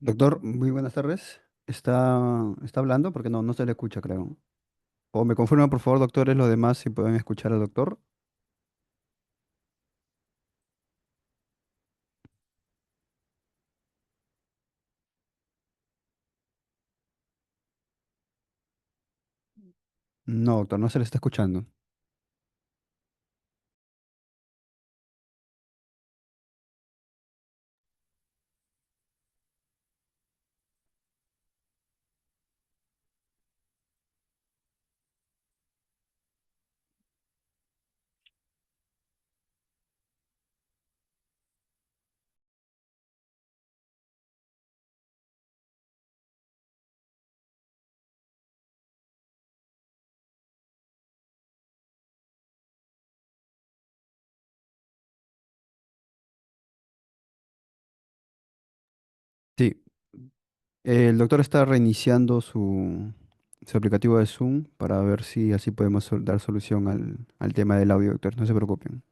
Doctor, muy buenas tardes. ¿Está hablando? Porque no se le escucha, creo. O me confirman, por favor, doctores, los demás si pueden escuchar al doctor. No, doctor, no se le está escuchando. Sí, el doctor está reiniciando su aplicativo de Zoom para ver si así podemos dar solución al tema del audio, doctor. No se preocupen.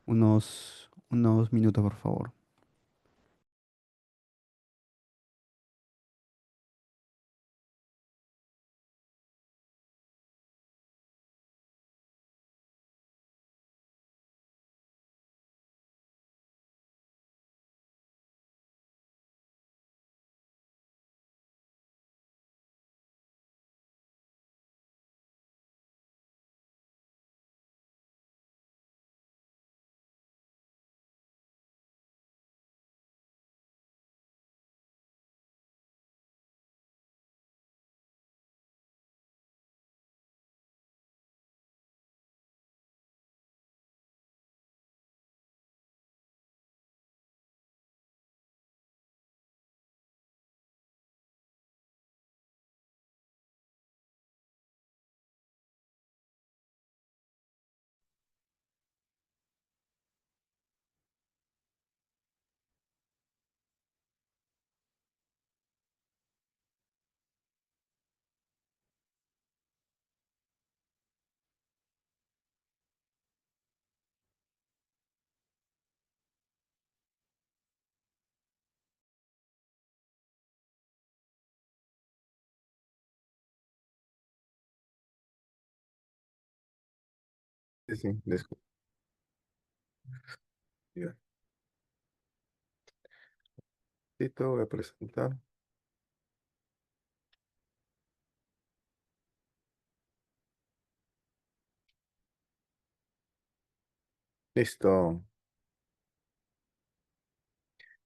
Unos minutos, por favor. Sí, sí, disculpe. Listo, voy a presentar. Listo.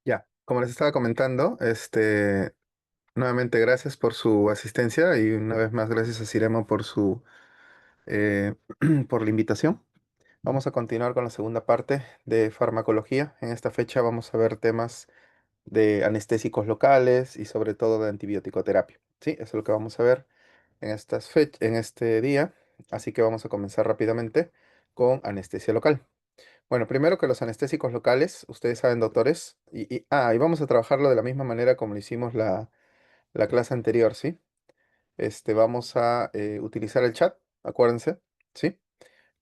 Ya, como les estaba comentando, nuevamente gracias por su asistencia y una vez más gracias a Cirema por eh, por la invitación. Vamos a continuar con la segunda parte de farmacología. En esta fecha vamos a ver temas de anestésicos locales y sobre todo de antibiótico terapia. Sí, eso es lo que vamos a ver en este día. Así que vamos a comenzar rápidamente con anestesia local. Bueno, primero que los anestésicos locales, ustedes saben, doctores, y vamos a trabajarlo de la misma manera como lo hicimos la clase anterior, ¿sí? Vamos a utilizar el chat, acuérdense, ¿sí?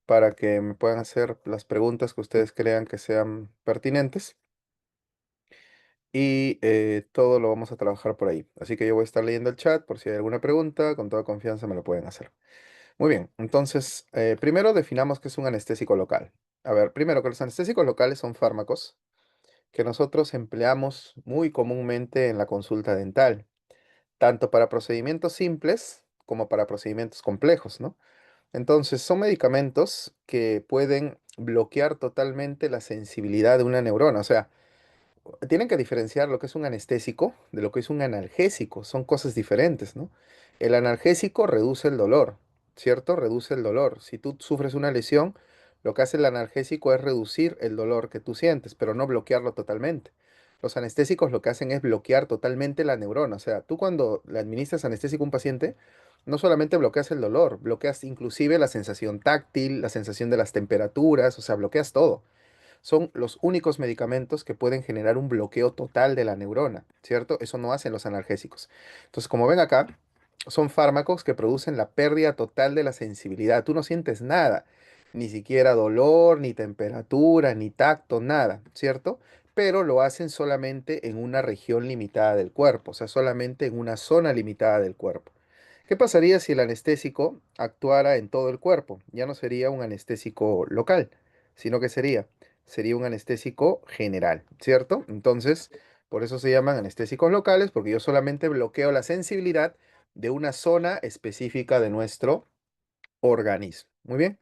Para que me puedan hacer las preguntas que ustedes crean que sean pertinentes y todo lo vamos a trabajar por ahí. Así que yo voy a estar leyendo el chat por si hay alguna pregunta, con toda confianza me lo pueden hacer. Muy bien, entonces, primero definamos qué es un anestésico local. A ver, primero que los anestésicos locales son fármacos que nosotros empleamos muy comúnmente en la consulta dental, tanto para procedimientos simples como para procedimientos complejos, ¿no? Entonces, son medicamentos que pueden bloquear totalmente la sensibilidad de una neurona. O sea, tienen que diferenciar lo que es un anestésico de lo que es un analgésico. Son cosas diferentes, ¿no? El analgésico reduce el dolor, ¿cierto? Reduce el dolor. Si tú sufres una lesión, lo que hace el analgésico es reducir el dolor que tú sientes, pero no bloquearlo totalmente. Los anestésicos lo que hacen es bloquear totalmente la neurona. O sea, tú cuando le administras anestésico a un paciente, no solamente bloqueas el dolor, bloqueas inclusive la sensación táctil, la sensación de las temperaturas, o sea, bloqueas todo. Son los únicos medicamentos que pueden generar un bloqueo total de la neurona, ¿cierto? Eso no hacen los analgésicos. Entonces, como ven acá, son fármacos que producen la pérdida total de la sensibilidad. Tú no sientes nada, ni siquiera dolor, ni temperatura, ni tacto, nada, ¿cierto? pero lo hacen solamente en una región limitada del cuerpo, o sea, solamente en una zona limitada del cuerpo. ¿Qué pasaría si el anestésico actuara en todo el cuerpo? Ya no sería un anestésico local, sino que sería un anestésico general, ¿cierto? Entonces, por eso se llaman anestésicos locales, porque yo solamente bloqueo la sensibilidad de una zona específica de nuestro organismo. Muy bien.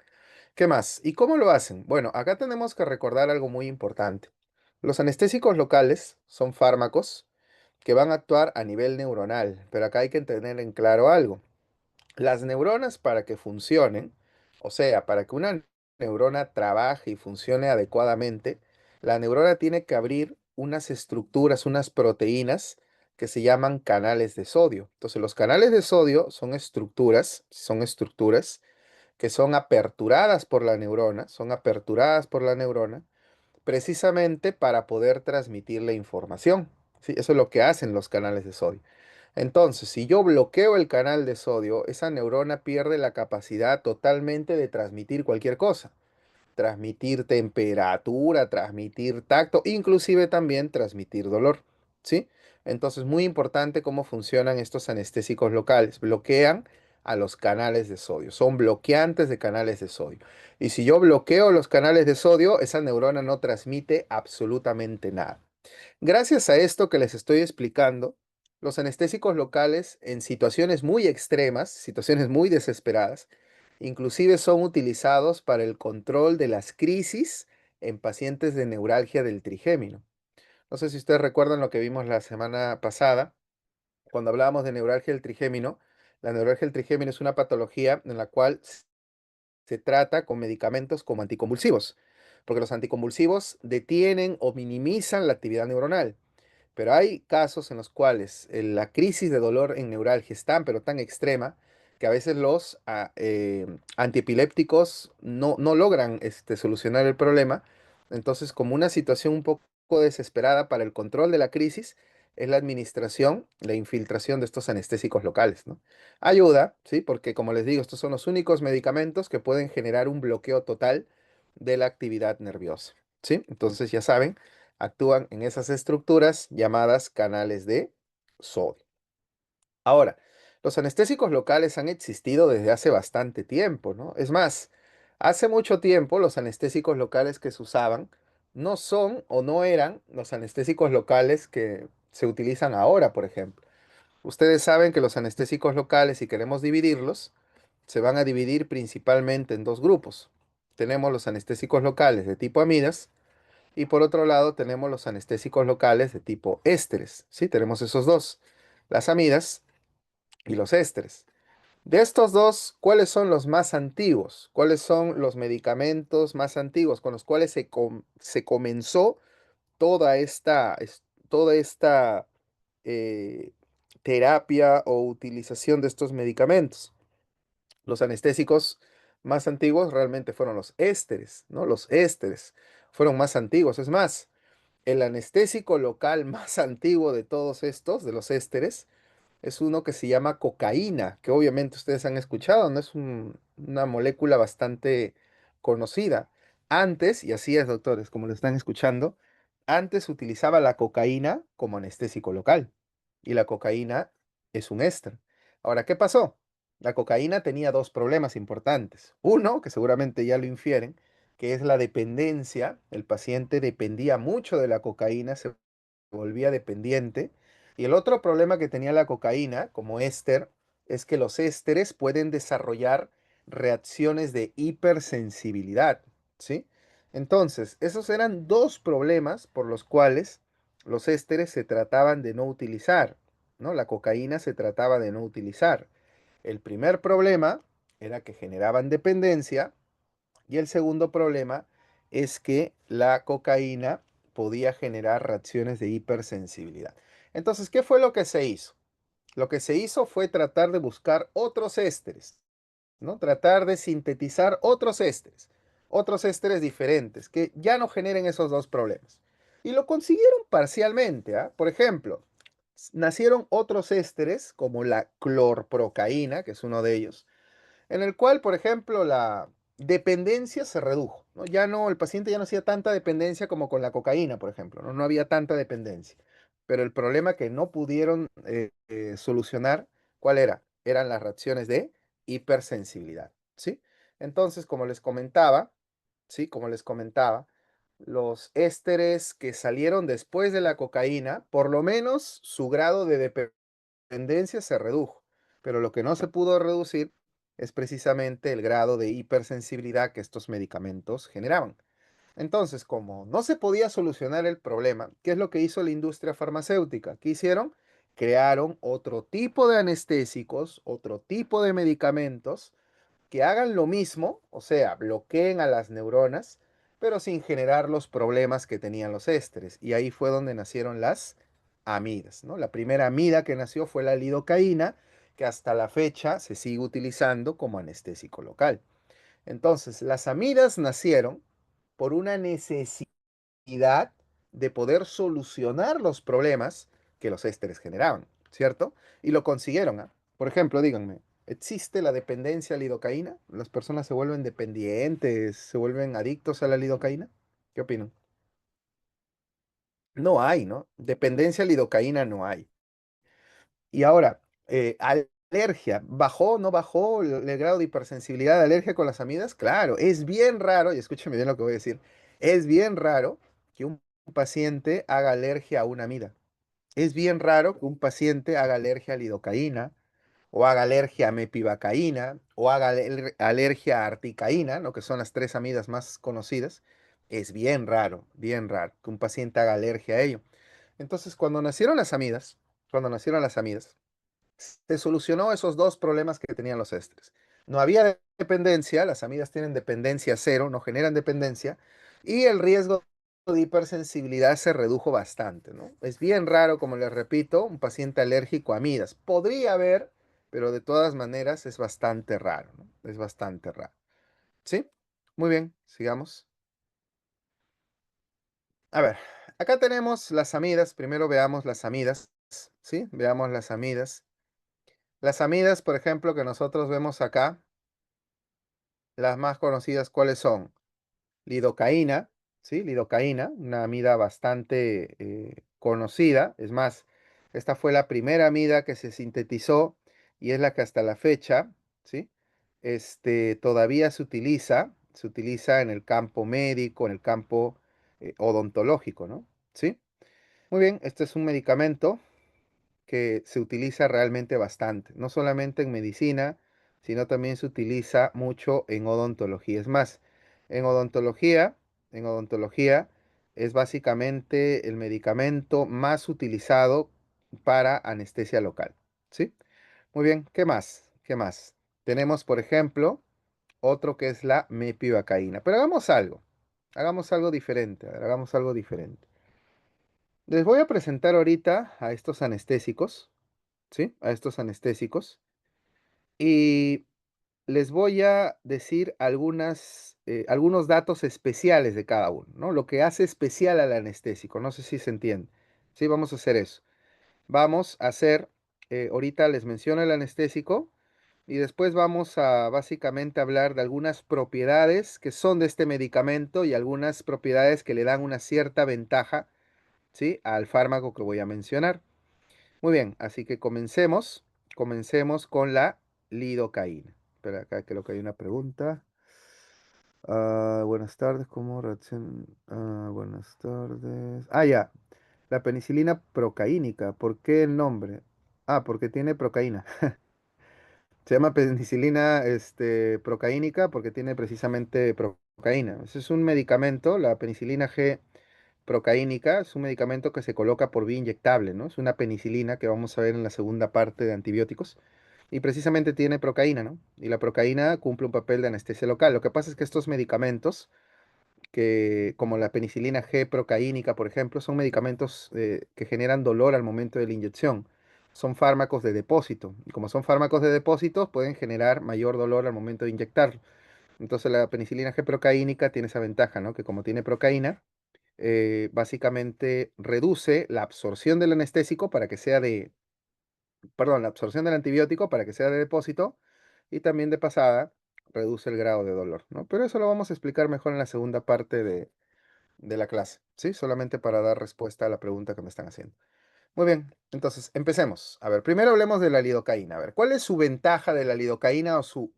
¿Qué más? ¿Y cómo lo hacen? Bueno, acá tenemos que recordar algo muy importante. Los anestésicos locales son fármacos que van a actuar a nivel neuronal, pero acá hay que tener en claro algo. Las neuronas para que funcionen, o sea, para que una neurona trabaje y funcione adecuadamente, la neurona tiene que abrir unas estructuras, unas proteínas que se llaman canales de sodio. Entonces, los canales de sodio son estructuras que son aperturadas por la neurona, son aperturadas por la neurona precisamente para poder transmitir la información. ¿Sí? Eso es lo que hacen los canales de sodio. Entonces, si yo bloqueo el canal de sodio, esa neurona pierde la capacidad totalmente de transmitir cualquier cosa. Transmitir temperatura, transmitir tacto, inclusive también transmitir dolor. ¿Sí? Entonces, muy importante cómo funcionan estos anestésicos locales. Bloquean a los canales de sodio. Son bloqueantes de canales de sodio. Y si yo bloqueo los canales de sodio, esa neurona no transmite absolutamente nada. Gracias a esto que les estoy explicando, los anestésicos locales en situaciones muy extremas, situaciones muy desesperadas, inclusive son utilizados para el control de las crisis en pacientes de neuralgia del trigémino. No sé si ustedes recuerdan lo que vimos la semana pasada, cuando hablábamos de neuralgia del trigémino. La neuralgia del trigémino es una patología en la cual se trata con medicamentos como anticonvulsivos, porque los anticonvulsivos detienen o minimizan la actividad neuronal. Pero hay casos en los cuales la crisis de dolor en neuralgia es tan, pero tan extrema, que a veces los antiepilépticos no logran solucionar el problema. Entonces, como una situación un poco desesperada para el control de la crisis, es la administración, la infiltración de estos anestésicos locales, ¿no? Ayuda, ¿sí? Porque como les digo, estos son los únicos medicamentos que pueden generar un bloqueo total de la actividad nerviosa, ¿sí? Entonces, ya saben, actúan en esas estructuras llamadas canales de sodio. Ahora, los anestésicos locales han existido desde hace bastante tiempo, ¿no? Es más, hace mucho tiempo los anestésicos locales que se usaban no son o no eran los anestésicos locales que se utilizan ahora, por ejemplo. Ustedes saben que los anestésicos locales, si queremos dividirlos, se van a dividir principalmente en dos grupos. Tenemos los anestésicos locales de tipo amidas y por otro lado tenemos los anestésicos locales de tipo ésteres. Sí, tenemos esos dos, las amidas y los ésteres. De estos dos, ¿cuáles son los más antiguos? ¿Cuáles son los medicamentos más antiguos con los cuales se comenzó toda esta eh, terapia o utilización de estos medicamentos? Los anestésicos más antiguos realmente fueron los ésteres, ¿no? Los ésteres fueron más antiguos. Es más, el anestésico local más antiguo de todos estos, de los ésteres, es uno que se llama cocaína, que obviamente ustedes han escuchado, ¿no? Es una molécula bastante conocida. Antes, y así es, doctores, como lo están escuchando, antes utilizaba la cocaína como anestésico local. Y la cocaína es un éster. Ahora, ¿qué pasó? La cocaína tenía dos problemas importantes. Uno, que seguramente ya lo infieren, que es la dependencia. El paciente dependía mucho de la cocaína, se volvía dependiente. Y el otro problema que tenía la cocaína, como éster, es que los ésteres pueden desarrollar reacciones de hipersensibilidad, ¿sí? Entonces, esos eran dos problemas por los cuales los ésteres se trataban de no utilizar, ¿no? La cocaína se trataba de no utilizar. El primer problema era que generaban dependencia y el segundo problema es que la cocaína podía generar reacciones de hipersensibilidad. Entonces, ¿qué fue lo que se hizo? Lo que se hizo fue tratar de buscar otros ésteres, ¿no? Tratar de sintetizar otros ésteres diferentes que ya no generen esos dos problemas. Y lo consiguieron parcialmente, ¿ah? Por ejemplo, nacieron otros ésteres como la clorprocaína, que es uno de ellos, en el cual, por ejemplo, dependencia se redujo, ¿no? Ya no, el paciente ya no hacía tanta dependencia como con la cocaína, por ejemplo, ¿no? No había tanta dependencia. Pero el problema que no pudieron solucionar, ¿cuál era? Eran las reacciones de hipersensibilidad, ¿sí? Entonces, como les comentaba, ¿sí? Como les comentaba, los ésteres que salieron después de la cocaína, por lo menos su grado de dependencia se redujo, pero lo que no se pudo reducir es precisamente el grado de hipersensibilidad que estos medicamentos generaban. Entonces, como no se podía solucionar el problema, ¿qué es lo que hizo la industria farmacéutica? ¿Qué hicieron? Crearon otro tipo de anestésicos, otro tipo de medicamentos que hagan lo mismo, o sea, bloqueen a las neuronas, pero sin generar los problemas que tenían los ésteres. Y ahí fue donde nacieron las amidas, ¿no? La primera amida que nació fue la lidocaína, que hasta la fecha se sigue utilizando como anestésico local. Entonces, las amidas nacieron por una necesidad de poder solucionar los problemas que los ésteres generaban, ¿cierto? Y lo consiguieron, ¿ah? Por ejemplo, díganme, ¿existe la dependencia a la lidocaína? ¿Las personas se vuelven dependientes, se vuelven adictos a la lidocaína? ¿Qué opinan? No hay, ¿no? Dependencia a lidocaína no hay. Y ahora, alergia, ¿bajó o no bajó el grado de hipersensibilidad de alergia con las amidas? Claro, es bien raro, y escúcheme bien lo que voy a decir, es bien raro que un paciente haga alergia a una amida. Es bien raro que un paciente haga alergia a lidocaína, o haga alergia a mepivacaína, o haga alergia a articaína, ¿no? Que son las tres amidas más conocidas. Es bien raro que un paciente haga alergia a ello. Entonces, cuando nacieron las amidas, se solucionó esos dos problemas que tenían los ésteres. No había dependencia, las amidas tienen dependencia cero, no generan dependencia, y el riesgo de hipersensibilidad se redujo bastante, ¿no? Es bien raro, como les repito, un paciente alérgico a amidas. Podría haber, pero de todas maneras es bastante raro, ¿no? Es bastante raro. ¿Sí? Muy bien, sigamos. A ver, acá tenemos las amidas. Primero veamos las amidas, ¿sí? Veamos las amidas. Las amidas, por ejemplo, que nosotros vemos acá, las más conocidas, ¿cuáles son? Lidocaína, ¿sí? Lidocaína, una amida bastante conocida. Es más, esta fue la primera amida que se sintetizó y es la que hasta la fecha, ¿sí? Todavía se utiliza en el campo médico, en el campo odontológico, ¿no? ¿Sí? Muy bien, este es un medicamento que se utiliza realmente bastante, no solamente en medicina, sino también se utiliza mucho en odontología. Es más, en odontología, en odontología es básicamente el medicamento más utilizado para anestesia local, ¿sí? Muy bien, ¿qué más? ¿Qué más? Tenemos, por ejemplo, otro que es la mepivacaína. Pero hagamos algo diferente, a ver, hagamos algo diferente. Les voy a presentar ahorita a estos anestésicos, ¿sí? A estos anestésicos. Y les voy a decir algunos datos especiales de cada uno, ¿no? Lo que hace especial al anestésico. No sé si se entiende. Sí, vamos a hacer eso. Vamos a hacer, ahorita les menciono el anestésico y después vamos a básicamente hablar de algunas propiedades que son de este medicamento y algunas propiedades que le dan una cierta ventaja, ¿sí? Al fármaco que voy a mencionar. Muy bien, así que comencemos. Comencemos con la lidocaína. Espera, acá creo que hay una pregunta. Buenas tardes, ¿cómo reacciona? Buenas tardes. Ya. La penicilina procaínica. ¿Por qué el nombre? Porque tiene procaína. Se llama penicilina procaínica porque tiene precisamente procaína. Ese es un medicamento, la penicilina G procaínica, es un medicamento que se coloca por vía inyectable, ¿no? Es una penicilina que vamos a ver en la segunda parte de antibióticos. Y precisamente tiene procaína, ¿no? Y la procaína cumple un papel de anestesia local. Lo que pasa es que estos medicamentos, que como la penicilina G procaínica, por ejemplo, son medicamentos que generan dolor al momento de la inyección. Son fármacos de depósito. Y como son fármacos de depósito, pueden generar mayor dolor al momento de inyectarlo. Entonces la penicilina G procaínica tiene esa ventaja, ¿no? Que como tiene procaína, básicamente reduce la absorción del anestésico para que sea perdón, la absorción del antibiótico para que sea de depósito y también de pasada reduce el grado de dolor, ¿no? Pero eso lo vamos a explicar mejor en la segunda parte de la clase, ¿sí? Solamente para dar respuesta a la pregunta que me están haciendo. Muy bien, entonces empecemos. A ver, primero hablemos de la lidocaína. A ver, ¿cuál es su ventaja de la lidocaína o su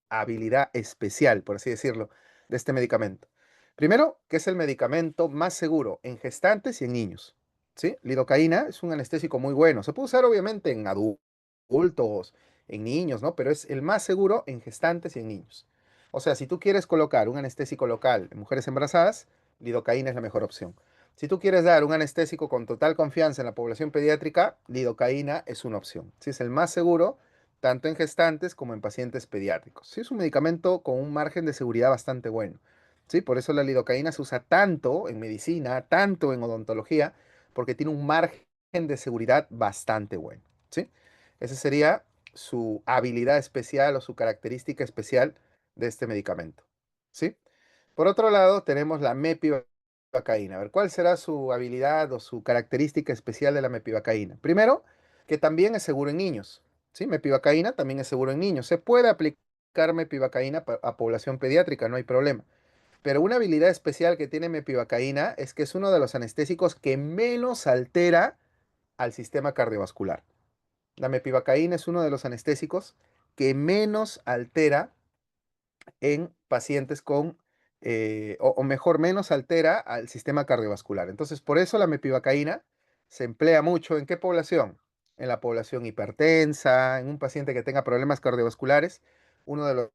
habilidad especial, por así decirlo, de este medicamento? Primero, que es el medicamento más seguro en gestantes y en niños. ¿Sí? Lidocaína es un anestésico muy bueno. Se puede usar obviamente en adultos, en niños, ¿no? Pero es el más seguro en gestantes y en niños. O sea, si tú quieres colocar un anestésico local en mujeres embarazadas, lidocaína es la mejor opción. Si tú quieres dar un anestésico con total confianza en la población pediátrica, lidocaína es una opción. Sí, es el más seguro tanto en gestantes como en pacientes pediátricos. Sí, es un medicamento con un margen de seguridad bastante bueno. Sí, por eso la lidocaína se usa tanto en medicina, tanto en odontología, porque tiene un margen de seguridad bastante bueno. ¿Sí? Esa sería su habilidad especial o su característica especial de este medicamento. ¿Sí? Por otro lado, tenemos la mepivacaína. A ver, ¿cuál será su habilidad o su característica especial de la mepivacaína? Primero, que también es seguro en niños. ¿Sí? Mepivacaína también es seguro en niños. Se puede aplicar mepivacaína a población pediátrica, no hay problema. Pero una habilidad especial que tiene mepivacaína es que es uno de los anestésicos que menos altera al sistema cardiovascular. La mepivacaína es uno de los anestésicos que menos altera en pacientes con, o mejor, menos altera al sistema cardiovascular. Entonces, por eso la mepivacaína se emplea mucho. ¿En qué población? En la población hipertensa, en un paciente que tenga problemas cardiovasculares, uno de los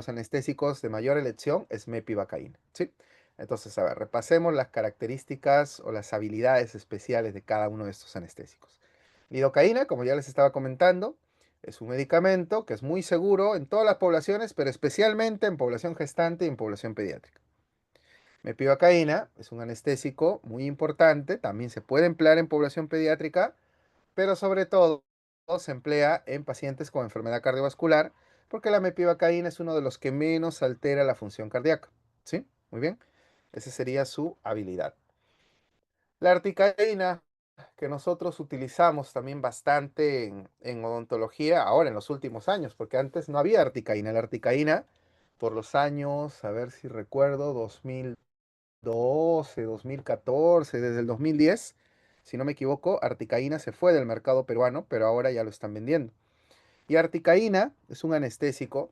anestésicos de mayor elección es mepivacaína, ¿sí? Entonces, a ver, repasemos las características o las habilidades especiales de cada uno de estos anestésicos. Lidocaína, como ya les estaba comentando, es un medicamento que es muy seguro en todas las poblaciones, pero especialmente en población gestante y en población pediátrica. Mepivacaína es un anestésico muy importante, también se puede emplear en población pediátrica, pero sobre todo se emplea en pacientes con enfermedad cardiovascular, porque la mepivacaína es uno de los que menos altera la función cardíaca. ¿Sí? Muy bien. Esa sería su habilidad. La articaína, que nosotros utilizamos también bastante en odontología, ahora en los últimos años, porque antes no había articaína. La articaína, por los años, a ver si recuerdo, 2012, 2014, desde el 2010, si no me equivoco, articaína se fue del mercado peruano, pero ahora ya lo están vendiendo. Y articaína es un anestésico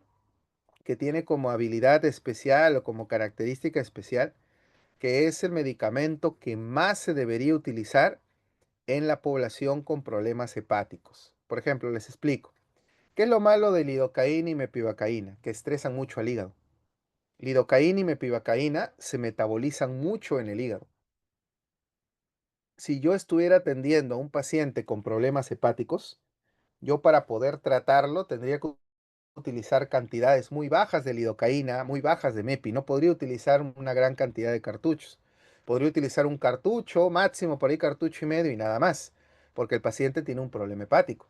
que tiene como habilidad especial o como característica especial que es el medicamento que más se debería utilizar en la población con problemas hepáticos. Por ejemplo, les explico. ¿Qué es lo malo de lidocaína y mepivacaína? Que estresan mucho al hígado. Lidocaína y mepivacaína se metabolizan mucho en el hígado. Si yo estuviera atendiendo a un paciente con problemas hepáticos, yo para poder tratarlo tendría que utilizar cantidades muy bajas de lidocaína, muy bajas de mepi. No podría utilizar una gran cantidad de cartuchos. Podría utilizar un cartucho, máximo por ahí cartucho y medio y nada más, porque el paciente tiene un problema hepático.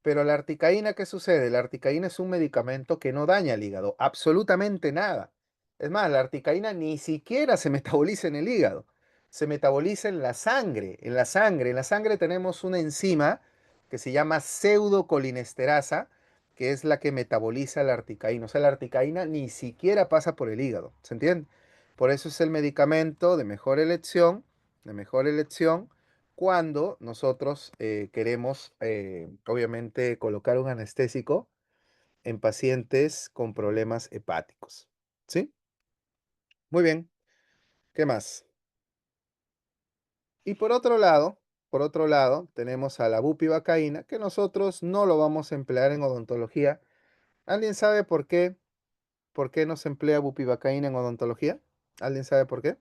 Pero la articaína, ¿qué sucede? La articaína es un medicamento que no daña el hígado, absolutamente nada. Es más, la articaína ni siquiera se metaboliza en el hígado, se metaboliza en la sangre, en la sangre. En la sangre tenemos una enzima que se llama pseudocolinesterasa, que es la que metaboliza la articaína. O sea, la articaína ni siquiera pasa por el hígado, ¿se entiende? Por eso es el medicamento de mejor elección cuando nosotros queremos, obviamente, colocar un anestésico en pacientes con problemas hepáticos. ¿Sí? Muy bien. ¿Qué más? Y por otro lado, tenemos a la bupivacaína, que nosotros no lo vamos a emplear en odontología. ¿Alguien sabe por qué? ¿Por qué no se emplea bupivacaína en odontología? ¿Alguien sabe por qué?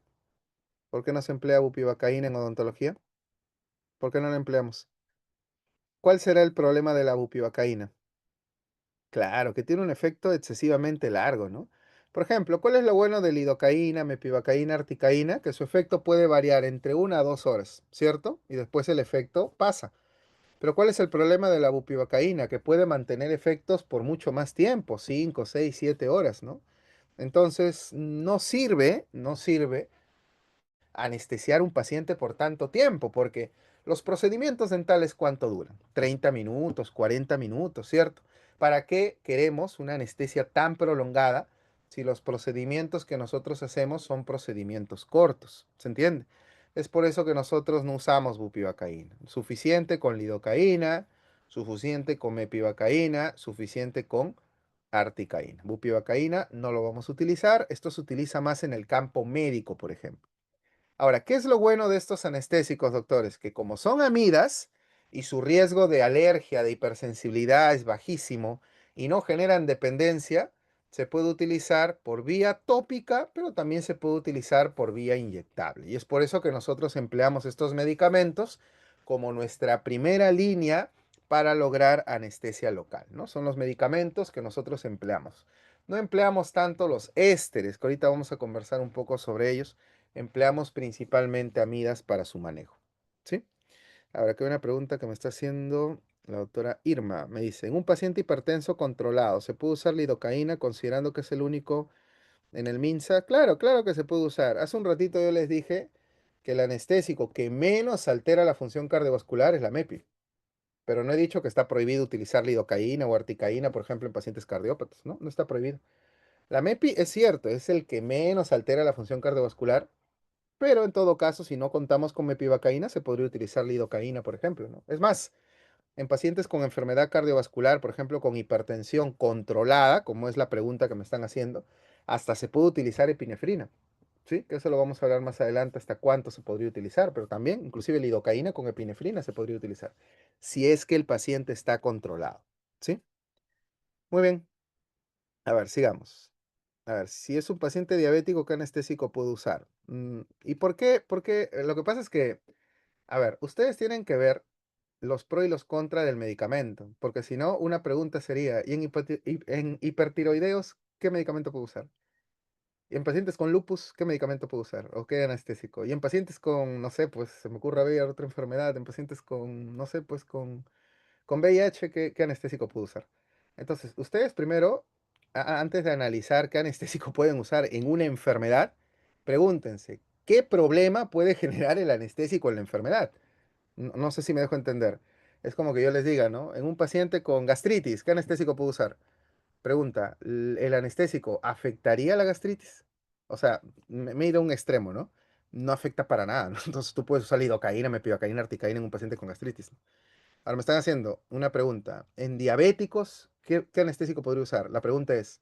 ¿Por qué no se emplea bupivacaína en odontología? ¿Por qué no la empleamos? ¿Cuál será el problema de la bupivacaína? Claro, que tiene un efecto excesivamente largo, ¿no? Por ejemplo, ¿cuál es lo bueno de lidocaína, mepivacaína, articaína? Que su efecto puede variar entre 1 a 2 horas, ¿cierto? Y después el efecto pasa. Pero ¿cuál es el problema de la bupivacaína? Que puede mantener efectos por mucho más tiempo, 5, 6, 7 horas, ¿no? Entonces, no sirve anestesiar un paciente por tanto tiempo, porque los procedimientos dentales, ¿cuánto duran? 30 minutos, 40 minutos, ¿cierto? ¿para qué queremos una anestesia tan prolongada si los procedimientos que nosotros hacemos son procedimientos cortos? ¿Se entiende? Es por eso que nosotros no usamos bupivacaína. Suficiente con lidocaína, suficiente con mepivacaína, suficiente con articaína. Bupivacaína no lo vamos a utilizar. Esto se utiliza más en el campo médico, por ejemplo. Ahora, ¿qué es lo bueno de estos anestésicos, doctores? Que como son amidas y su riesgo de alergia, de hipersensibilidad es bajísimo y no generan dependencia, se puede utilizar por vía tópica, pero también se puede utilizar por vía inyectable. Y es por eso que nosotros empleamos estos medicamentos como nuestra primera línea para lograr anestesia local, ¿no? Son los medicamentos que nosotros empleamos. No empleamos tanto los ésteres, que ahorita vamos a conversar un poco sobre ellos. Empleamos principalmente amidas para su manejo. ¿Sí? Ahora, aquí hay una pregunta que me está haciendo la doctora Irma. Me dice, en un paciente hipertenso controlado, ¿se puede usar lidocaína considerando que es el único en el MINSA? Claro, claro que se puede usar. Hace un ratito yo les dije que el anestésico que menos altera la función cardiovascular es la MEPI. Pero no he dicho que está prohibido utilizar lidocaína o articaína, por ejemplo, en pacientes cardiópatas, ¿no? No está prohibido. La MEPI es cierto, es el que menos altera la función cardiovascular, pero en todo caso, si no contamos con mepivacaína, se podría utilizar lidocaína, por ejemplo, ¿no? Es más, en pacientes con enfermedad cardiovascular, por ejemplo, con hipertensión controlada, como es la pregunta que me están haciendo, hasta se puede utilizar epinefrina, ¿sí? Que eso lo vamos a hablar más adelante, hasta cuánto se podría utilizar, pero también, inclusive lidocaína con epinefrina se podría utilizar, si es que el paciente está controlado, ¿sí? Muy bien, a ver, sigamos. A ver, si es un paciente diabético, ¿qué anestésico puede usar? ¿Y por qué? Porque lo que pasa es que, a ver, ustedes tienen que ver los pros y los contras del medicamento, porque si no, una pregunta sería, ¿y en hipertiroideos, qué medicamento puedo usar? ¿Y en pacientes con lupus, qué medicamento puedo usar? ¿O qué anestésico? Y en pacientes con, no sé, pues se me ocurre ver otra enfermedad, en pacientes con, no sé, pues con VIH, ¿qué anestésico puedo usar? Entonces, ustedes primero, antes de analizar qué anestésico pueden usar en una enfermedad, pregúntense, ¿qué problema puede generar el anestésico en la enfermedad? No, no sé si me dejo entender. Es como que yo les diga, ¿no? En un paciente con gastritis, ¿qué anestésico puedo usar? Pregunta, ¿el anestésico afectaría la gastritis? O sea, me he ido a un extremo, ¿no? No afecta para nada, ¿no? Entonces tú puedes usar lidocaína, mepivacaína, articaína en un paciente con gastritis, ¿no? Ahora me están haciendo una pregunta. En diabéticos, ¿qué anestésico podría usar? La pregunta es,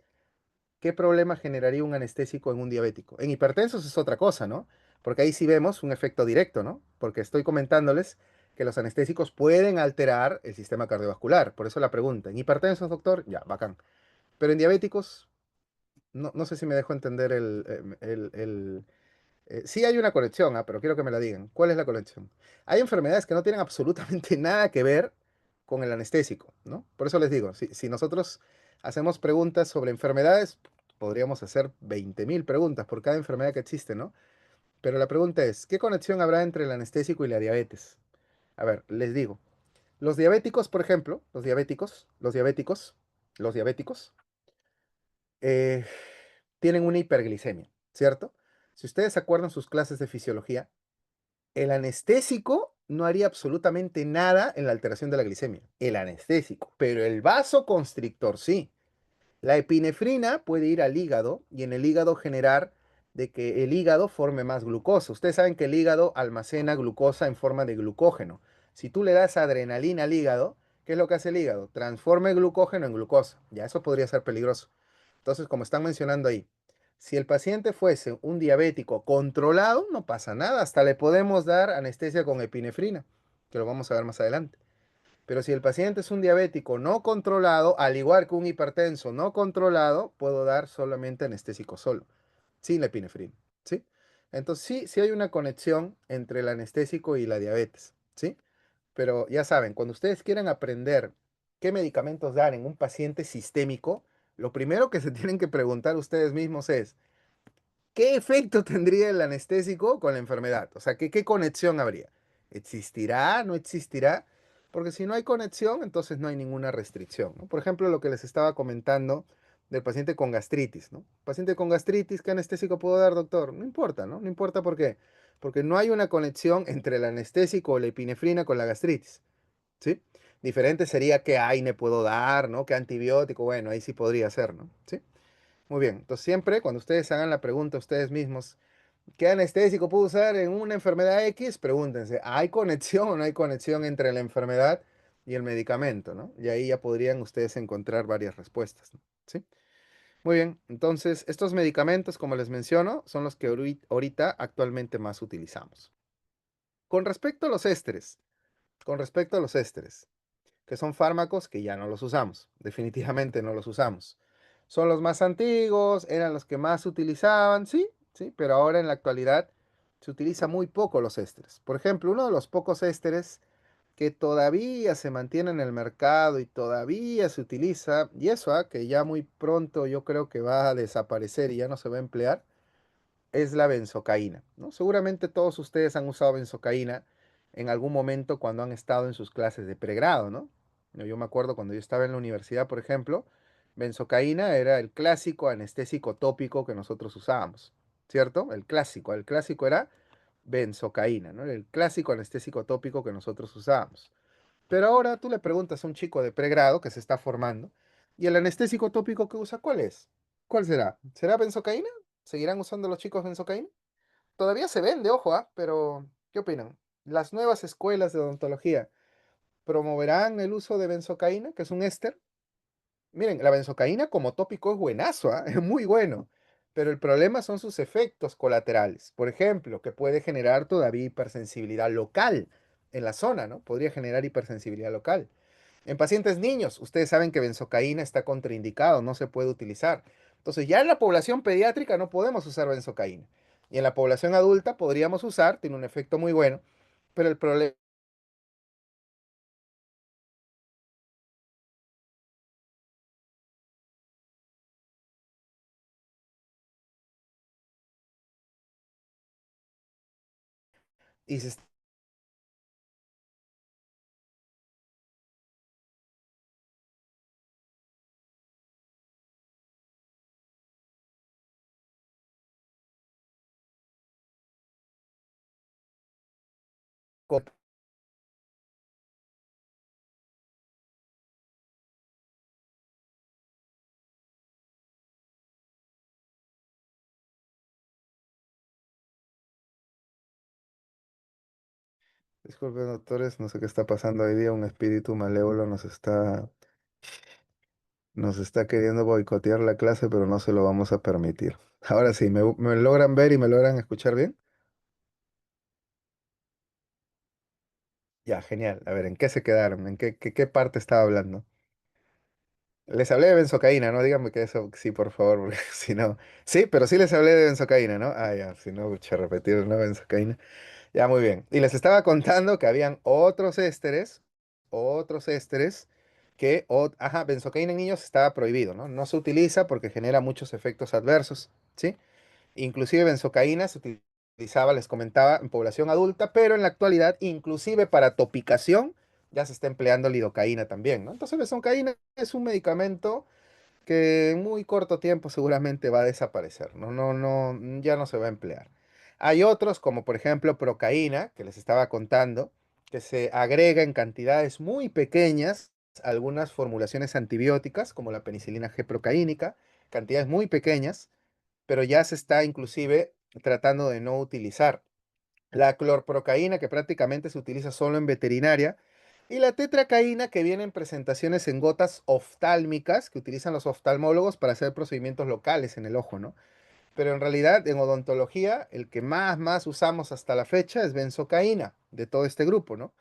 ¿qué problema generaría un anestésico en un diabético? En hipertensos es otra cosa, ¿no? Porque ahí sí vemos un efecto directo, ¿no? Porque estoy comentándoles que los anestésicos pueden alterar el sistema cardiovascular. Por eso la pregunta. ¿En hipertensos, doctor? Ya, bacán. Pero en diabéticos, no, no sé si me dejo entender sí hay una conexión, pero quiero que me la digan. ¿Cuál es la conexión? Hay enfermedades que no tienen absolutamente nada que ver con el anestésico, ¿no? Por eso les digo, si nosotros hacemos preguntas sobre enfermedades, podríamos hacer 20.000 preguntas por cada enfermedad que existe, ¿no? Pero la pregunta es, ¿qué conexión habrá entre el anestésico y la diabetes? A ver, les digo, los diabéticos, por ejemplo, los diabéticos, eh, tienen una hiperglicemia, ¿cierto? Si ustedes se acuerdan sus clases de fisiología, el anestésico no haría absolutamente nada en la alteración de la glicemia. El anestésico. Pero el vasoconstrictor sí. La epinefrina puede ir al hígado y en el hígado generar de que el hígado forme más glucosa. Ustedes saben que el hígado almacena glucosa en forma de glucógeno. Si tú le das adrenalina al hígado, ¿qué es lo que hace el hígado? Transforma el glucógeno en glucosa. Ya eso podría ser peligroso. Entonces, como están mencionando ahí, si el paciente fuese un diabético controlado, no pasa nada. Hasta le podemos dar anestesia con epinefrina, que lo vamos a ver más adelante. Pero si el paciente es un diabético no controlado, al igual que un hipertenso no controlado, puedo dar solamente anestésico solo, sin la epinefrina, ¿sí? Entonces sí hay una conexión entre el anestésico y la diabetes, ¿sí? Pero ya saben, cuando ustedes quieran aprender qué medicamentos dar en un paciente sistémico, lo primero que se tienen que preguntar ustedes mismos es, ¿qué efecto tendría el anestésico con la enfermedad? O sea, ¿qué conexión habría? ¿Existirá? ¿No existirá? Porque si no hay conexión, entonces no hay ninguna restricción, ¿no? Por ejemplo, lo que les estaba comentando del paciente con gastritis, ¿no? Paciente con gastritis, ¿qué anestésico puedo dar, doctor? No importa, ¿no? No importa por qué. Porque no hay una conexión entre el anestésico o la epinefrina con la gastritis, ¿sí? Diferente sería qué AINE puedo dar, ¿no? ¿Qué antibiótico? Bueno, ahí sí podría ser, ¿no? Sí. Muy bien. Entonces, siempre cuando ustedes hagan la pregunta ustedes mismos, ¿qué anestésico puedo usar en una enfermedad X? Pregúntense, ¿hay conexión o no hay conexión entre la enfermedad y el medicamento, ¿no? Y ahí ya podrían ustedes encontrar varias respuestas, ¿no? ¿Sí? Muy bien. Entonces, estos medicamentos, como les menciono, son los que ahorita actualmente más utilizamos. Con respecto a los ésteres, con respecto a los ésteres, que son fármacos que ya no los usamos, definitivamente no los usamos. Son los más antiguos, eran los que más se utilizaban, sí, sí, pero ahora en la actualidad se utiliza muy poco los ésteres. Por ejemplo, uno de los pocos ésteres que todavía se mantiene en el mercado y todavía se utiliza, y eso, que ya muy pronto yo creo que va a desaparecer y ya no se va a emplear, es la benzocaína, ¿no? Seguramente todos ustedes han usado benzocaína en algún momento cuando han estado en sus clases de pregrado, ¿no? Yo me acuerdo cuando yo estaba en la universidad, por ejemplo, benzocaína era el clásico anestésico tópico que nosotros usábamos, ¿cierto? El clásico era benzocaína, ¿no? Era el clásico anestésico tópico que nosotros usábamos. Pero ahora tú le preguntas a un chico de pregrado que se está formando, ¿y el anestésico tópico que usa cuál es? ¿Cuál será? ¿Será benzocaína? ¿Seguirán usando los chicos benzocaína? Todavía se vende, ojo, pero ¿qué opinan? ¿Las nuevas escuelas de odontología promoverán el uso de benzocaína, que es un éster? Miren, la benzocaína como tópico es buenazo, es muy bueno, pero el problema son sus efectos colaterales. Por ejemplo, que puede generar todavía hipersensibilidad local en la zona, ¿no? Podría generar hipersensibilidad local. En pacientes niños, ustedes saben que benzocaína está contraindicado, no se puede utilizar. Entonces, ya en la población pediátrica no podemos usar benzocaína. Y en la población adulta podríamos usar, tiene un efecto muy bueno, pero el problema... Y se está... Disculpen, doctores, no sé qué está pasando hoy día. Un espíritu malévolo nos está queriendo boicotear la clase, pero no se lo vamos a permitir. Ahora sí, ¿me logran ver y me logran escuchar bien? Ya, genial. A ver, ¿en qué se quedaron? ¿En qué parte estaba hablando? Les hablé de benzocaína, ¿no? Díganme que eso sí, por favor, porque si no. Sí, pero sí les hablé de benzocaína, ¿no? Ah, ya, si no, pucha, repetir, ¿no? Benzocaína. Ya, muy bien. Y les estaba contando que habían otros ésteres ajá, benzocaína en niños estaba prohibido, ¿no? No se utiliza porque genera muchos efectos adversos, ¿sí? Inclusive benzocaína se utilizaba, les comentaba, en población adulta, pero en la actualidad, inclusive para topicación, ya se está empleando lidocaína también, ¿no? Entonces, benzocaína es un medicamento que en muy corto tiempo seguramente va a desaparecer, ¿no? No, no, ya no se va a emplear. Hay otros, como por ejemplo procaína, que les estaba contando, que se agrega en cantidades muy pequeñas a algunas formulaciones antibióticas, como la penicilina G procaínica, cantidades muy pequeñas, pero ya se está inclusive tratando de no utilizar. La clorprocaína, que prácticamente se utiliza solo en veterinaria, y la tetracaína, que viene en presentaciones en gotas oftálmicas, que utilizan los oftalmólogos para hacer procedimientos locales en el ojo, ¿no? Pero en realidad, en odontología, el que más usamos hasta la fecha es benzocaína, de todo este grupo, ¿no?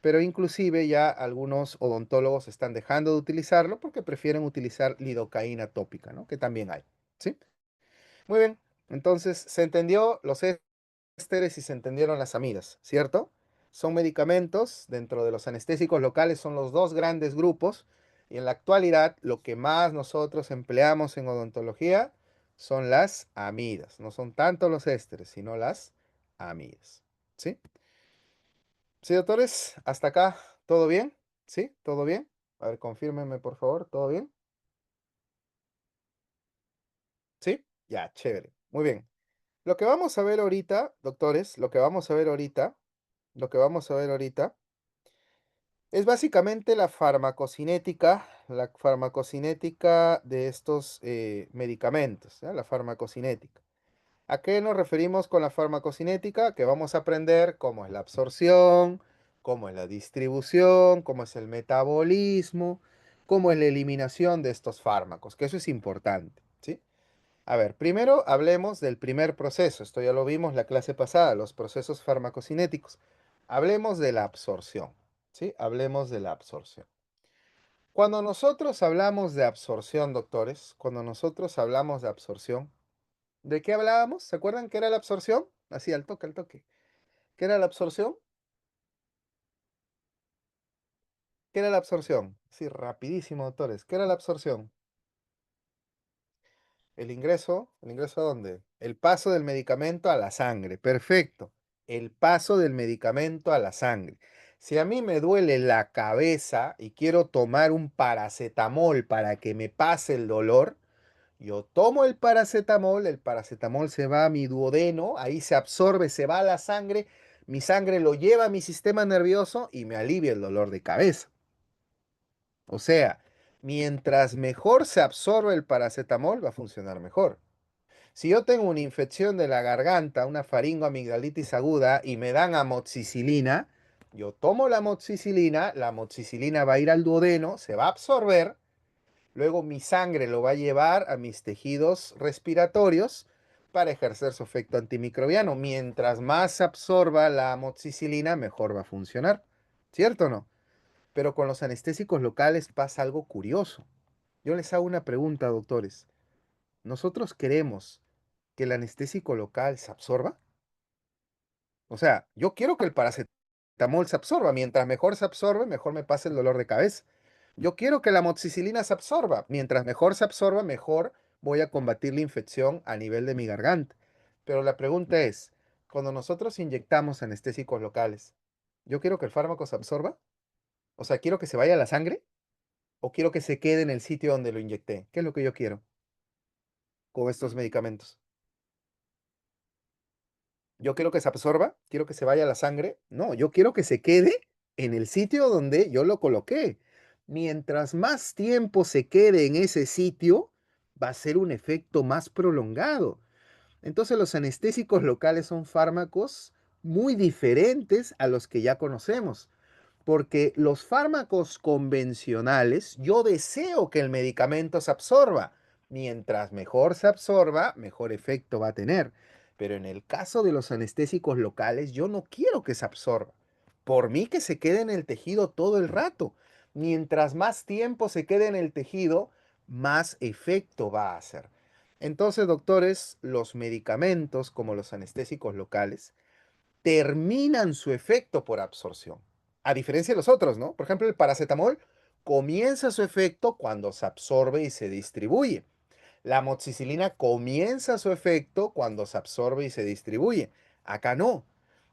Pero inclusive ya algunos odontólogos están dejando de utilizarlo porque prefieren utilizar lidocaína tópica, ¿no? Que también hay, ¿sí? Muy bien, entonces se entendió los ésteres y se entendieron las amidas, ¿cierto? Son medicamentos, dentro de los anestésicos locales son los dos grandes grupos y en la actualidad lo que más nosotros empleamos en odontología son las amidas. No son tanto los ésteres, sino las amidas. ¿Sí? Sí, doctores, hasta acá, ¿todo bien? ¿Sí? ¿Todo bien? A ver, confírmenme por favor, ¿todo bien? ¿Sí? Ya, chévere. Muy bien. Lo que vamos a ver ahorita, doctores, lo que vamos a ver ahorita Es básicamente la farmacocinética de estos medicamentos, ¿ya? La farmacocinética. ¿A qué nos referimos con la farmacocinética? Que vamos a aprender cómo es la absorción, cómo es la distribución, cómo es el metabolismo, cómo es la eliminación de estos fármacos, que eso es importante, ¿sí? A ver, primero hablemos del primer proceso. Esto ya lo vimos la clase pasada, los procesos farmacocinéticos. Hablemos de la absorción, ¿sí? Hablemos de la absorción. Cuando nosotros hablamos de absorción, doctores, cuando nosotros hablamos de absorción, ¿de qué hablábamos? ¿Se acuerdan qué era la absorción? Así, al toque, al toque. ¿Qué era la absorción? ¿Qué era la absorción? Sí, rapidísimo, doctores. ¿Qué era la absorción? ¿el ingreso a dónde? El paso del medicamento a la sangre. Perfecto. El paso del medicamento a la sangre. Si a mí me duele la cabeza y quiero tomar un paracetamol para que me pase el dolor, yo tomo el paracetamol se va a mi duodeno, ahí se absorbe, se va a la sangre, mi sangre lo lleva a mi sistema nervioso y me alivia el dolor de cabeza. O sea, mientras mejor se absorbe el paracetamol, va a funcionar mejor. Si yo tengo una infección de la garganta, una faringoamigdalitis aguda y me dan amoxicilina, yo tomo la amoxicilina va a ir al duodeno, se va a absorber. Luego mi sangre lo va a llevar a mis tejidos respiratorios para ejercer su efecto antimicrobiano. Mientras más se absorba la amoxicilina, mejor va a funcionar. ¿Cierto o no? Pero con los anestésicos locales pasa algo curioso. Yo les hago una pregunta, doctores. ¿Nosotros queremos que el anestésico local se absorba? O sea, yo quiero que el paracetamol se absorba. Mientras mejor se absorbe, mejor me pasa el dolor de cabeza. Yo quiero que la amoxicilina se absorba. Mientras mejor se absorba, mejor voy a combatir la infección a nivel de mi garganta. Pero la pregunta es, cuando nosotros inyectamos anestésicos locales, ¿yo quiero que el fármaco se absorba? O sea, ¿quiero que se vaya a la sangre o quiero que se quede en el sitio donde lo inyecté? ¿Qué es lo que yo quiero con estos medicamentos? Yo quiero que se absorba, quiero que se vaya a la sangre. No, yo quiero que se quede en el sitio donde yo lo coloqué. Mientras más tiempo se quede en ese sitio, va a ser un efecto más prolongado. Entonces los anestésicos locales son fármacos muy diferentes a los que ya conocemos. Porque los fármacos convencionales, yo deseo que el medicamento se absorba. Mientras mejor se absorba, mejor efecto va a tener. Pero en el caso de los anestésicos locales, yo no quiero que se absorba. Por mí que se quede en el tejido todo el rato. Mientras más tiempo se quede en el tejido, más efecto va a hacer. Entonces, doctores, los medicamentos como los anestésicos locales terminan su efecto por absorción. A diferencia de los otros, ¿no? Por ejemplo, el paracetamol comienza su efecto cuando se absorbe y se distribuye. La amoxicilina comienza su efecto cuando se absorbe y se distribuye. Acá no.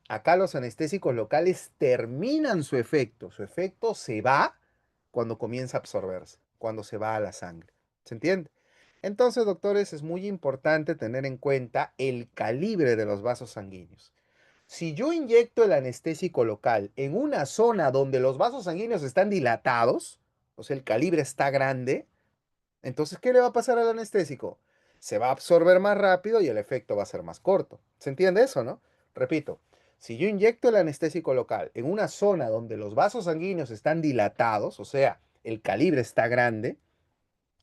Acá los anestésicos locales terminan su efecto. Su efecto se va cuando comienza a absorberse, cuando se va a la sangre. ¿Se entiende? Entonces, doctores, es muy importante tener en cuenta el calibre de los vasos sanguíneos. Si yo inyecto el anestésico local en una zona donde los vasos sanguíneos están dilatados, o sea, el calibre está grande, entonces, ¿qué le va a pasar al anestésico? Se va a absorber más rápido y el efecto va a ser más corto. ¿Se entiende eso, no? Repito, si yo inyecto el anestésico local en una zona donde los vasos sanguíneos están dilatados, o sea, el calibre está grande,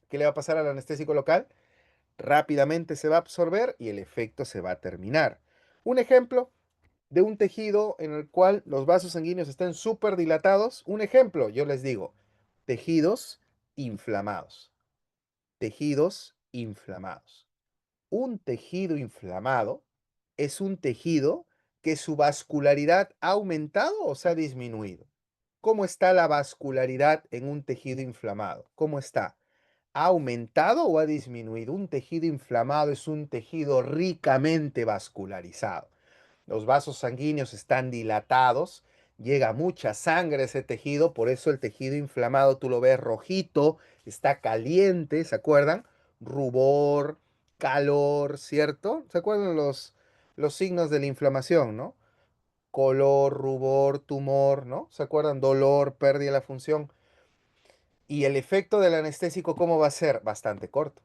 ¿qué le va a pasar al anestésico local? Rápidamente se va a absorber y el efecto se va a terminar. Un ejemplo de un tejido en el cual los vasos sanguíneos estén súper dilatados. Un ejemplo, yo les digo, tejidos inflamados. Tejidos inflamados. Un tejido inflamado es un tejido que su vascularidad ha aumentado o se ha disminuido. ¿Cómo está la vascularidad en un tejido inflamado? ¿Cómo está? ¿Ha aumentado o ha disminuido? Un tejido inflamado es un tejido ricamente vascularizado. Los vasos sanguíneos están dilatados, llega mucha sangre a ese tejido, por eso el tejido inflamado tú lo ves rojito, está caliente, ¿se acuerdan? Rubor, calor, ¿cierto? ¿Se acuerdan los signos de la inflamación, no? color, rubor, tumor, ¿no? ¿Se acuerdan? Dolor, pérdida de la función. Y el efecto del anestésico, ¿cómo va a ser? Bastante corto.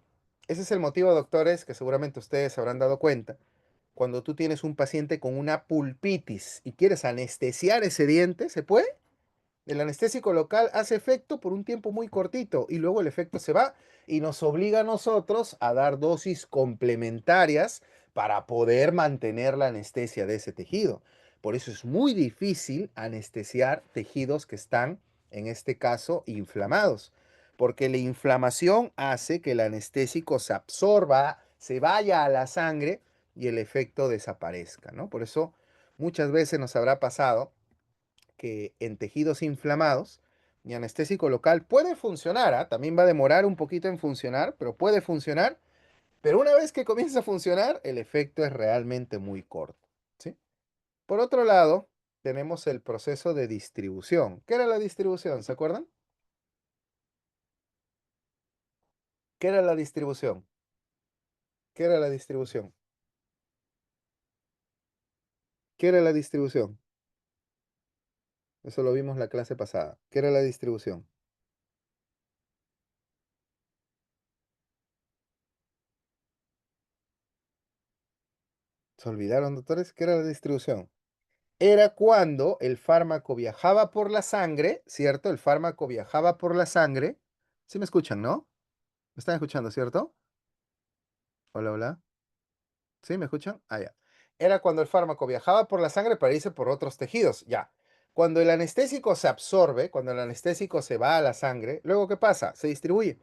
Ese es el motivo, doctores, que seguramente ustedes se habrán dado cuenta. Cuando tú tienes un paciente con una pulpitis y quieres anestesiar ese diente, ¿se puede? El anestésico local hace efecto por un tiempo muy cortito y luego el efecto se va y nos obliga a nosotros a dar dosis complementarias para poder mantener la anestesia de ese tejido. Por eso es muy difícil anestesiar tejidos que están, en este caso, inflamados, porque la inflamación hace que el anestésico se absorba, se vaya a la sangre y el efecto desaparezca, ¿no? Por eso muchas veces nos habrá pasado que en tejidos inflamados, mi anestésico local puede funcionar, ¿ah? También va a demorar un poquito en funcionar, pero puede funcionar. Pero una vez que comienza a funcionar, el efecto es realmente muy corto, ¿sí? Por otro lado, tenemos el proceso de distribución. ¿Qué era la distribución? ¿Se acuerdan? ¿Qué era la distribución? ¿Qué era la distribución? ¿Qué era la distribución? Eso lo vimos la clase pasada. ¿Qué era la distribución? ¿Se olvidaron, doctores? ¿Qué era la distribución? Era cuando el fármaco viajaba por la sangre, ¿cierto? El fármaco viajaba por la sangre. ¿Sí me escuchan, no? ¿Me están escuchando, cierto? Hola, hola. ¿Sí me escuchan? Ah, ya. Era cuando el fármaco viajaba por la sangre para irse por otros tejidos, ya. Cuando el anestésico se absorbe, cuando el anestésico se va a la sangre, luego ¿qué pasa? Se distribuye.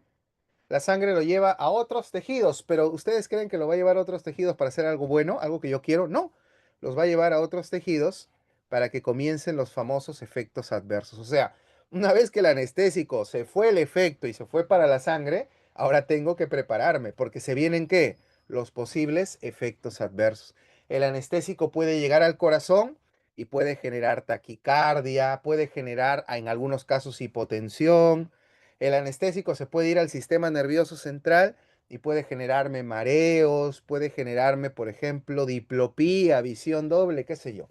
La sangre lo lleva a otros tejidos, pero ¿ustedes creen que lo va a llevar a otros tejidos para hacer algo bueno, algo que yo quiero? No, los va a llevar a otros tejidos para que comiencen los famosos efectos adversos. O sea, una vez que el anestésico se fue el efecto y se fue para la sangre, ahora tengo que prepararme, porque se vienen ¿qué? Los posibles efectos adversos. El anestésico puede llegar al corazón y puede generar taquicardia, puede generar en algunos casos hipotensión. El anestésico se puede ir al sistema nervioso central y puede generarme mareos, puede generarme, por ejemplo, diplopía, visión doble, qué sé yo.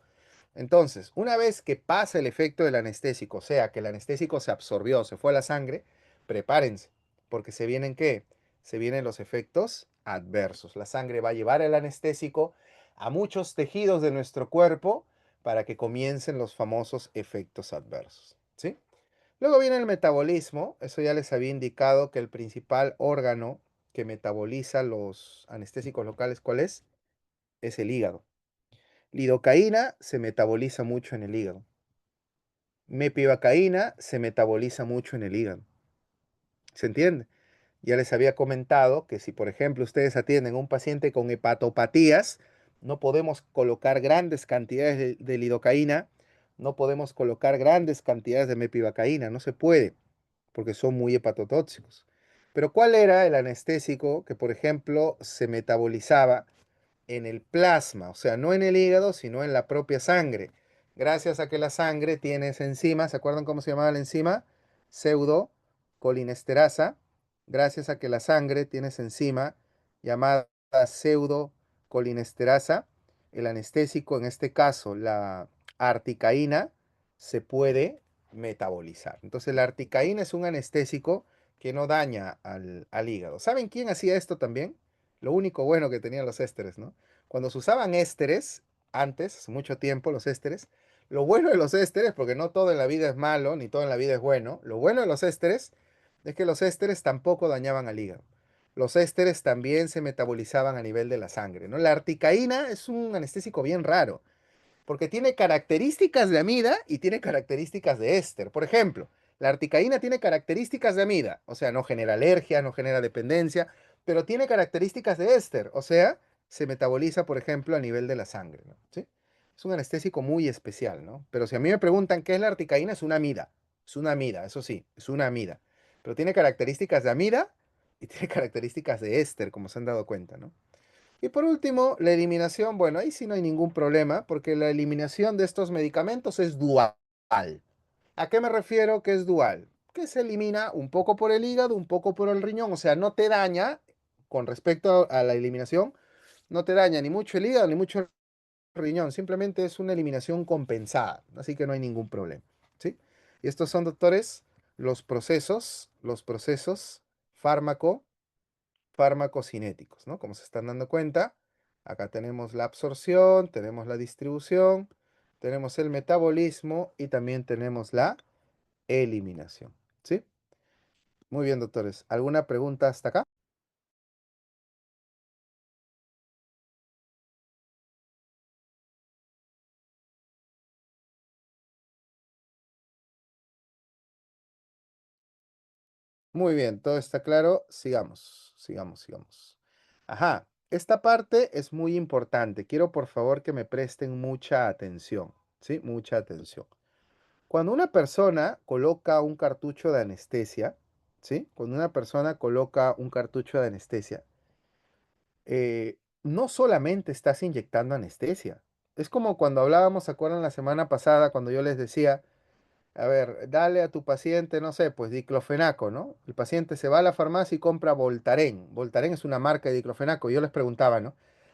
Entonces, una vez que pasa el efecto del anestésico, o sea, que el anestésico se absorbió, se fue a la sangre, prepárense, porque se vienen ¿qué? Se vienen los efectos adversos. La sangre va a llevar el anestésico a muchos tejidos de nuestro cuerpo para que comiencen los famosos efectos adversos, ¿sí? Luego viene el metabolismo. Eso ya les había indicado que el principal órgano que metaboliza los anestésicos locales, ¿cuál es? Es el hígado. Lidocaína se metaboliza mucho en el hígado. Mepivacaína se metaboliza mucho en el hígado. ¿Se entiende? Ya les había comentado que si, por ejemplo, ustedes atienden a un paciente con hepatopatías, no podemos colocar grandes cantidades de lidocaína, no podemos colocar grandes cantidades de mepivacaína, no se puede, porque son muy hepatotóxicos. Pero ¿cuál era el anestésico que, por ejemplo, se metabolizaba en el plasma? O sea, no en el hígado, sino en la propia sangre. Gracias a que la sangre tiene esa enzima, ¿se acuerdan cómo se llamaba la enzima? Pseudocolinesterasa. Gracias a que la sangre tiene esa enzima llamada pseudocolinesterasa, el anestésico, en este caso la articaína, se puede metabolizar. Entonces la articaína es un anestésico que no daña al hígado. ¿Saben quién hacía esto también? Lo único bueno que tenían los ésteres, ¿no? Cuando se usaban ésteres, antes, hace mucho tiempo, los ésteres, lo bueno de los ésteres, porque no todo en la vida es malo, ni todo en la vida es bueno, lo bueno de los ésteres es que los ésteres tampoco dañaban al hígado. Los ésteres también se metabolizaban a nivel de la sangre, ¿no? La articaína es un anestésico bien raro porque tiene características de amida y tiene características de éster. Por ejemplo, la articaína tiene características de amida, o sea, no genera alergia, no genera dependencia, pero tiene características de éster, o sea, se metaboliza, por ejemplo, a nivel de la sangre, ¿no? ¿Sí? Es un anestésico muy especial, ¿no? Pero si a mí me preguntan qué es la articaína, es una amida, eso sí, es una amida, pero tiene características de amida y tiene características de éster, como se han dado cuenta, ¿no? Y por último, la eliminación, bueno, ahí sí no hay ningún problema, porque la eliminación de estos medicamentos es dual. ¿A qué me refiero que es dual? Que se elimina un poco por el hígado, un poco por el riñón, o sea, no te daña, con respecto a la eliminación, no te daña ni mucho el hígado ni mucho riñón, simplemente es una eliminación compensada, así que no hay ningún problema, ¿sí? Y estos son, doctores, los procesos fármaco, farmacocinéticos, ¿no? Como se están dando cuenta, acá tenemos la absorción, tenemos la distribución, tenemos el metabolismo y también tenemos la eliminación, ¿sí? Muy bien, doctores. ¿Alguna pregunta hasta acá? Muy bien, todo está claro. Sigamos, sigamos, sigamos. Ajá, esta parte es muy importante. Quiero por favor que me presten mucha atención, ¿sí? Mucha atención. Cuando una persona coloca un cartucho de anestesia, ¿sí? Cuando una persona coloca un cartucho de anestesia, no solamente estás inyectando anestesia. Es como cuando hablábamos, ¿se acuerdan la semana pasada cuando yo les decía, a ver, dale a tu paciente, no sé, pues diclofenaco, ¿no? El paciente se va a la farmacia y compra Voltaren. Voltaren es una marca de diclofenaco. Yo les preguntaba, ¿no?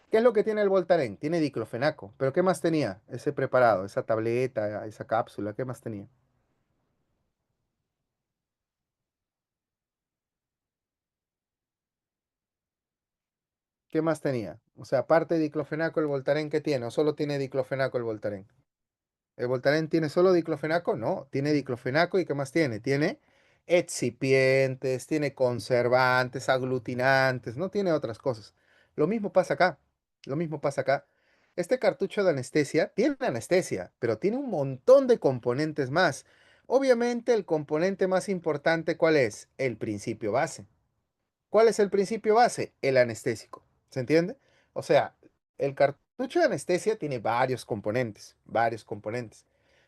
¿Qué es lo que tiene el Voltaren? Tiene diclofenaco. ¿Pero qué más tenía ese preparado, esa tableta, esa cápsula? ¿Qué más tenía? ¿Qué más tenía? O sea, aparte de diclofenaco, el Voltaren, ¿qué tiene? ¿O solo tiene diclofenaco el Voltaren? ¿El Voltaren tiene solo diclofenaco? No, tiene diclofenaco y ¿qué más tiene? Tiene excipientes, tiene conservantes, aglutinantes, no tiene otras cosas. Lo mismo pasa acá, lo mismo pasa acá. Este cartucho de anestesia tiene anestesia, pero tiene un montón de componentes más. Obviamente el componente más importante, ¿cuál es? El principio base. ¿Cuál es el principio base? El anestésico. ¿Se entiende? O sea, el cartucho de anestesia tiene varios componentes,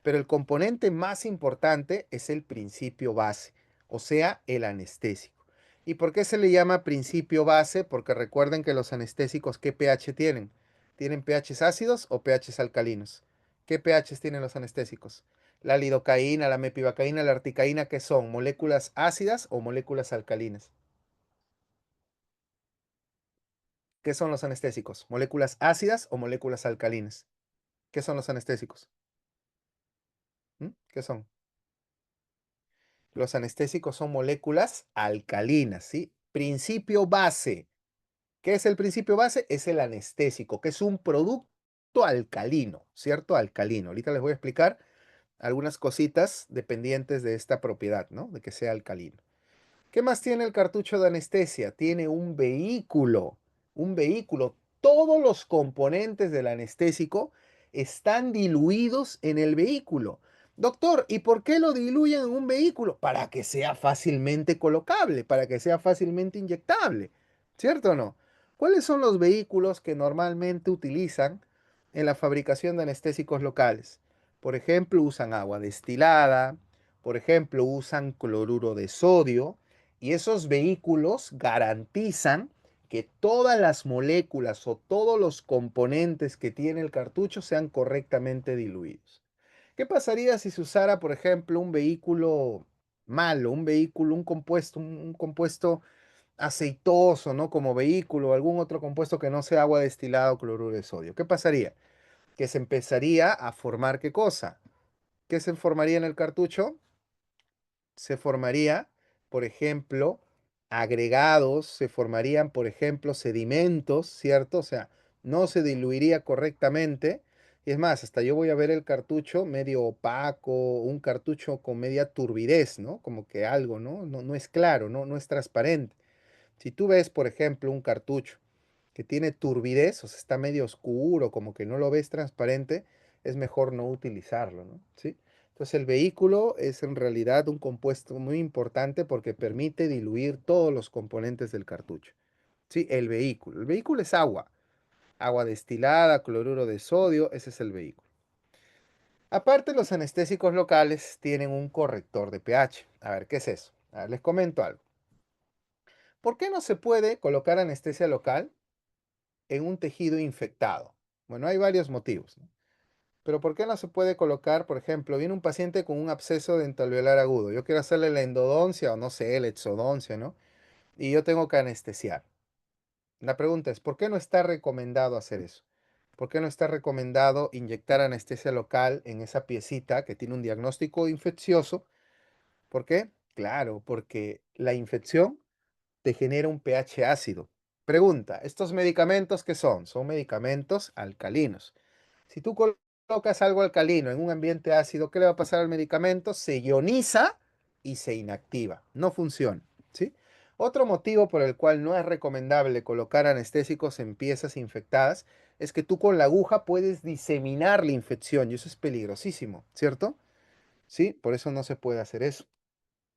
pero el componente más importante es el principio base, o sea, el anestésico. ¿Y por qué se le llama principio base? Porque recuerden que los anestésicos, ¿qué pH tienen? ¿Tienen pHs ácidos o pHs alcalinos? ¿Qué pHs tienen los anestésicos? La lidocaína, la mepivacaína, la articaína, ¿qué son? ¿Moléculas ácidas o moléculas alcalinas? ¿Qué son los anestésicos? ¿Moléculas ácidas o moléculas alcalinas? ¿Qué son los anestésicos? ¿Mm? ¿Qué son? Los anestésicos son moléculas alcalinas, ¿sí? Principio base. ¿Qué es el principio base? Es el anestésico, que es un producto alcalino, ¿cierto? Alcalino. Ahorita les voy a explicar algunas cositas dependientes de esta propiedad, ¿no? De que sea alcalino. ¿Qué más tiene el cartucho de anestesia? Tiene un vehículo, un vehículo. Todos los componentes del anestésico están diluidos en el vehículo. Doctor, ¿y por qué lo diluyen en un vehículo? Para que sea fácilmente colocable, para que sea fácilmente inyectable. ¿Cierto o no? ¿Cuáles son los vehículos que normalmente utilizan en la fabricación de anestésicos locales? Por ejemplo, usan agua destilada, por ejemplo, usan cloruro de sodio, y esos vehículos garantizan que todas las moléculas o todos los componentes que tiene el cartucho sean correctamente diluidos. ¿Qué pasaría si se usara, por ejemplo, un vehículo malo, un vehículo, un compuesto aceitoso, ¿no? Como vehículo, o algún otro compuesto que no sea agua destilada o cloruro de sodio. ¿Qué pasaría? Que se empezaría a formar ¿qué cosa? ¿Qué se formaría en el cartucho? Se formaría, por ejemplo, agregados, se formarían, por ejemplo, sedimentos, ¿cierto? O sea, no se diluiría correctamente. Y es más, hasta yo voy a ver el cartucho medio opaco, un cartucho con media turbidez, ¿no? Como que algo, ¿no? No es claro, no es transparente. Si tú ves, por ejemplo, un cartucho que tiene turbidez, o sea, está medio oscuro, como que no lo ves transparente, es mejor no utilizarlo, ¿no? ¿Sí? Entonces el vehículo es en realidad un compuesto muy importante porque permite diluir todos los componentes del cartucho. ¿Sí? El vehículo. El vehículo es agua. Agua destilada, cloruro de sodio, ese es el vehículo. Aparte, los anestésicos locales tienen un corrector de pH. A ver, ¿qué es eso? A ver, les comento algo. ¿Por qué no se puede colocar anestesia local en un tejido infectado? Bueno, hay varios motivos, ¿no? Pero ¿por qué no se puede colocar, por ejemplo, viene un paciente con un absceso dentalveolar agudo, yo quiero hacerle la endodoncia o no sé, la exodoncia, ¿no? Y yo tengo que anestesiar. La pregunta es, ¿por qué no está recomendado hacer eso? ¿Por qué no está recomendado inyectar anestesia local en esa piecita que tiene un diagnóstico infeccioso? ¿Por qué? Claro, porque la infección te genera un pH ácido. Pregunta, ¿estos medicamentos qué son? Son medicamentos alcalinos. Si tú colocas algo alcalino en un ambiente ácido, ¿qué le va a pasar al medicamento? Se ioniza y se inactiva. No funciona, ¿sí? Otro motivo por el cual no es recomendable colocar anestésicos en piezas infectadas es que tú con la aguja puedes diseminar la infección y eso es peligrosísimo, ¿cierto? Sí, por eso no se puede hacer eso.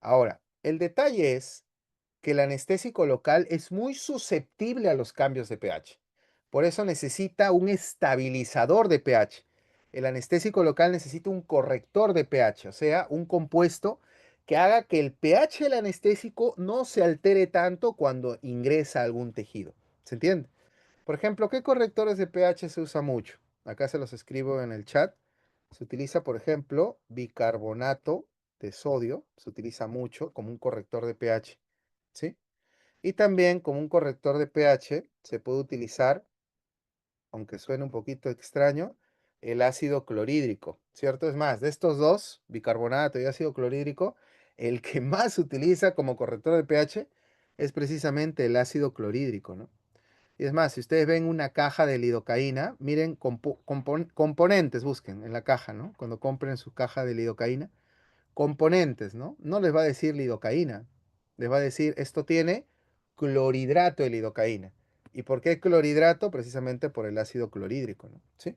Ahora, el detalle es que el anestésico local es muy susceptible a los cambios de pH. Por eso necesita un estabilizador de pH. El anestésico local necesita un corrector de pH, o sea, un compuesto que haga que el pH del anestésico no se altere tanto cuando ingresa a algún tejido. ¿Se entiende? Por ejemplo, ¿qué correctores de pH se usa mucho? Acá se los escribo en el chat. Se utiliza, por ejemplo, bicarbonato de sodio, se utiliza mucho como un corrector de pH, ¿sí? Y también como un corrector de pH se puede utilizar, aunque suene un poquito extraño, el ácido clorhídrico, ¿cierto? Es más, de estos dos, bicarbonato y ácido clorhídrico, el que más se utiliza como corrector de pH es precisamente el ácido clorhídrico, ¿no? Y es más, si ustedes ven una caja de lidocaína, miren componentes, busquen en la caja, ¿no? Cuando compren su caja de lidocaína, componentes, ¿no? No les va a decir lidocaína, les va a decir esto tiene clorhidrato de lidocaína. ¿Y por qué clorhidrato? Precisamente por el ácido clorhídrico, ¿no? ¿Sí?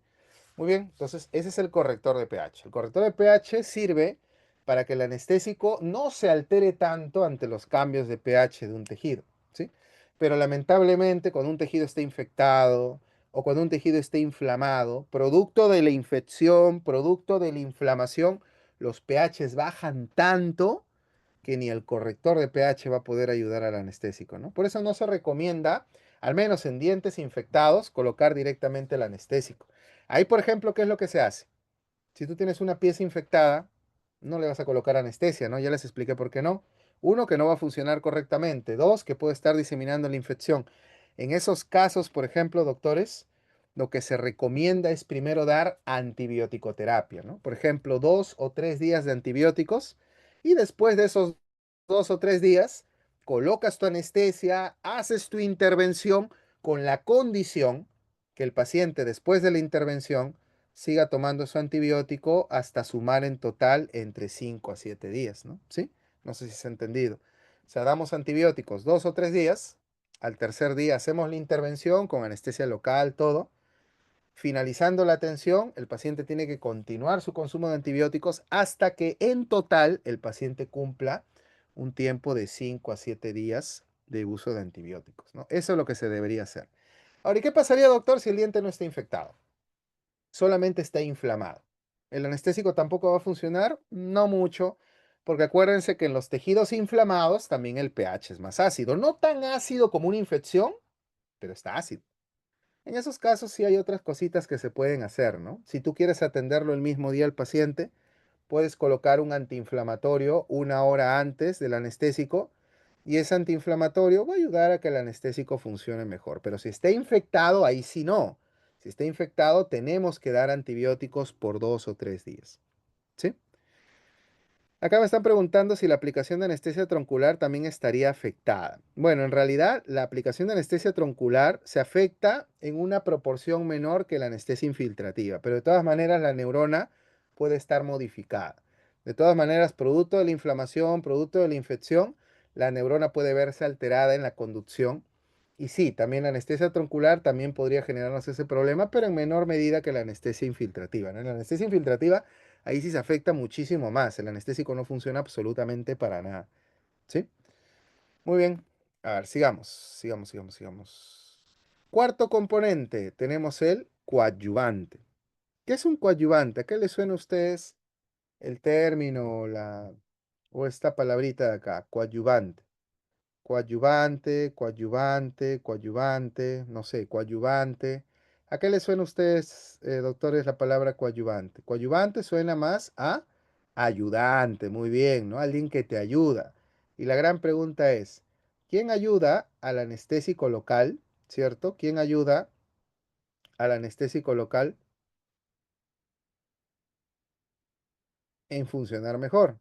Muy bien, entonces ese es el corrector de pH. El corrector de pH sirve para que el anestésico no se altere tanto ante los cambios de pH de un tejido, ¿sí? Pero lamentablemente cuando un tejido está infectado o cuando un tejido esté inflamado, producto de la infección, producto de la inflamación, los pHs bajan tanto que ni el corrector de pH va a poder ayudar al anestésico, ¿no? Por eso no se recomienda, al menos en dientes infectados, colocar directamente el anestésico. Ahí, por ejemplo, ¿qué es lo que se hace? Si tú tienes una pieza infectada, no le vas a colocar anestesia, ¿no? Ya les expliqué por qué no. Uno, que no va a funcionar correctamente. Dos, que puede estar diseminando la infección. En esos casos, por ejemplo, doctores, lo que se recomienda es primero dar antibiótico-terapia, ¿no? Por ejemplo, 2 o 3 días de antibióticos y después de esos 2 o 3 días, colocas tu anestesia, haces tu intervención con la condición que el paciente después de la intervención siga tomando su antibiótico hasta sumar en total entre 5 a 7 días, ¿no? ¿Sí? No sé si se ha entendido. O sea, damos antibióticos 2 o 3 días, al tercer día hacemos la intervención con anestesia local, todo. Finalizando la atención, el paciente tiene que continuar su consumo de antibióticos hasta que en total el paciente cumpla un tiempo de 5 a 7 días de uso de antibióticos, ¿no? Eso es lo que se debería hacer. Ahora, ¿y qué pasaría, doctor, si el diente no está infectado? Solamente está inflamado. ¿El anestésico tampoco va a funcionar? No mucho, porque acuérdense que en los tejidos inflamados también el pH es más ácido. No tan ácido como una infección, pero está ácido. En esos casos sí hay otras cositas que se pueden hacer, ¿no? Si tú quieres atenderlo el mismo día al paciente, puedes colocar un antiinflamatorio 1 hora antes del anestésico y ese antiinflamatorio va a ayudar a que el anestésico funcione mejor. Pero si está infectado, ahí sí no. Si está infectado, tenemos que dar antibióticos por 2 o 3 días. ¿Sí? Acá me están preguntando si la aplicación de anestesia troncular también estaría afectada. Bueno, en realidad la aplicación de anestesia troncular se afecta en una proporción menor que la anestesia infiltrativa, pero de todas maneras la neurona puede estar modificada. De todas maneras, producto de la inflamación, producto de la infección, la neurona puede verse alterada en la conducción. Y sí, también la anestesia troncular también podría generarnos ese problema, pero en menor medida que la anestesia infiltrativa, ¿no? La anestesia infiltrativa ahí sí se afecta muchísimo más. El anestésico no funciona absolutamente para nada. ¿Sí? Muy bien. A ver, sigamos, sigamos, sigamos, sigamos. Cuarto componente, tenemos el coadyuvante. ¿Qué es un coadyuvante? ¿A qué le suena a ustedes el término o esta palabrita de acá? Coadyuvante. Coadyuvante, coadyuvante, coadyuvante, no sé, coadyuvante. ¿A qué les suena a ustedes, doctores, la palabra coadyuvante? Coadyuvante suena más a ayudante, muy bien, ¿no? Alguien que te ayuda. Y la gran pregunta es, ¿quién ayuda al anestésico local, ¿cierto? ¿Quién ayuda al anestésico local en funcionar mejor.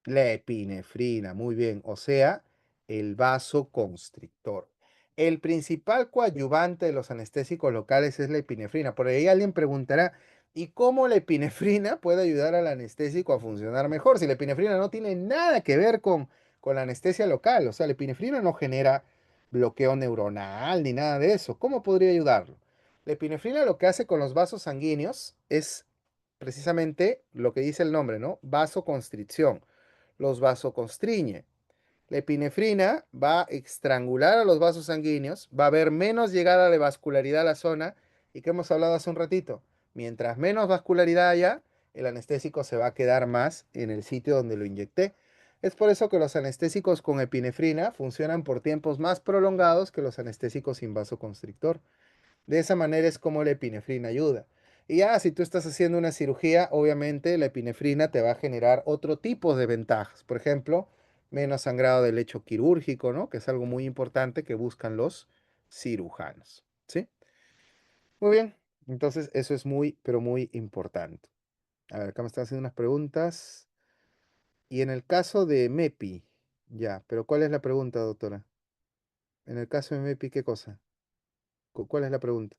La epinefrina, muy bien, o sea, el vasoconstrictor. El principal coadyuvante de los anestésicos locales es la epinefrina. Por ahí alguien preguntará, ¿y cómo la epinefrina puede ayudar al anestésico a funcionar mejor? Si la epinefrina no tiene nada que ver con la anestesia local, o sea, la epinefrina no genera bloqueo neuronal ni nada de eso. ¿Cómo podría ayudarlo? La epinefrina lo que hace con los vasos sanguíneos es precisamente lo que dice el nombre, ¿no? Vasoconstricción, los vasoconstriñe. La epinefrina va a estrangular a los vasos sanguíneos, va a haber menos llegada de vascularidad a la zona y que hemos hablado hace un ratito. Mientras menos vascularidad haya, el anestésico se va a quedar más en el sitio donde lo inyecté. Es por eso que los anestésicos con epinefrina funcionan por tiempos más prolongados que los anestésicos sin vasoconstrictor. De esa manera es como la epinefrina ayuda. Y ya, si tú estás haciendo una cirugía, obviamente la epinefrina te va a generar otro tipo de ventajas. Por ejemplo, menos sangrado del lecho quirúrgico, ¿no? Que es algo muy importante que buscan los cirujanos. ¿Sí? Muy bien. Entonces, eso es muy, pero muy importante. A ver, acá me están haciendo unas preguntas. Y en el caso de MEPI, ya, pero ¿cuál es la pregunta, doctora? En el caso de MEPI, ¿qué cosa? ¿Cuál es la pregunta?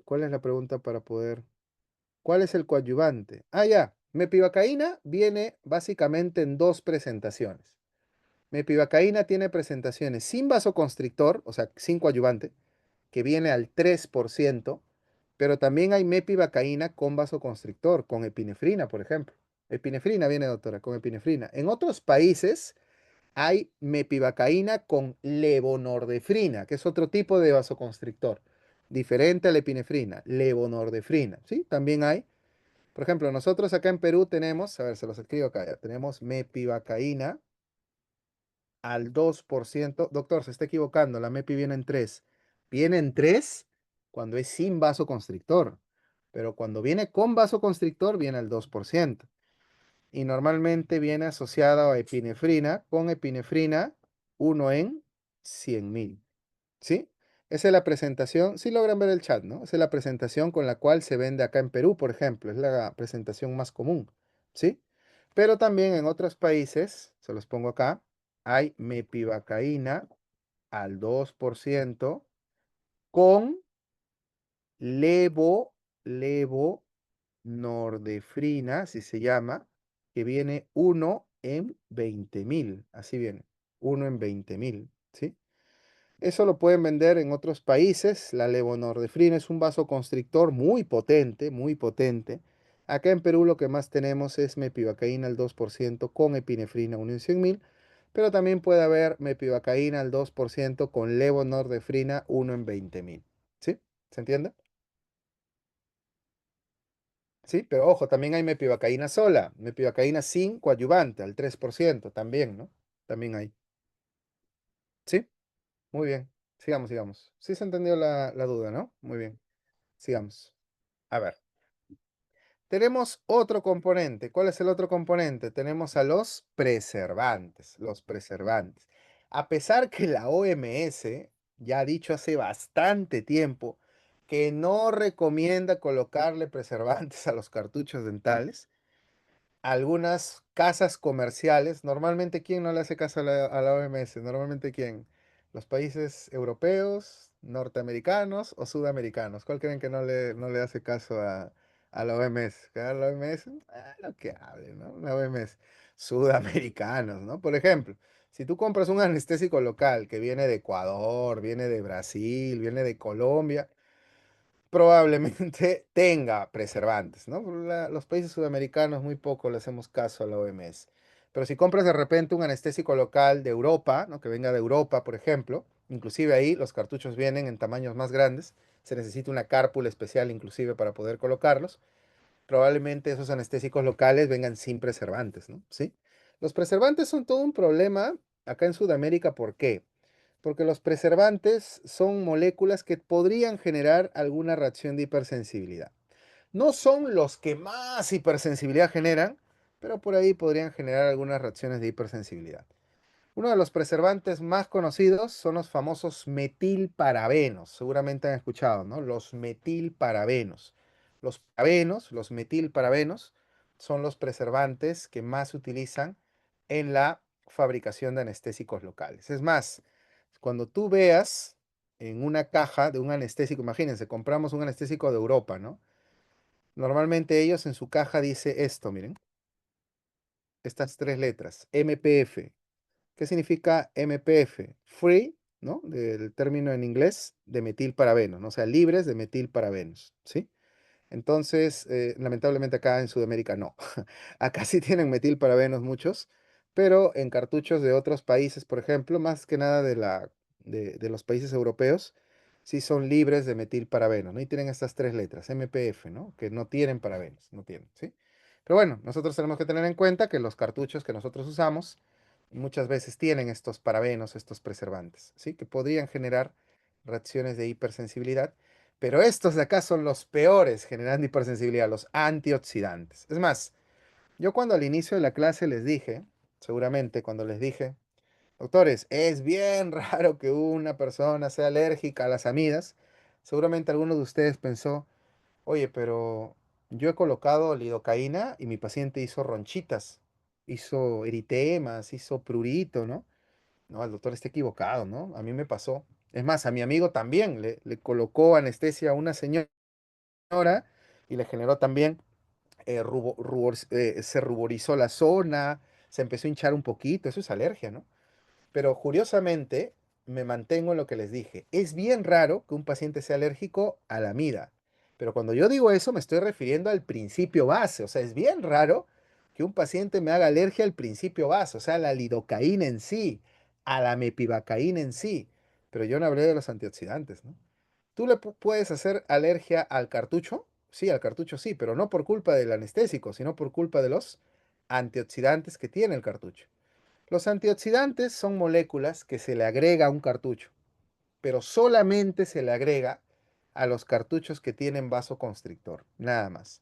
¿Cuál es la pregunta para poder... ¿Cuál es el coadyuvante? Ah, ya. Mepivacaína viene básicamente en dos presentaciones. Mepivacaína tiene presentaciones sin vasoconstrictor, o sea, sin coadyuvante, que viene al 3%, pero también hay mepivacaína con vasoconstrictor, con epinefrina, por ejemplo. Epinefrina viene, doctora, con epinefrina. En otros países hay mepivacaína con levonordefrina, que es otro tipo de vasoconstrictor, diferente a la epinefrina, levonordefrina, ¿sí? También hay. Por ejemplo, nosotros acá en Perú tenemos, a ver, se los escribo acá, ya, tenemos mepivacaína al 2%. Doctor, se está equivocando, la mepi viene en 3. Viene en 3 cuando es sin vasoconstrictor, pero cuando viene con vasoconstrictor viene al 2%. Y normalmente viene asociada a epinefrina, con epinefrina 1 en 100.000. ¿Sí? Esa es la presentación, sí logran ver el chat, ¿no? Esa es la presentación con la cual se vende acá en Perú, por ejemplo, es la presentación más común, ¿sí? Pero también en otros países, se los pongo acá, hay mepivacaína al 2% con levo, levonordefrina, así se llama, que viene 1 en 20.000, así viene, 1 en 20.000, ¿sí? Eso lo pueden vender en otros países. La levonorrefrina es un vasoconstrictor muy potente, muy potente. Acá en Perú lo que más tenemos es mepivacaína al 2% con epinefrina 1 en 100.000, pero también puede haber mepivacaína al 2% con levonorrefrina 1 en 20.000. ¿Sí? ¿Se entiende? Sí, pero ojo, también hay mepivacaína sola, mepivacaína sin coadyuvante al 3% también, ¿no? También hay. ¿Sí? Muy bien. Sigamos, sigamos. Sí se entendió la duda, ¿no? Muy bien. Sigamos. A ver, tenemos otro componente. ¿Cuál es el otro componente? Tenemos a los preservantes, los preservantes. A pesar que la OMS ya ha dicho hace bastante tiempo que no recomienda colocarle preservantes a los cartuchos dentales, algunas casas comerciales, normalmente ¿quién no le hace caso a la OMS? Normalmente ¿quién? ¿Los países europeos, norteamericanos o sudamericanos? ¿Cuál creen que no le hace caso a la OMS? ¿Que a la OMS? Lo que hable, ¿no? La OMS. Sudamericanos, ¿no? Por ejemplo, si tú compras un anestésico local que viene de Ecuador, viene de Brasil, viene de Colombia, probablemente tenga preservantes, ¿no? Los países sudamericanos muy poco le hacemos caso a la OMS. Pero si compras de repente un anestésico local de Europa, ¿no? Que venga de Europa, por ejemplo, inclusive ahí los cartuchos vienen en tamaños más grandes, se necesita una cárpula especial inclusive para poder colocarlos, probablemente esos anestésicos locales vengan sin preservantes, ¿no? ¿Sí? Los preservantes son todo un problema acá en Sudamérica, ¿por qué? Porque los preservantes son moléculas que podrían generar alguna reacción de hipersensibilidad. No son los que más hipersensibilidad generan, pero por ahí podrían generar algunas reacciones de hipersensibilidad. Uno de los preservantes más conocidos son los famosos metilparabenos. Seguramente han escuchado, ¿no? Los metilparabenos. Los parabenos, los metilparabenos, son los preservantes que más se utilizan en la fabricación de anestésicos locales. Es más, cuando tú veas en una caja de un anestésico, imagínense, compramos un anestésico de Europa, ¿no? Normalmente ellos en su caja dice esto, miren, estas tres letras, MPF. ¿Qué significa MPF? Free, ¿no? Del término en inglés de metilparabenos, ¿no? O sea, libres de metilparabenos, ¿sí? Entonces, lamentablemente acá en Sudamérica no. Acá sí tienen metilparabenos muchos, pero en cartuchos de otros países, por ejemplo, más que nada de los países europeos, sí son libres de metilparabenos, ¿no? Y tienen estas tres letras, MPF, ¿no? Que no tienen parabenos, no tienen, ¿sí? Pero bueno, nosotros tenemos que tener en cuenta que los cartuchos que nosotros usamos muchas veces tienen estos parabenos, estos preservantes, ¿sí? Que podrían generar reacciones de hipersensibilidad, pero estos de acá son los peores generando hipersensibilidad, los antioxidantes. Es más, yo cuando al inicio de la clase les dije, seguramente cuando les dije, doctores, es bien raro que una persona sea alérgica a las amidas, seguramente alguno de ustedes pensó, oye, pero yo he colocado lidocaína y mi paciente hizo ronchitas, hizo eritemas, hizo prurito, ¿no? No, el doctor está equivocado, ¿no? A mí me pasó. Es más, a mi amigo también le colocó anestesia a una señora y le generó también, se ruborizó la zona, se empezó a hinchar un poquito, eso es alergia, ¿no? Pero curiosamente, me mantengo en lo que les dije. Es bien raro que un paciente sea alérgico a la amida. Pero cuando yo digo eso, me estoy refiriendo al principio base. O sea, es bien raro que un paciente me haga alergia al principio base, o sea, a la lidocaína en sí, a la mepivacaína en sí. Pero yo no hablé de los antioxidantes, ¿no? ¿Tú le puedes hacer alergia al cartucho? Sí, al cartucho sí, pero no por culpa del anestésico, sino por culpa de los antioxidantes que tiene el cartucho. Los antioxidantes son moléculas que se le agrega a un cartucho, pero solamente se le agrega a los cartuchos que tienen vasoconstrictor, nada más.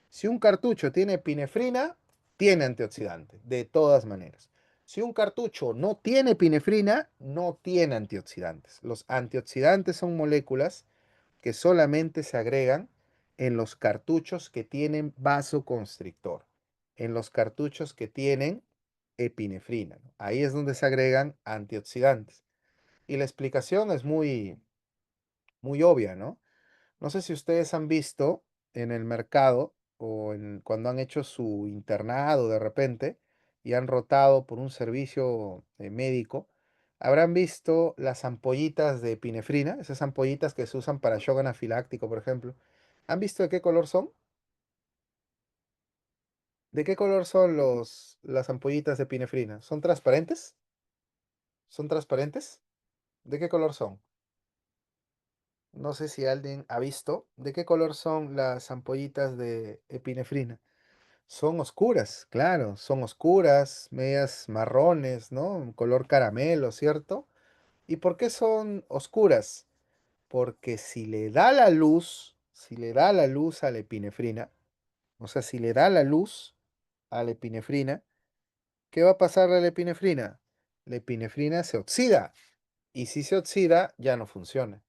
Si un cartucho tiene epinefrina, tiene antioxidante, de todas maneras. Si un cartucho no tiene epinefrina, no tiene antioxidantes. Los antioxidantes son moléculas que solamente se agregan en los cartuchos que tienen vasoconstrictor, en los cartuchos que tienen epinefrina, ¿no? Ahí es donde se agregan antioxidantes. Y la explicación es muy obvia, ¿no? No sé si ustedes han visto en el mercado o cuando han hecho su internado de repente y han rotado por un servicio médico, habrán visto las ampollitas de epinefrina, esas ampollitas que se usan para shock anafiláctico, por ejemplo. ¿Han visto de qué color son? ¿De qué color son las ampollitas de epinefrina? ¿Son transparentes? ¿Son transparentes? ¿De qué color son? No sé si alguien ha visto. ¿De qué color son las ampollitas de epinefrina? Son oscuras, claro, son oscuras, medias marrones, ¿no? Un color caramelo, ¿cierto? ¿Y por qué son oscuras? Porque si le da la luz, si le da la luz a la epinefrina, o sea, si le da la luz a la epinefrina, ¿qué va a pasar a la epinefrina? La epinefrina se oxida, y si se oxida, ya no funciona.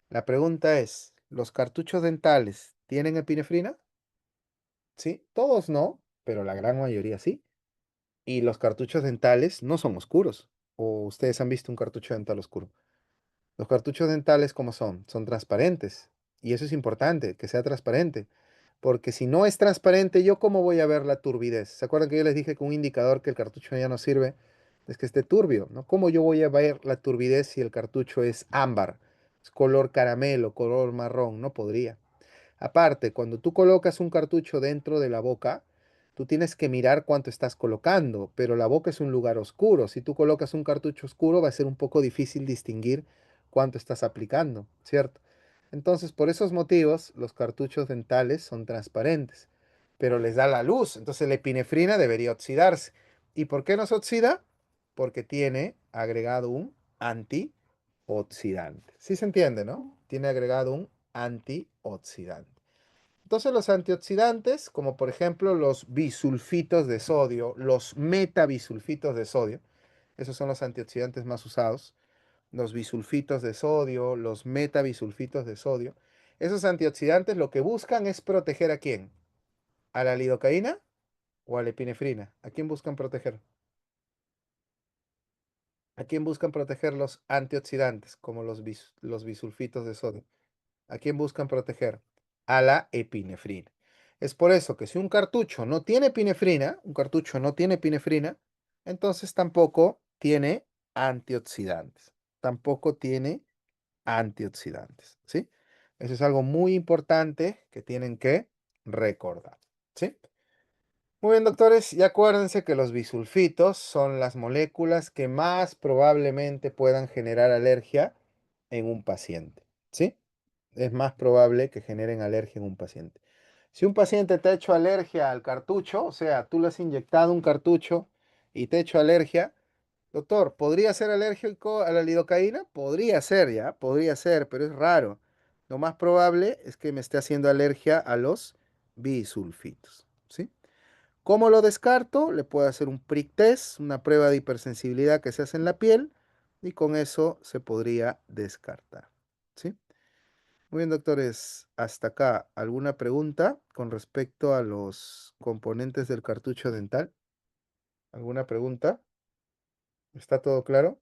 La pregunta es, ¿los cartuchos dentales tienen epinefrina? Sí, todos no, pero la gran mayoría sí. Y los cartuchos dentales no son oscuros. ¿O ustedes han visto un cartucho dental oscuro? Los cartuchos dentales, ¿cómo son? Son transparentes. Y eso es importante, que sea transparente. Porque si no es transparente, ¿yo cómo voy a ver la turbidez? ¿Se acuerdan que yo les dije que un indicador que el cartucho ya no sirve es que esté turbio, ¿no? ¿Cómo yo voy a ver la turbidez si el cartucho es ámbar, es color caramelo, color marrón? No podría. Aparte, cuando tú colocas un cartucho dentro de la boca, tú tienes que mirar cuánto estás colocando, pero la boca es un lugar oscuro. Si tú colocas un cartucho oscuro, va a ser un poco difícil distinguir cuánto estás aplicando, ¿cierto? Entonces, por esos motivos, los cartuchos dentales son transparentes, pero les da la luz. Entonces, la epinefrina debería oxidarse. ¿Y por qué no se oxida? Porque tiene agregado un antioxidante. antioxidante. ¿Sí se entiende, no? Tiene agregado un antioxidante. Entonces los antioxidantes, como por ejemplo los bisulfitos de sodio, los metabisulfitos de sodio, esos son los antioxidantes más usados, los bisulfitos de sodio, los metabisulfitos de sodio. Esos antioxidantes lo que buscan es proteger ¿a quién? ¿A la lidocaína o a la epinefrina? ¿A quién buscan proteger? ¿A quién buscan proteger los antioxidantes, como los bisulfitos de sodio? ¿A quién buscan proteger? A la epinefrina. Es por eso que si un cartucho no tiene epinefrina, un cartucho no tiene epinefrina, entonces tampoco tiene antioxidantes. Tampoco tiene antioxidantes, ¿sí? Eso es algo muy importante que tienen que recordar, ¿sí? Muy bien, doctores, y acuérdense que los bisulfitos son las moléculas que más probablemente puedan generar alergia en un paciente, ¿sí? Es más probable que generen alergia en un paciente. Si un paciente te ha hecho alergia al cartucho, o sea, tú le has inyectado un cartucho y te ha hecho alergia, doctor, ¿podría ser alérgico a la lidocaína? Podría ser, ya, podría ser, pero es raro. Lo más probable es que me esté haciendo alergia a los bisulfitos, ¿sí? ¿Cómo lo descarto? Le puedo hacer un prick test, una prueba de hipersensibilidad que se hace en la piel, y con eso se podría descartar, ¿sí? Muy bien, doctores, hasta acá. ¿Alguna pregunta con respecto a los componentes del cartucho dental? ¿Alguna pregunta? ¿Está todo claro?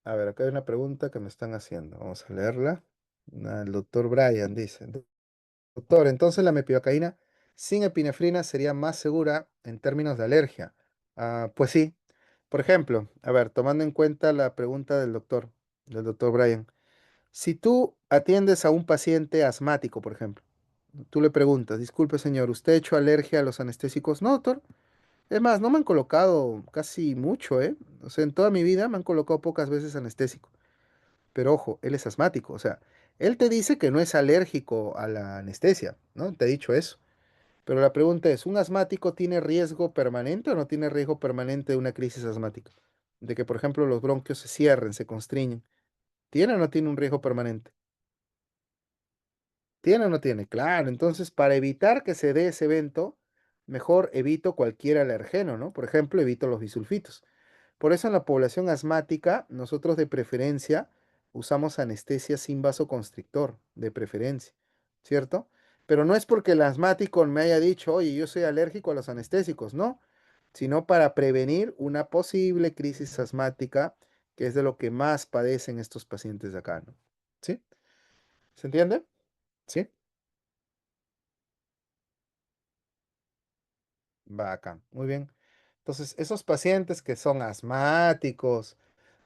A ver, acá hay una pregunta que me están haciendo. Vamos a leerla. El doctor Brian dice, doctor, entonces la mepivacaína sin epinefrina sería más segura en términos de alergia. Pues sí. Por ejemplo, a ver, tomando en cuenta la pregunta del doctor Brian, si tú atiendes a un paciente asmático, por ejemplo, tú le preguntas, disculpe señor, ¿usted ha hecho alergia a los anestésicos? No, doctor. Es más, no me han colocado casi mucho, ¿eh? O sea, en toda mi vida me han colocado pocas veces anestésico. Pero ojo, él es asmático, o sea, él te dice que no es alérgico a la anestesia, ¿no? Te he dicho eso. Pero la pregunta es, ¿un asmático tiene riesgo permanente o no tiene riesgo permanente de una crisis asmática? De que, por ejemplo, los bronquios se cierren, se constriñen. ¿Tiene o no tiene un riesgo permanente? ¿Tiene o no tiene? Claro, entonces para evitar que se dé ese evento, mejor evito cualquier alergeno, ¿no? Por ejemplo, evito los bisulfitos. Por eso en la población asmática, nosotros de preferencia usamos anestesia sin vasoconstrictor, de preferencia, ¿cierto? Pero no es porque el asmático me haya dicho, oye, yo soy alérgico a los anestésicos, no, sino para prevenir una posible crisis asmática, que es de lo que más padecen estos pacientes de acá, ¿no? ¿Sí? ¿Se entiende? ¿Sí? Bacán, muy bien. Entonces, esos pacientes que son asmáticos,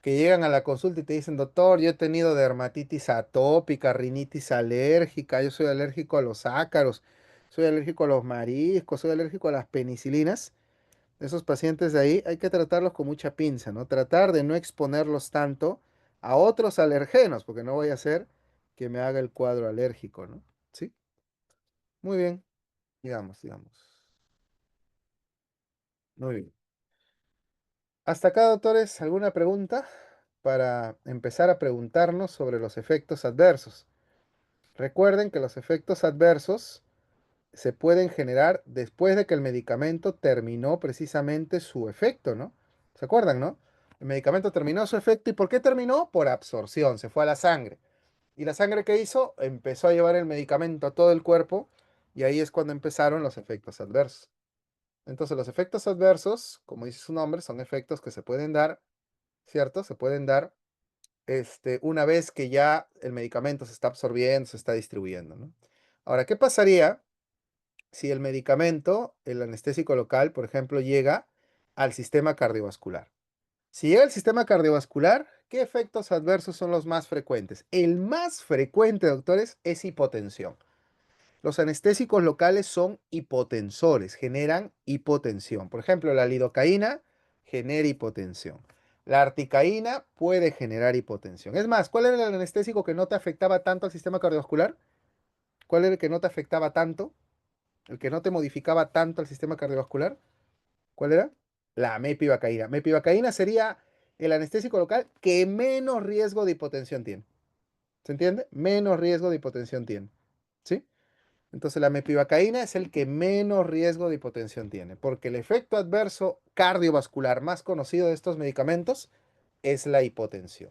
que llegan a la consulta y te dicen, doctor, yo he tenido dermatitis atópica, rinitis alérgica, yo soy alérgico a los ácaros, soy alérgico a los mariscos, soy alérgico a las penicilinas. Esos pacientes de ahí hay que tratarlos con mucha pinza, ¿no? Tratar de no exponerlos tanto a otros alergenos, porque no voy a hacer que me haga el cuadro alérgico, ¿no? Sí, muy bien, digamos. Muy bien. Hasta acá, doctores, ¿alguna pregunta para empezar a preguntarnos sobre los efectos adversos? Recuerden que los efectos adversos se pueden generar después de que el medicamento terminó precisamente su efecto, ¿no? ¿Se acuerdan, no? El medicamento terminó su efecto. ¿Y por qué terminó? Por absorción, se fue a la sangre. ¿Y la sangre qué hizo? Empezó a llevar el medicamento a todo el cuerpo y ahí es cuando empezaron los efectos adversos. Entonces, los efectos adversos, como dice su nombre, son efectos que se pueden dar, ¿cierto? Se pueden dar una vez que ya el medicamento se está absorbiendo, se está distribuyendo, ¿no? Ahora, ¿qué pasaría si el medicamento, el anestésico local, por ejemplo, llega al sistema cardiovascular? Si llega al sistema cardiovascular, ¿qué efectos adversos son los más frecuentes? El más frecuente, doctores, es hipotensión. Los anestésicos locales son hipotensores, generan hipotensión. Por ejemplo, la lidocaína genera hipotensión. La articaína puede generar hipotensión. Es más, ¿cuál era el anestésico que no te afectaba tanto al sistema cardiovascular? ¿Cuál era el que no te afectaba tanto? ¿El que no te modificaba tanto al sistema cardiovascular? ¿Cuál era? La mepivacaína. Mepivacaína sería el anestésico local que menos riesgo de hipotensión tiene. ¿Se entiende? Menos riesgo de hipotensión tiene. ¿Sí? Entonces la mepivacaína es el que menos riesgo de hipotensión tiene, porque el efecto adverso cardiovascular más conocido de estos medicamentos es la hipotensión.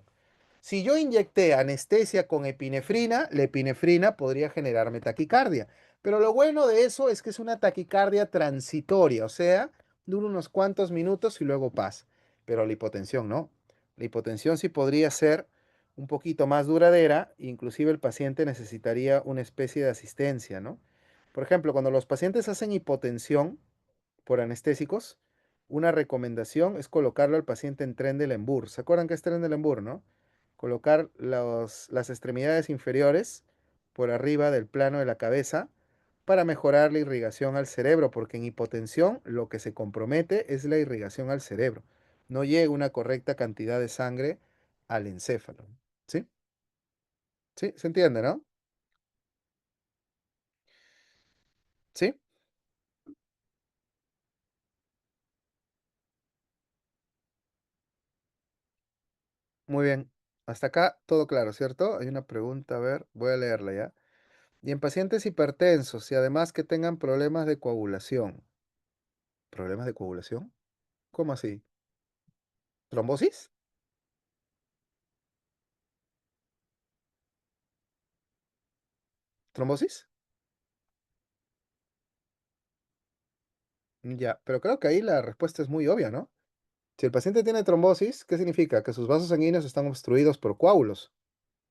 Si yo inyecté anestesia con epinefrina, la epinefrina podría generarme taquicardia. Pero lo bueno de eso es que es una taquicardia transitoria, o sea, dura unos cuantos minutos y luego pasa. Pero la hipotensión no. La hipotensión sí podría ser un poquito más duradera, inclusive el paciente necesitaría una especie de asistencia, ¿no? Por ejemplo, cuando los pacientes hacen hipotensión por anestésicos, una recomendación es colocarlo al paciente en tren de Lembour. ¿Se acuerdan qué es tren de Lembour, no? Colocar las extremidades inferiores por arriba del plano de la cabeza para mejorar la irrigación al cerebro, porque en hipotensión lo que se compromete es la irrigación al cerebro. No llega una correcta cantidad de sangre al encéfalo. ¿Sí? ¿Sí? ¿Se entiende, no? ¿Sí? Muy bien. Hasta acá todo claro, ¿cierto? Hay una pregunta, a ver, voy a leerla ya. Y en pacientes hipertensos y además que tengan problemas de coagulación. ¿Problemas de coagulación? ¿Cómo así? ¿Trombosis? ¿Trombosis? Ya, pero creo que ahí la respuesta es muy obvia, ¿no? Si el paciente tiene trombosis, ¿qué significa? Que sus vasos sanguíneos están obstruidos por coágulos.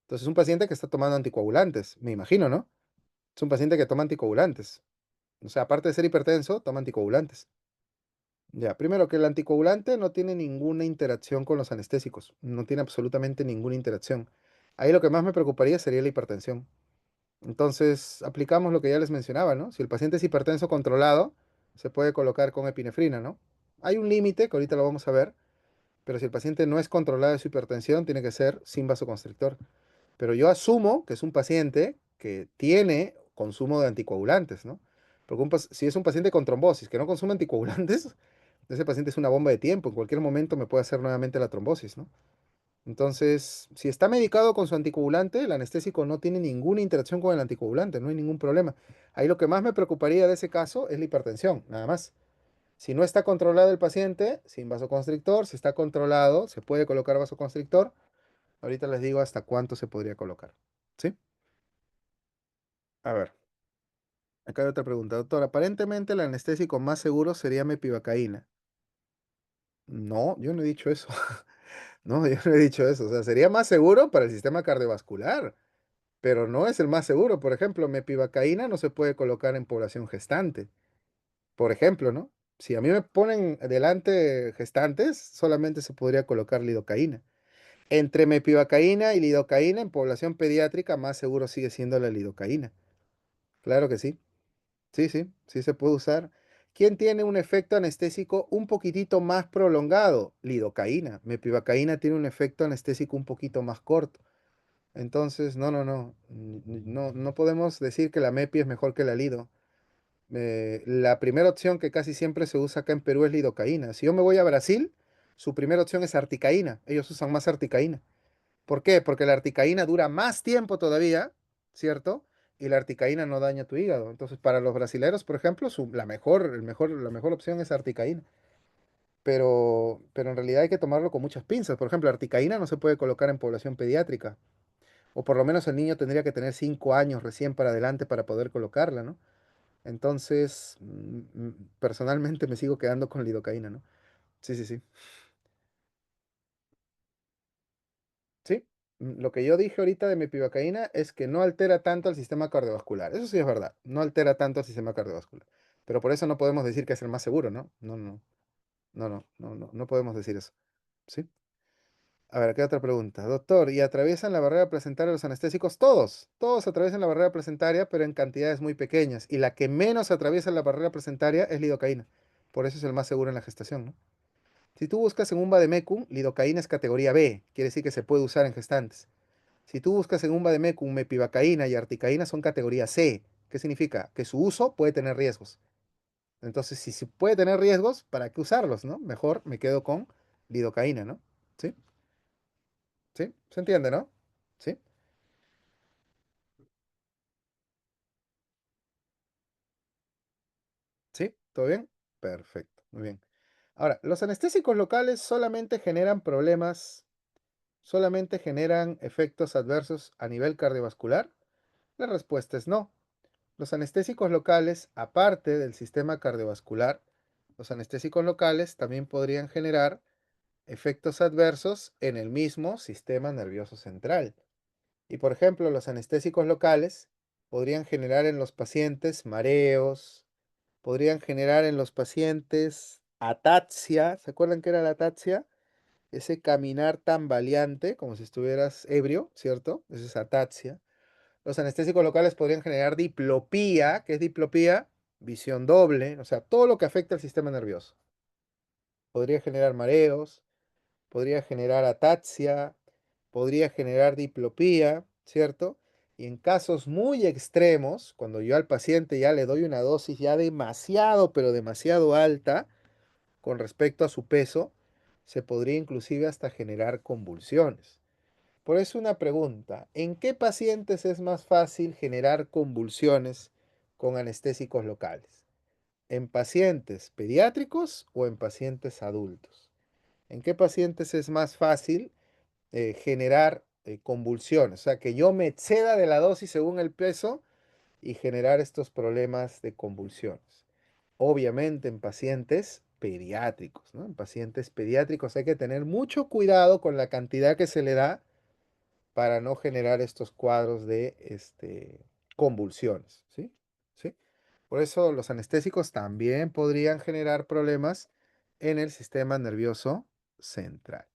Entonces es un paciente que está tomando anticoagulantes, me imagino, ¿no? Es un paciente que toma anticoagulantes. O sea, aparte de ser hipertenso, toma anticoagulantes. Ya, primero que el anticoagulante no tiene ninguna interacción con los anestésicos, no tiene absolutamente ninguna interacción. Ahí lo que más me preocuparía sería la hipertensión. Entonces, aplicamos lo que ya les mencionaba, ¿no? Si el paciente es hipertenso controlado, se puede colocar con epinefrina, ¿no? Hay un límite, que ahorita lo vamos a ver, pero si el paciente no es controlado de su hipertensión, tiene que ser sin vasoconstrictor. Pero yo asumo que es un paciente que tiene consumo de anticoagulantes, ¿no? Porque si es un paciente con trombosis que no consume anticoagulantes, ese paciente es una bomba de tiempo. En cualquier momento me puede hacer nuevamente la trombosis, ¿no? Entonces, si está medicado con su anticoagulante, el anestésico no tiene ninguna interacción con el anticoagulante, no hay ningún problema. Ahí lo que más me preocuparía de ese caso es la hipertensión, nada más. Si no está controlado el paciente, sin vasoconstrictor, si está controlado, se puede colocar vasoconstrictor. Ahorita les digo hasta cuánto se podría colocar. ¿Sí? A ver, acá hay otra pregunta. Doctor, aparentemente el anestésico más seguro sería mepivacaína. No, yo no he dicho eso. No, yo no he dicho eso. O sea, sería más seguro para el sistema cardiovascular, pero no es el más seguro. Por ejemplo, mepivacaína no se puede colocar en población gestante. Por ejemplo, ¿no? Si a mí me ponen delante gestantes, solamente se podría colocar lidocaína. Entre mepivacaína y lidocaína en población pediátrica, más seguro sigue siendo la lidocaína. Claro que sí. Sí, sí, sí se puede usar. ¿Quién tiene un efecto anestésico un poquitito más prolongado? Lidocaína. Mepivacaína tiene un efecto anestésico un poquito más corto. Entonces, no podemos decir que la MEPI es mejor que la Lido. La primera opción que casi siempre se usa acá en Perú es lidocaína. Si yo me voy a Brasil, su primera opción es articaína. Ellos usan más articaína. ¿Por qué? Porque la articaína dura más tiempo todavía, ¿cierto? Y la articaína no daña tu hígado. Entonces, para los brasileros, por ejemplo, la mejor opción es articaína. Pero en realidad hay que tomarlo con muchas pinzas. Por ejemplo, la articaína no se puede colocar en población pediátrica. O por lo menos el niño tendría que tener 5 años recién para adelante para poder colocarla, ¿no? Entonces, personalmente me sigo quedando con lidocaína, ¿no? Sí, sí, sí. Sí, lo que yo dije ahorita de mepivacaína es que no altera tanto el sistema cardiovascular. Eso sí es verdad, no altera tanto el sistema cardiovascular. Pero por eso no podemos decir que es el más seguro, ¿no? No podemos decir eso. ¿Sí? A ver, aquí hay otra pregunta. Doctor, ¿y atraviesan la barrera placentaria los anestésicos? Todos atraviesan la barrera placentaria, pero en cantidades muy pequeñas. Y la que menos atraviesa la barrera placentaria es lidocaína. Por eso es el más seguro en la gestación, ¿no? Si tú buscas en un vademecum, lidocaína es categoría B, quiere decir que se puede usar en gestantes. Si tú buscas en un vademecum, mepivacaína y articaína son categoría C. ¿Qué significa? Que su uso puede tener riesgos. Entonces, si se puede tener riesgos, ¿para qué usarlos, no? Mejor me quedo con lidocaína, ¿no? ¿Sí? ¿Sí? ¿Se entiende, no? ¿Sí? ¿Sí? ¿Todo bien? Perfecto, muy bien. Ahora, ¿los anestésicos locales solamente generan problemas, solamente generan efectos adversos a nivel cardiovascular? La respuesta es no. Los anestésicos locales, aparte del sistema cardiovascular, los anestésicos locales también podrían generar efectos adversos en el mismo sistema nervioso central. Y por ejemplo, los anestésicos locales podrían generar en los pacientes mareos, podrían generar en los pacientes ataxia. ¿Se acuerdan qué era la ataxia? Ese caminar tambaleante, como si estuvieras ebrio, ¿cierto? Esa es ataxia. Los anestésicos locales podrían generar diplopía. ¿Qué es diplopía? Visión doble, o sea, todo lo que afecta al sistema nervioso. Podría generar mareos, podría generar ataxia, podría generar diplopía, ¿cierto? Y en casos muy extremos, cuando yo al paciente ya le doy una dosis ya demasiado, pero demasiado alta con respecto a su peso, se podría inclusive hasta generar convulsiones. Por eso una pregunta, ¿en qué pacientes es más fácil generar convulsiones con anestésicos locales? ¿En pacientes pediátricos o en pacientes adultos? ¿En qué pacientes es más fácil generar convulsiones? O sea, que yo me exceda de la dosis según el peso y generar estos problemas de convulsiones. Obviamente en pacientes pediátricos, ¿no? En pacientes pediátricos hay que tener mucho cuidado con la cantidad que se le da para no generar estos cuadros de convulsiones, ¿sí? ¿Sí? Por eso los anestésicos también podrían generar problemas en el sistema nervioso central.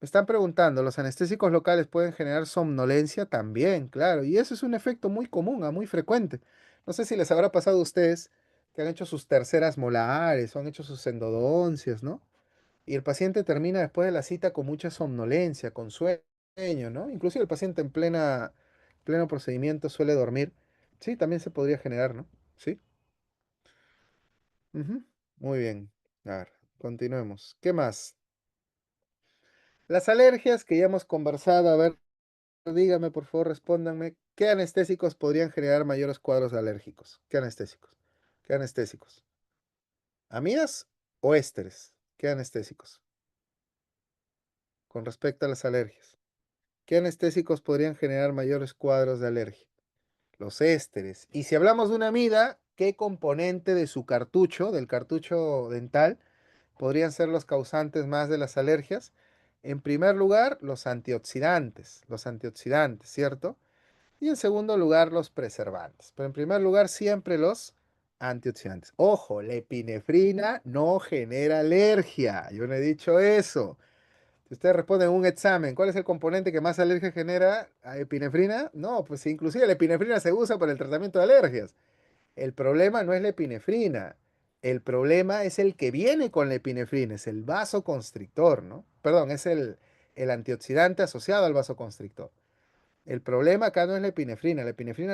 Me están preguntando, ¿los anestésicos locales pueden generar somnolencia? También, claro, y eso es un efecto muy común, muy frecuente. No sé si les habrá pasado a ustedes que han hecho sus terceras molares o han hecho sus endodoncias, ¿no? Y el paciente termina después de la cita con mucha somnolencia, con sueño, ¿no? Inclusive el paciente en pleno procedimiento suele dormir. Sí, también se podría generar, ¿no? Sí. Ujú. Muy bien. A ver, continuemos. ¿Qué más? Las alergias que ya hemos conversado, a ver, dígame, por favor, respóndanme, ¿qué anestésicos podrían generar mayores cuadros alérgicos? ¿Qué anestésicos? ¿Qué anestésicos? ¿Amidas o ésteres? ¿Qué anestésicos? Con respecto a las alergias. ¿Qué anestésicos podrían generar mayores cuadros de alergia? Los ésteres. Y si hablamos de una amida, ¿qué componente de su cartucho, del cartucho dental, podrían ser los causantes más de las alergias? En primer lugar, los antioxidantes, ¿cierto? Y en segundo lugar, los preservantes. Pero en primer lugar, siempre los antioxidantes. Ojo, la epinefrina no genera alergia. Yo no he dicho eso. Si ustedes responden en un examen, ¿cuál es el componente que más alergia genera a epinefrina? No, pues inclusive la epinefrina se usa para el tratamiento de alergias. El problema no es la epinefrina. El problema es el que viene con la epinefrina, es el vasoconstrictor, ¿no? Perdón, es el antioxidante asociado al vasoconstrictor. El problema acá no es la epinefrina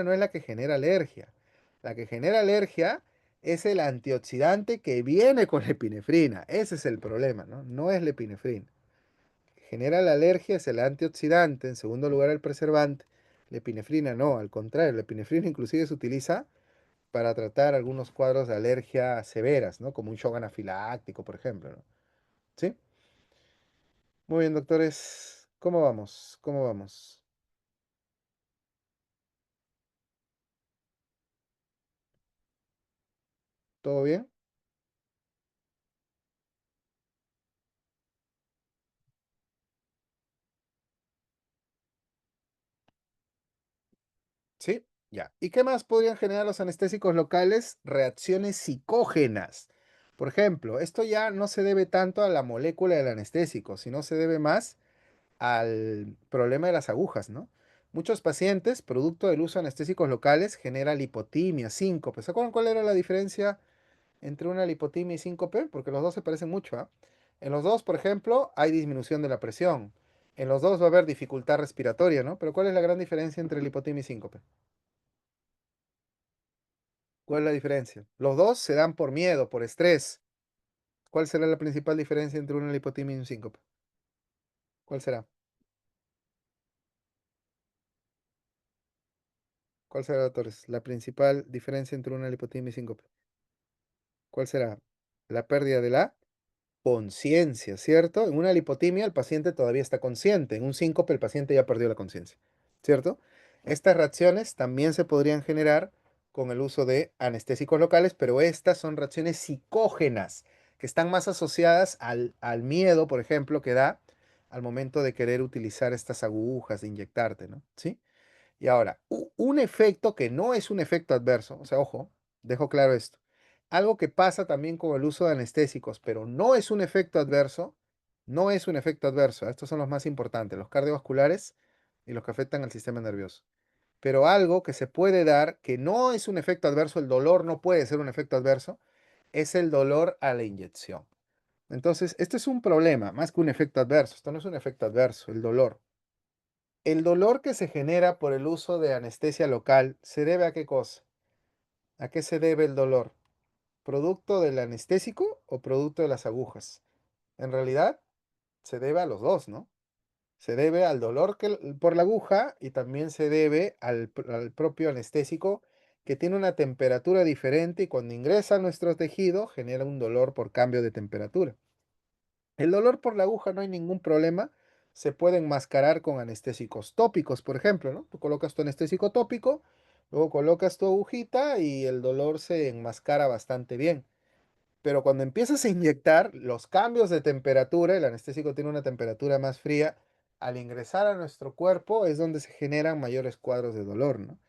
no es la que genera alergia. La que genera alergia es el antioxidante que viene con la epinefrina. Ese es el problema, ¿no? No es la epinefrina. Genera la alergia es el antioxidante, en segundo lugar el preservante. La epinefrina no, al contrario, la epinefrina inclusive se utiliza para tratar algunos cuadros de alergia severas, ¿no? Como un shock anafiláctico, por ejemplo, ¿no? ¿Sí? Muy bien, doctores. ¿Cómo vamos? ¿Cómo vamos? ¿Todo bien? ¿Sí? Ya. ¿Y qué más podrían generar los anestésicos locales? Reacciones psicógenas. Por ejemplo, esto ya no se debe tanto a la molécula del anestésico, sino se debe más al problema de las agujas, ¿no? Muchos pacientes, producto del uso de anestésicos locales, genera lipotimia, síncope. ¿Se acuerdan cuál era la diferencia entre una lipotimia y síncope? Porque los dos se parecen mucho, ¿ah? En los dos, por ejemplo, hay disminución de la presión. En los dos va a haber dificultad respiratoria, ¿no? Pero ¿cuál es la gran diferencia entre lipotimia y síncope? ¿Cuál es la diferencia? Los dos se dan por miedo, por estrés. ¿Cuál será la principal diferencia entre una lipotimia y un síncope? ¿Cuál será? ¿Cuál será, doctores? La principal diferencia entre una lipotimia y síncope. ¿Cuál será? La pérdida de la conciencia, ¿cierto? En una lipotimia el paciente todavía está consciente, en un síncope el paciente ya perdió la conciencia, ¿cierto? Estas reacciones también se podrían generar con el uso de anestésicos locales, pero estas son reacciones psicógenas, que están más asociadas al miedo, por ejemplo, que da al momento de querer utilizar estas agujas, de inyectarte, ¿no? ¿Sí? Y ahora, un efecto que no es un efecto adverso, o sea, ojo, dejo claro esto. Algo que pasa también con el uso de anestésicos, pero no es un efecto adverso, no es un efecto adverso. Estos son los más importantes, los cardiovasculares y los que afectan al sistema nervioso. Pero algo que se puede dar, que no es un efecto adverso, el dolor no puede ser un efecto adverso, es el dolor a la inyección. Entonces, este es un problema, más que un efecto adverso. Esto no es un efecto adverso, el dolor. El dolor que se genera por el uso de anestesia local se debe a qué cosa? ¿A qué se debe el dolor? ¿Producto del anestésico o producto de las agujas? En realidad se debe a los dos, ¿no? Se debe al dolor por la aguja y también se debe al propio anestésico que tiene una temperatura diferente y cuando ingresa a nuestro tejido genera un dolor por cambio de temperatura. El dolor por la aguja no hay ningún problema. Se puede enmascarar con anestésicos tópicos, por ejemplo, ¿no? Tú colocas tu anestésico tópico, luego colocas tu agujita y el dolor se enmascara bastante bien. Pero cuando empiezas a inyectar, los cambios de temperatura, el anestésico tiene una temperatura más fría, al ingresar a nuestro cuerpo es donde se generan mayores cuadros de dolor, ¿no?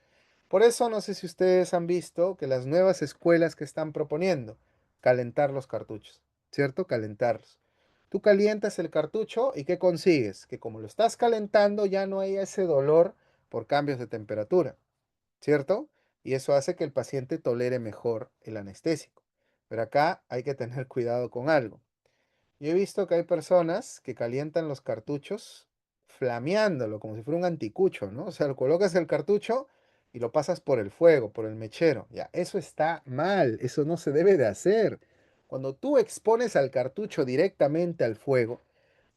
Por eso no sé si ustedes han visto que las nuevas escuelas que están proponiendo, calentar los cartuchos, ¿cierto? Calentarlos. Tú calientas el cartucho y ¿qué consigues? Que como lo estás calentando ya no hay ese dolor por cambios de temperatura, ¿cierto? Y eso hace que el paciente tolere mejor el anestésico. Pero acá hay que tener cuidado con algo. Yo he visto que hay personas que calientan los cartuchos flameándolo como si fuera un anticucho, ¿no? O sea, lo colocas el cartucho y lo pasas por el fuego, por el mechero. Ya, eso está mal, eso no se debe de hacer. Cuando tú expones al cartucho directamente al fuego,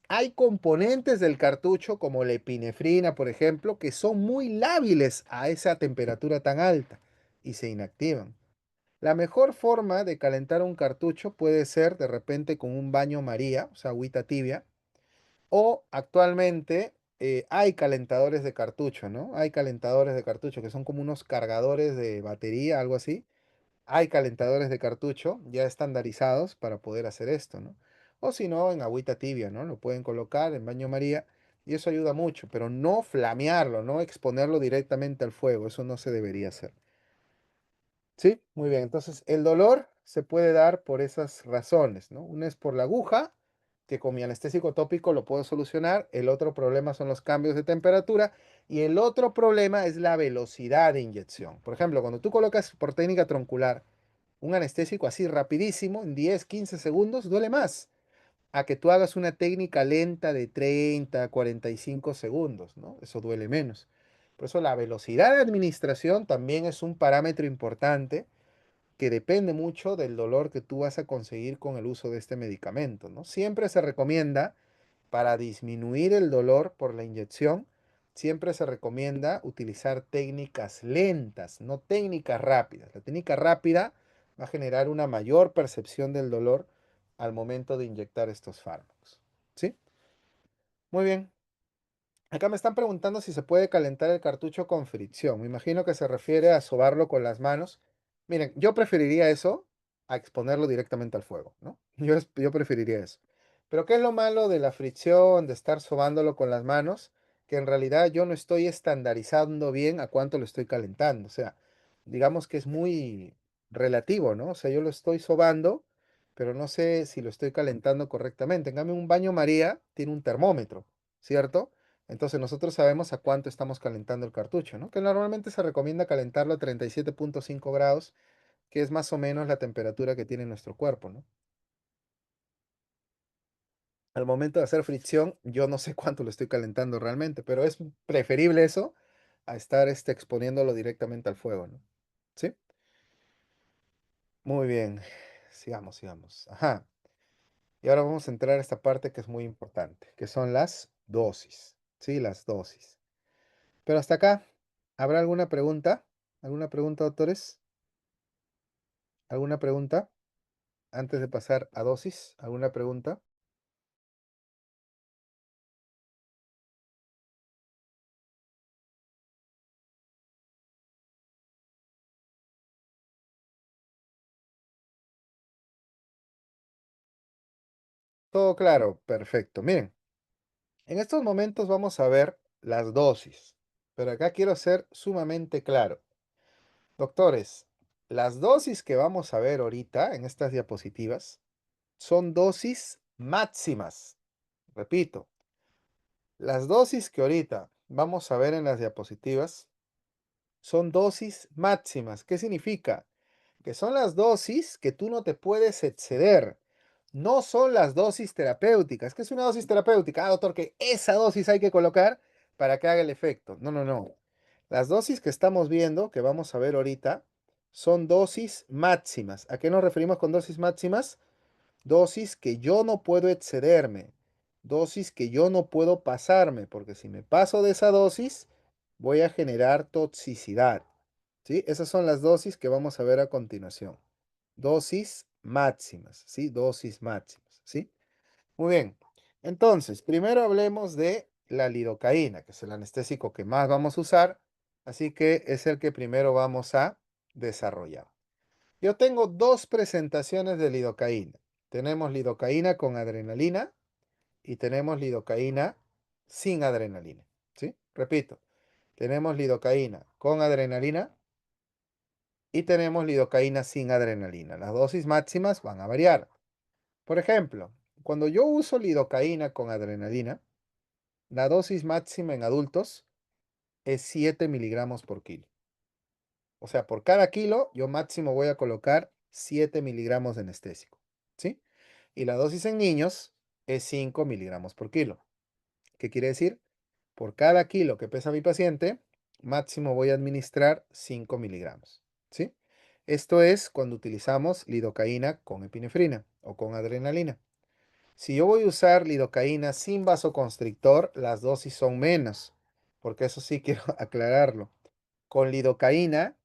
hay componentes del cartucho como la epinefrina, por ejemplo, que son muy lábiles a esa temperatura tan alta y se inactivan. La mejor forma de calentar un cartucho puede ser de repente con un baño María, o sea, agüita tibia, o actualmente hay calentadores de cartucho, ¿no? Hay calentadores de cartucho que son como unos cargadores de batería, algo así. Hay calentadores de cartucho ya estandarizados para poder hacer esto, ¿no? O si no, en agüita tibia, ¿no? Lo pueden colocar en baño María y eso ayuda mucho, pero no flamearlo, no exponerlo directamente al fuego, eso no se debería hacer. Sí, muy bien. Entonces, el dolor se puede dar por esas razones, ¿no? Una es por la aguja, que con mi anestésico tópico lo puedo solucionar. El otro problema son los cambios de temperatura. Y el otro problema es la velocidad de inyección. Por ejemplo, cuando tú colocas por técnica troncular un anestésico así rapidísimo, en 10, 15 segundos, duele más a que tú hagas una técnica lenta de 30, 45 segundos, ¿no? Eso duele menos. Por eso la velocidad de administración también es un parámetro importante que depende mucho del dolor que tú vas a conseguir con el uso de este medicamento, ¿no? Siempre se recomienda, para disminuir el dolor por la inyección, siempre se recomienda utilizar técnicas lentas, no técnicas rápidas. La técnica rápida va a generar una mayor percepción del dolor al momento de inyectar estos fármacos. ¿Sí? Muy bien. Acá me están preguntando si se puede calentar el cartucho con fricción. Me imagino que se refiere a sobarlo con las manos. Miren, yo preferiría eso a exponerlo directamente al fuego, ¿no? Yo preferiría eso. Pero ¿qué es lo malo de la fricción, de estar sobándolo con las manos? Que en realidad yo no estoy estandarizando bien a cuánto lo estoy calentando. O sea, digamos que es muy relativo, ¿no? O sea, yo lo estoy sobando, pero no sé si lo estoy calentando correctamente. En cambio, un baño María tiene un termómetro, ¿cierto? Entonces nosotros sabemos a cuánto estamos calentando el cartucho, ¿no? Que normalmente se recomienda calentarlo a 37,5 grados, que es más o menos la temperatura que tiene nuestro cuerpo, ¿no? Al momento de hacer fricción, yo no sé cuánto lo estoy calentando realmente, pero es preferible eso a estar exponiéndolo directamente al fuego, ¿no? ¿Sí? Muy bien. Sigamos, sigamos. Ajá. Y ahora vamos a entrar a esta parte que es muy importante, que son las dosis. Sí, las dosis. Pero hasta acá, ¿habrá alguna pregunta? ¿Alguna pregunta, doctores? ¿Alguna pregunta? Antes de pasar a dosis, ¿alguna pregunta? Todo claro, perfecto. Miren, en estos momentos vamos a ver las dosis, pero acá quiero ser sumamente claro. Doctores, las dosis que vamos a ver ahorita en estas diapositivas son dosis máximas. Repito, las dosis que ahorita vamos a ver en las diapositivas son dosis máximas. ¿Qué significa? Que son las dosis que tú no te puedes exceder. No son las dosis terapéuticas. ¿Qué es una dosis terapéutica? Ah, doctor, que esa dosis hay que colocar para que haga el efecto. No, no, no. Las dosis que estamos viendo, que vamos a ver ahorita, son dosis máximas. ¿A qué nos referimos con dosis máximas? Dosis que yo no puedo excederme, dosis que yo no puedo pasarme, porque si me paso de esa dosis, voy a generar toxicidad. ¿Sí? Esas son las dosis que vamos a ver a continuación. Dosis máximas, ¿sí? Dosis máximas, ¿sí? Muy bien. Entonces, primero hablemos de la lidocaína, que es el anestésico que más vamos a usar, así que es el que primero vamos a desarrollar. Yo tengo dos presentaciones de lidocaína. Tenemos lidocaína con adrenalina y tenemos lidocaína sin adrenalina. ¿Sí? Repito, tenemos lidocaína con adrenalina y tenemos lidocaína sin adrenalina. Las dosis máximas van a variar. Por ejemplo, cuando yo uso lidocaína con adrenalina, la dosis máxima en adultos es 7 miligramos por kilo. O sea, por cada kilo yo máximo voy a colocar 7 miligramos de anestésico. ¿Sí? Y la dosis en niños es 5 miligramos por kilo. ¿Qué quiere decir? Por cada kilo que pesa mi paciente, máximo voy a administrar 5 miligramos. ¿Sí? Esto es cuando utilizamos lidocaína con epinefrina o con adrenalina. Si yo voy a usar lidocaína sin vasoconstrictor, las dosis son menos, porque eso sí quiero aclararlo. Con lidocaína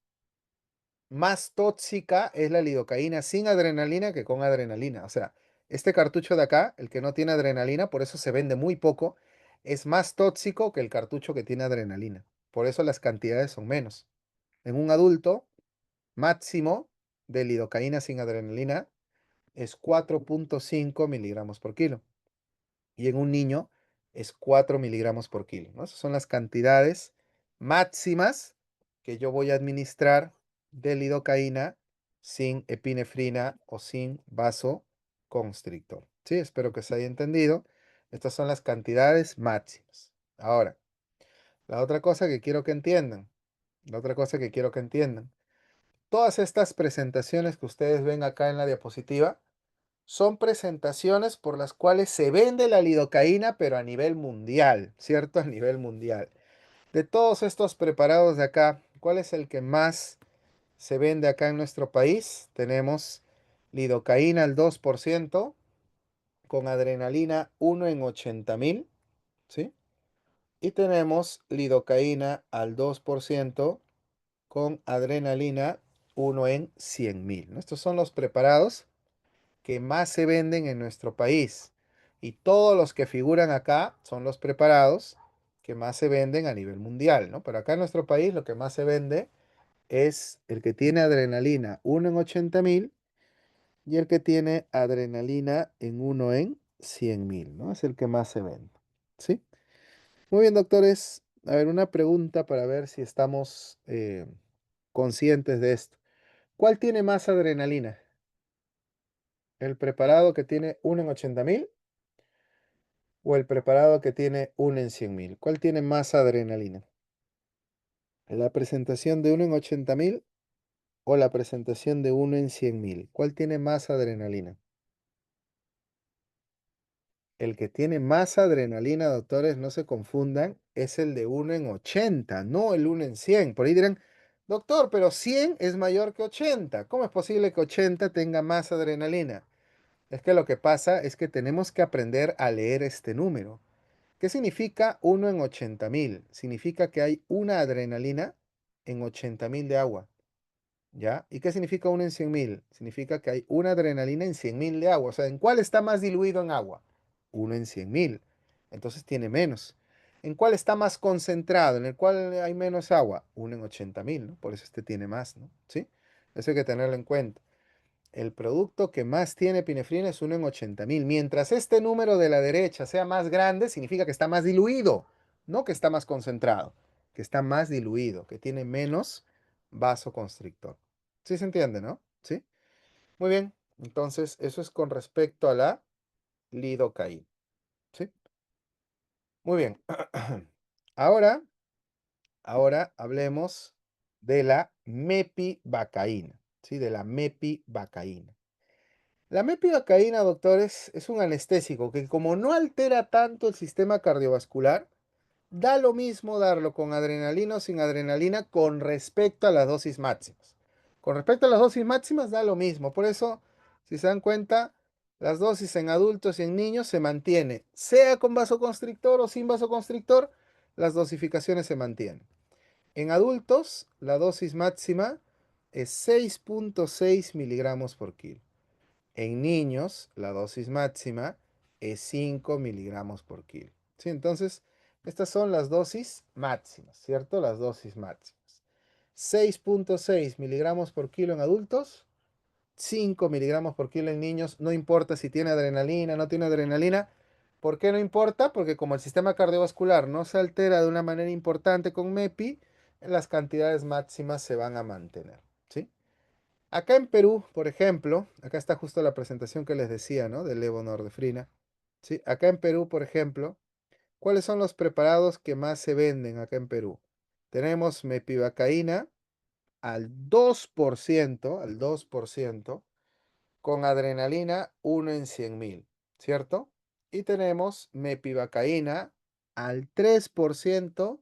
más tóxica es la lidocaína sin adrenalina que con adrenalina. O sea, este cartucho de acá, el que no tiene adrenalina, por eso se vende muy poco, es más tóxico que el cartucho que tiene adrenalina. Por eso las cantidades son menos. En un adulto, máximo de lidocaína sin adrenalina es 4,5 miligramos por kilo y en un niño es 4 miligramos por kilo, ¿no? Esas son las cantidades máximas que yo voy a administrar de lidocaína sin epinefrina o sin vasoconstrictor. Sí, espero que se haya entendido. Estas son las cantidades máximas. Ahora, la otra cosa que quiero que entiendan, la otra cosa que quiero que entiendan, todas estas presentaciones que ustedes ven acá en la diapositiva, son presentaciones por las cuales se vende la lidocaína, pero a nivel mundial, ¿cierto? A nivel mundial. De todos estos preparados de acá, ¿cuál es el que más se vende acá en nuestro país? Tenemos lidocaína al 2% con adrenalina 1 en 80.000, ¿sí? Y tenemos lidocaína al 2% con adrenalina 1 en 100.000, ¿no? Estos son los preparados que más se venden en nuestro país. Y todos los que figuran acá son los preparados que más se venden a nivel mundial, ¿no? Pero acá en nuestro país lo que más se vende es el que tiene adrenalina 1 en 80.000 y el que tiene adrenalina en 1 en 100.000, ¿no? Es el que más se vende, ¿sí? Muy bien, doctores. A ver, una pregunta para ver si estamos conscientes de esto. ¿Cuál tiene más adrenalina? ¿El preparado que tiene 1 en 80.000 o el preparado que tiene 1 en 100.000? ¿Cuál tiene más adrenalina? ¿La presentación de 1 en 80.000 o la presentación de 1 en 100.000? ¿Cuál tiene más adrenalina? El que tiene más adrenalina, doctores, no se confundan, es el de 1 en 80, no el 1 en 100. Por ahí dirán, doctor, pero 100 es mayor que 80. ¿Cómo es posible que 80 tenga más adrenalina? Es que lo que pasa es que tenemos que aprender a leer este número. ¿Qué significa 1 en 80.000? Significa que hay una adrenalina en 80.000 de agua. ¿Ya? ¿Y qué significa 1 en 100.000? Significa que hay una adrenalina en 100.000 de agua. O sea, ¿en cuál está más diluido en agua? 1 en 100.000. Entonces tiene menos. ¿En cuál está más concentrado? ¿En el cual hay menos agua? 1 en 80.000, ¿no? Por eso este tiene más, ¿no? ¿Sí? Eso hay que tenerlo en cuenta. El producto que más tiene epinefrina es 1 en 80.000. Mientras este número de la derecha sea más grande, significa que está más diluido, no que está más concentrado, que está más diluido, que tiene menos vasoconstrictor. ¿Sí se entiende, no? ¿Sí? Muy bien. Entonces, eso es con respecto a la lidocaína. ¿Sí? Muy bien. Ahora, ahora hablemos de la mepivacaína. ¿Sí? De la mepivacaína. La mepivacaína, doctores, es un anestésico que como no altera tanto el sistema cardiovascular, da lo mismo darlo con adrenalina o sin adrenalina con respecto a las dosis máximas. Con respecto a las dosis máximas da lo mismo. Por eso, si se dan cuenta, las dosis en adultos y en niños se mantiene, sea con vasoconstrictor o sin vasoconstrictor, las dosificaciones se mantienen. En adultos, la dosis máxima es 6,6 miligramos por kilo. En niños, la dosis máxima es 5 miligramos por kilo. ¿Sí? Entonces, estas son las dosis máximas, ¿cierto? Las dosis máximas. 6,6 miligramos por kilo en adultos, 5 miligramos por kilo en niños. No importa si tiene adrenalina, no tiene adrenalina. ¿Por qué no importa? Porque como el sistema cardiovascular no se altera de una manera importante con MEPI, las cantidades máximas se van a mantener. ¿Sí? Acá en Perú, por ejemplo, acá está justo la presentación que les decía, ¿no? Del levonorfrina. ¿Sí? Acá en Perú, por ejemplo, ¿cuáles son los preparados que más se venden acá en Perú? Tenemos mepivacaína al 2%, con adrenalina 1 en 100.000, ¿cierto? Y tenemos mepivacaína al 3%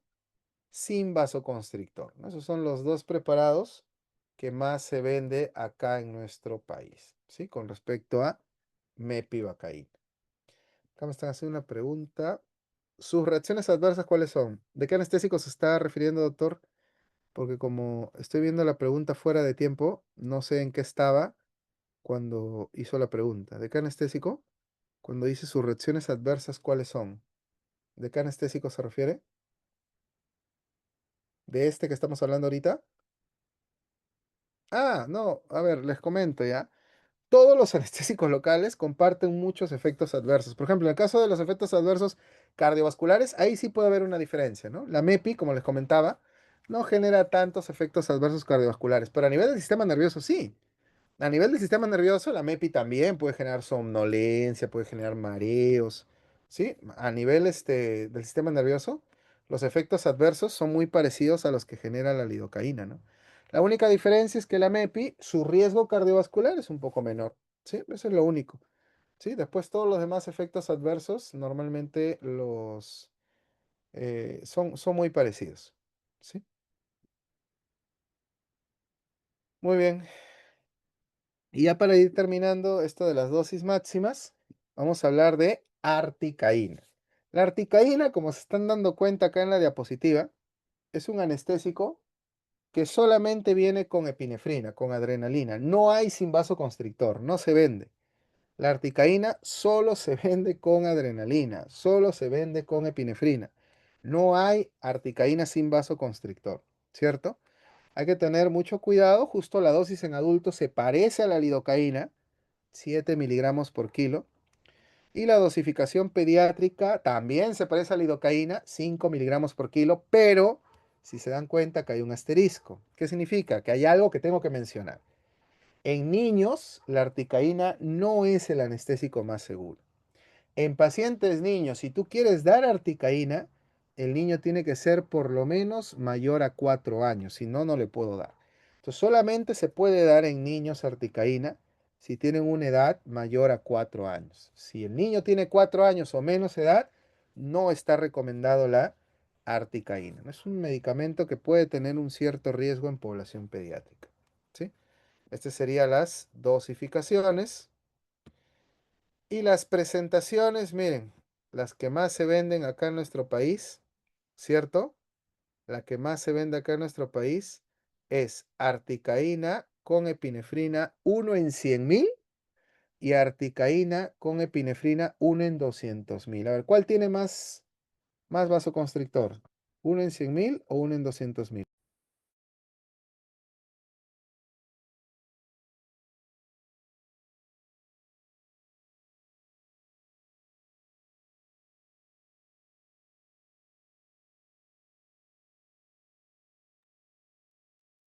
sin vasoconstrictor, ¿no? Esos son los dos preparados que más se vende acá en nuestro país, ¿sí? Con respecto a mepivacaína. Acá me están haciendo una pregunta. ¿Sus reacciones adversas cuáles son? ¿De qué anestésico se está refiriendo, doctor? Porque como estoy viendo la pregunta fuera de tiempo, no sé en qué estaba cuando hizo la pregunta. ¿De qué anestésico? Cuando dice sus reacciones adversas, ¿cuáles son? ¿De qué anestésico se refiere? ¿De este que estamos hablando ahorita? Ah, no, a ver, les comento ya. Todos los anestésicos locales comparten muchos efectos adversos. Por ejemplo, en el caso de los efectos adversos cardiovasculares, ahí sí puede haber una diferencia, ¿no? La MEPI, como les comentaba, no genera tantos efectos adversos cardiovasculares, pero a nivel del sistema nervioso sí. A nivel del sistema nervioso, la MEPI también puede generar somnolencia, puede generar mareos, ¿sí? A nivel del sistema nervioso, los efectos adversos son muy parecidos a los que genera la lidocaína, ¿no? La única diferencia es que la MEPI, su riesgo cardiovascular es un poco menor, ¿sí? Eso es lo único, ¿sí? Después todos los demás efectos adversos normalmente son muy parecidos, ¿sí? Muy bien. Y ya para ir terminando esto de las dosis máximas, vamos a hablar de articaína. La articaína, como se están dando cuenta acá en la diapositiva, es un anestésico que solamente viene con epinefrina, con adrenalina. No hay sin vasoconstrictor, no se vende. La articaína solo se vende con adrenalina, solo se vende con epinefrina. No hay articaína sin vasoconstrictor, ¿cierto? Hay que tener mucho cuidado, justo la dosis en adultos se parece a la lidocaína, 7 miligramos por kilo. Y la dosificación pediátrica también se parece a la lidocaína, 5 miligramos por kilo, pero si se dan cuenta que hay un asterisco. ¿Qué significa? Que hay algo que tengo que mencionar. En niños, la articaína no es el anestésico más seguro. En pacientes niños, si tú quieres dar articaína, el niño tiene que ser por lo menos mayor a 4 años, si no, no le puedo dar. Entonces, solamente se puede dar en niños articaína si tienen una edad mayor a 4 años. Si el niño tiene 4 años o menos edad, no está recomendado la articaína. Es un medicamento que puede tener un cierto riesgo en población pediátrica. ¿Sí? Estas serían las dosificaciones. Y las presentaciones, miren. las que más se venden acá en nuestro país, ¿cierto? La que más se vende acá en nuestro país es articaína con epinefrina 1 en 100.000 y articaína con epinefrina 1 en 200.000. A ver, ¿cuál tiene más vasoconstrictor? ¿1 en 100.000 o 1 en 200.000?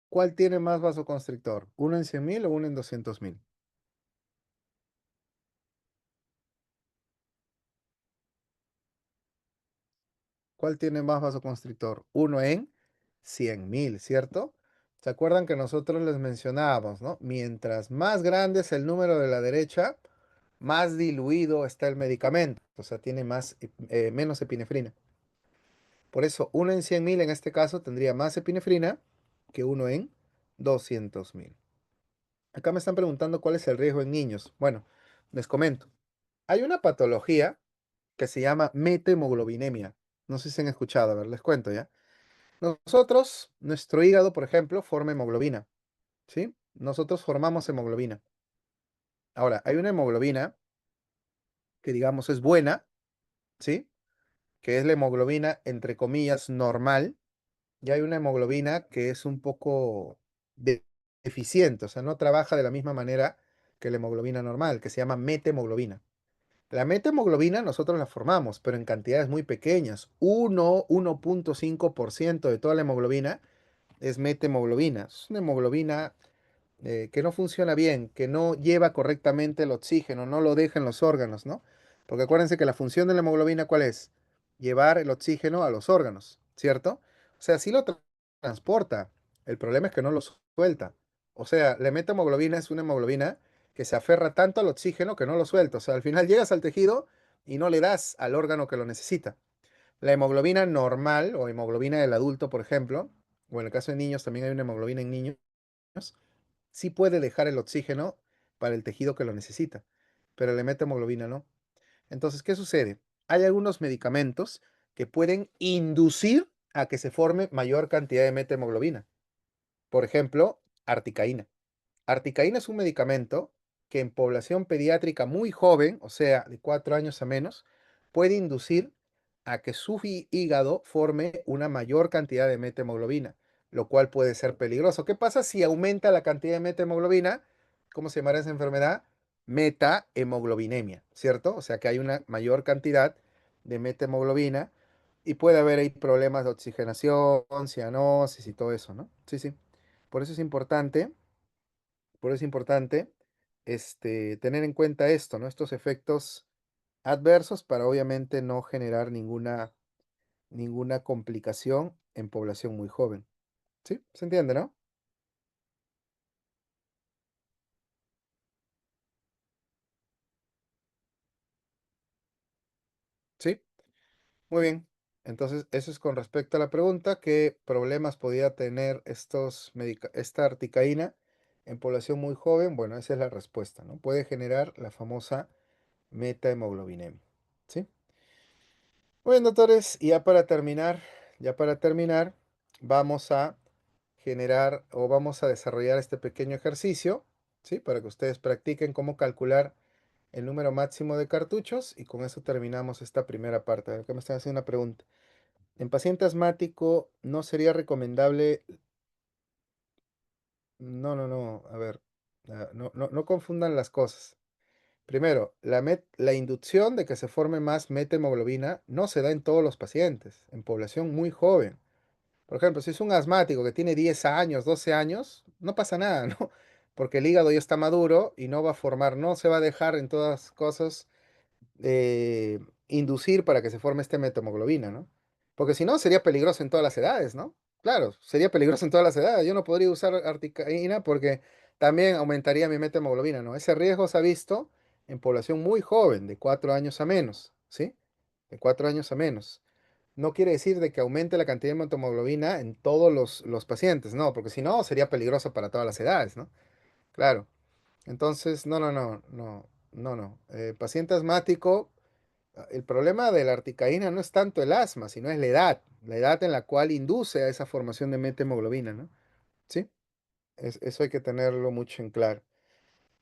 ¿Cuál tiene más vasoconstrictor? ¿1 en 100.000 o 1 en 200.000? ¿Cuál tiene más vasoconstrictor? 1 en 100.000, ¿cierto? ¿Se acuerdan que nosotros les mencionábamos, ¿no? Mientras más grande es el número de la derecha, más diluido está el medicamento, o sea, tiene menos epinefrina. Por eso, 1 en 100.000 en este caso tendría más epinefrina que 1 en 200.000. Acá me están preguntando cuál es el riesgo en niños. Bueno, les comento. Hay una patología que se llama metemoglobinemia. No sé si han escuchado, a ver, les cuento ya. Nosotros, nuestro hígado, por ejemplo, forma hemoglobina, ¿sí? Nosotros formamos hemoglobina. Ahora, hay una hemoglobina que digamos es buena, ¿sí? Que es la hemoglobina, entre comillas, normal, y hay una hemoglobina que es un poco deficiente, o sea, no trabaja de la misma manera que la hemoglobina normal, que se llama metemoglobina. La metemoglobina nosotros la formamos, pero en cantidades muy pequeñas. 1,5% de toda la hemoglobina es metemoglobina. Es una hemoglobina que no funciona bien, que no lleva correctamente el oxígeno, no lo deja en los órganos, ¿no? Porque acuérdense que la función de la hemoglobina, ¿cuál es? Llevar el oxígeno a los órganos, ¿cierto? O sea, sí lo transporta. El problema es que no lo suelta. O sea, la metahemoglobina es una hemoglobina que se aferra tanto al oxígeno que no lo suelta. O sea, al final llegas al tejido y no le das al órgano que lo necesita. La hemoglobina normal o hemoglobina del adulto, por ejemplo, o en el caso de niños también hay una hemoglobina en niños, sí puede dejar el oxígeno para el tejido que lo necesita, pero la methemoglobina no. Entonces, ¿qué sucede? Hay algunos medicamentos que pueden inducir a que se forme mayor cantidad de methemoglobina. Por ejemplo, articaína. Articaína es un medicamento que en población pediátrica muy joven, o sea, de 4 años a menos, puede inducir a que su hígado forme una mayor cantidad de methemoglobina, lo cual puede ser peligroso. ¿Qué pasa si aumenta la cantidad de methemoglobina? ¿Cómo se llamará esa enfermedad? Metahemoglobinemia, ¿cierto? O sea que hay una mayor cantidad de methemoglobina y puede haber ahí problemas de oxigenación, cianosis y todo eso, ¿no? Sí, sí. Por eso es importante tener en cuenta esto, ¿no? Estos efectos adversos para obviamente no generar ninguna complicación en población muy joven. ¿Sí? ¿Se entiende, no? Sí, muy bien. Entonces, eso es con respecto a la pregunta, ¿qué problemas podía tener esta articaína en población muy joven? Bueno, esa es la respuesta, ¿no? Puede generar la famosa metahemoglobinemia. ¿Sí? Muy bien, doctores, y ya para terminar, vamos a generar o vamos a desarrollar este pequeño ejercicio, ¿sí? Para que ustedes practiquen cómo calcular el número máximo de cartuchos y con eso terminamos esta primera parte. Acá me están haciendo una pregunta. En paciente asmático, ¿no sería recomendable? No, no, no, a ver, no, no, no confundan las cosas. Primero, la inducción de que se forme más methemoglobina no se da en todos los pacientes, en población muy joven. Por ejemplo, si es un asmático que tiene 10 años, 12 años, no pasa nada, ¿no? Porque el hígado ya está maduro y no va a formar, no se va a dejar en todas cosas eh, inducir para que se forme este metahemoglobina, ¿no? Porque si no, sería peligroso en todas las edades, ¿no? Claro, sería peligroso en todas las edades. Yo no podría usar articaína porque también aumentaría mi metahemoglobina, ¿no? Ese riesgo se ha visto en población muy joven, de 4 años a menos, ¿sí? De 4 años a menos. No quiere decir de que aumente la cantidad de hemoglobina en todos los pacientes, no, porque si no, sería peligroso para todas las edades, ¿no? Claro. Entonces, no, no, no, no, no, no. Paciente asmático. El problema de la articaína no es tanto el asma, sino es la edad en la cual induce a esa formación de metahemoglobina, ¿no? ¿Sí? Eso hay que tenerlo mucho en claro.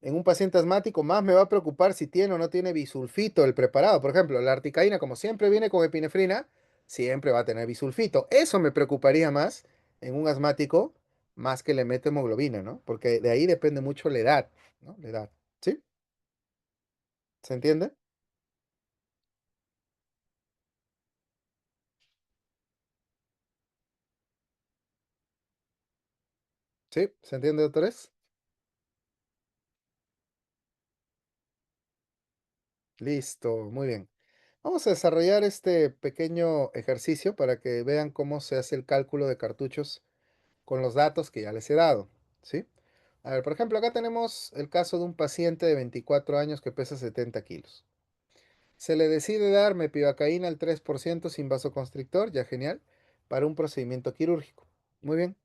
En un paciente asmático más me va a preocupar si tiene o no tiene bisulfito el preparado. Por ejemplo, la articaína, como siempre viene con epinefrina, siempre va a tener bisulfito. Eso me preocuparía más en un asmático más que le mete hemoglobina, ¿no? Porque de ahí depende mucho la edad, ¿no? La edad. ¿Sí? ¿Se entiende? ¿Sí? ¿Se entiende, doctores? Listo, muy bien. Vamos a desarrollar este pequeño ejercicio para que vean cómo se hace el cálculo de cartuchos con los datos que ya les he dado, ¿sí? A ver, por ejemplo, acá tenemos el caso de un paciente de 24 años que pesa 70 kilos. Se le decide dar mepivacaína al 3% sin vasoconstrictor, ya genial, para un procedimiento quirúrgico. Muy bien.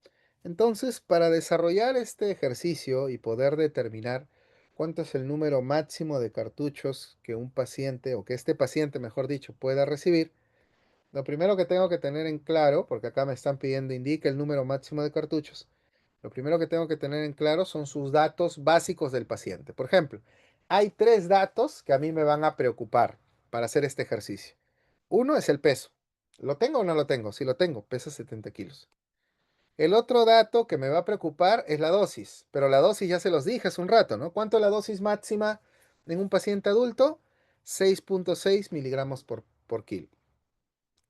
Entonces, para desarrollar este ejercicio y poder determinar cuánto es el número máximo de cartuchos que un paciente, o que este paciente, mejor dicho, pueda recibir, lo primero que tengo que tener en claro, porque acá me están pidiendo indique el número máximo de cartuchos, lo primero que tengo que tener en claro son sus datos básicos del paciente. Por ejemplo, hay tres datos que a mí me van a preocupar para hacer este ejercicio. Uno es el peso. ¿Lo tengo o no lo tengo? Si lo tengo, pesa 70 kilos. El otro dato que me va a preocupar es la dosis, pero la dosis ya se los dije hace un rato, ¿no? ¿Cuánto es la dosis máxima en un paciente adulto? 6.6 miligramos por kilo.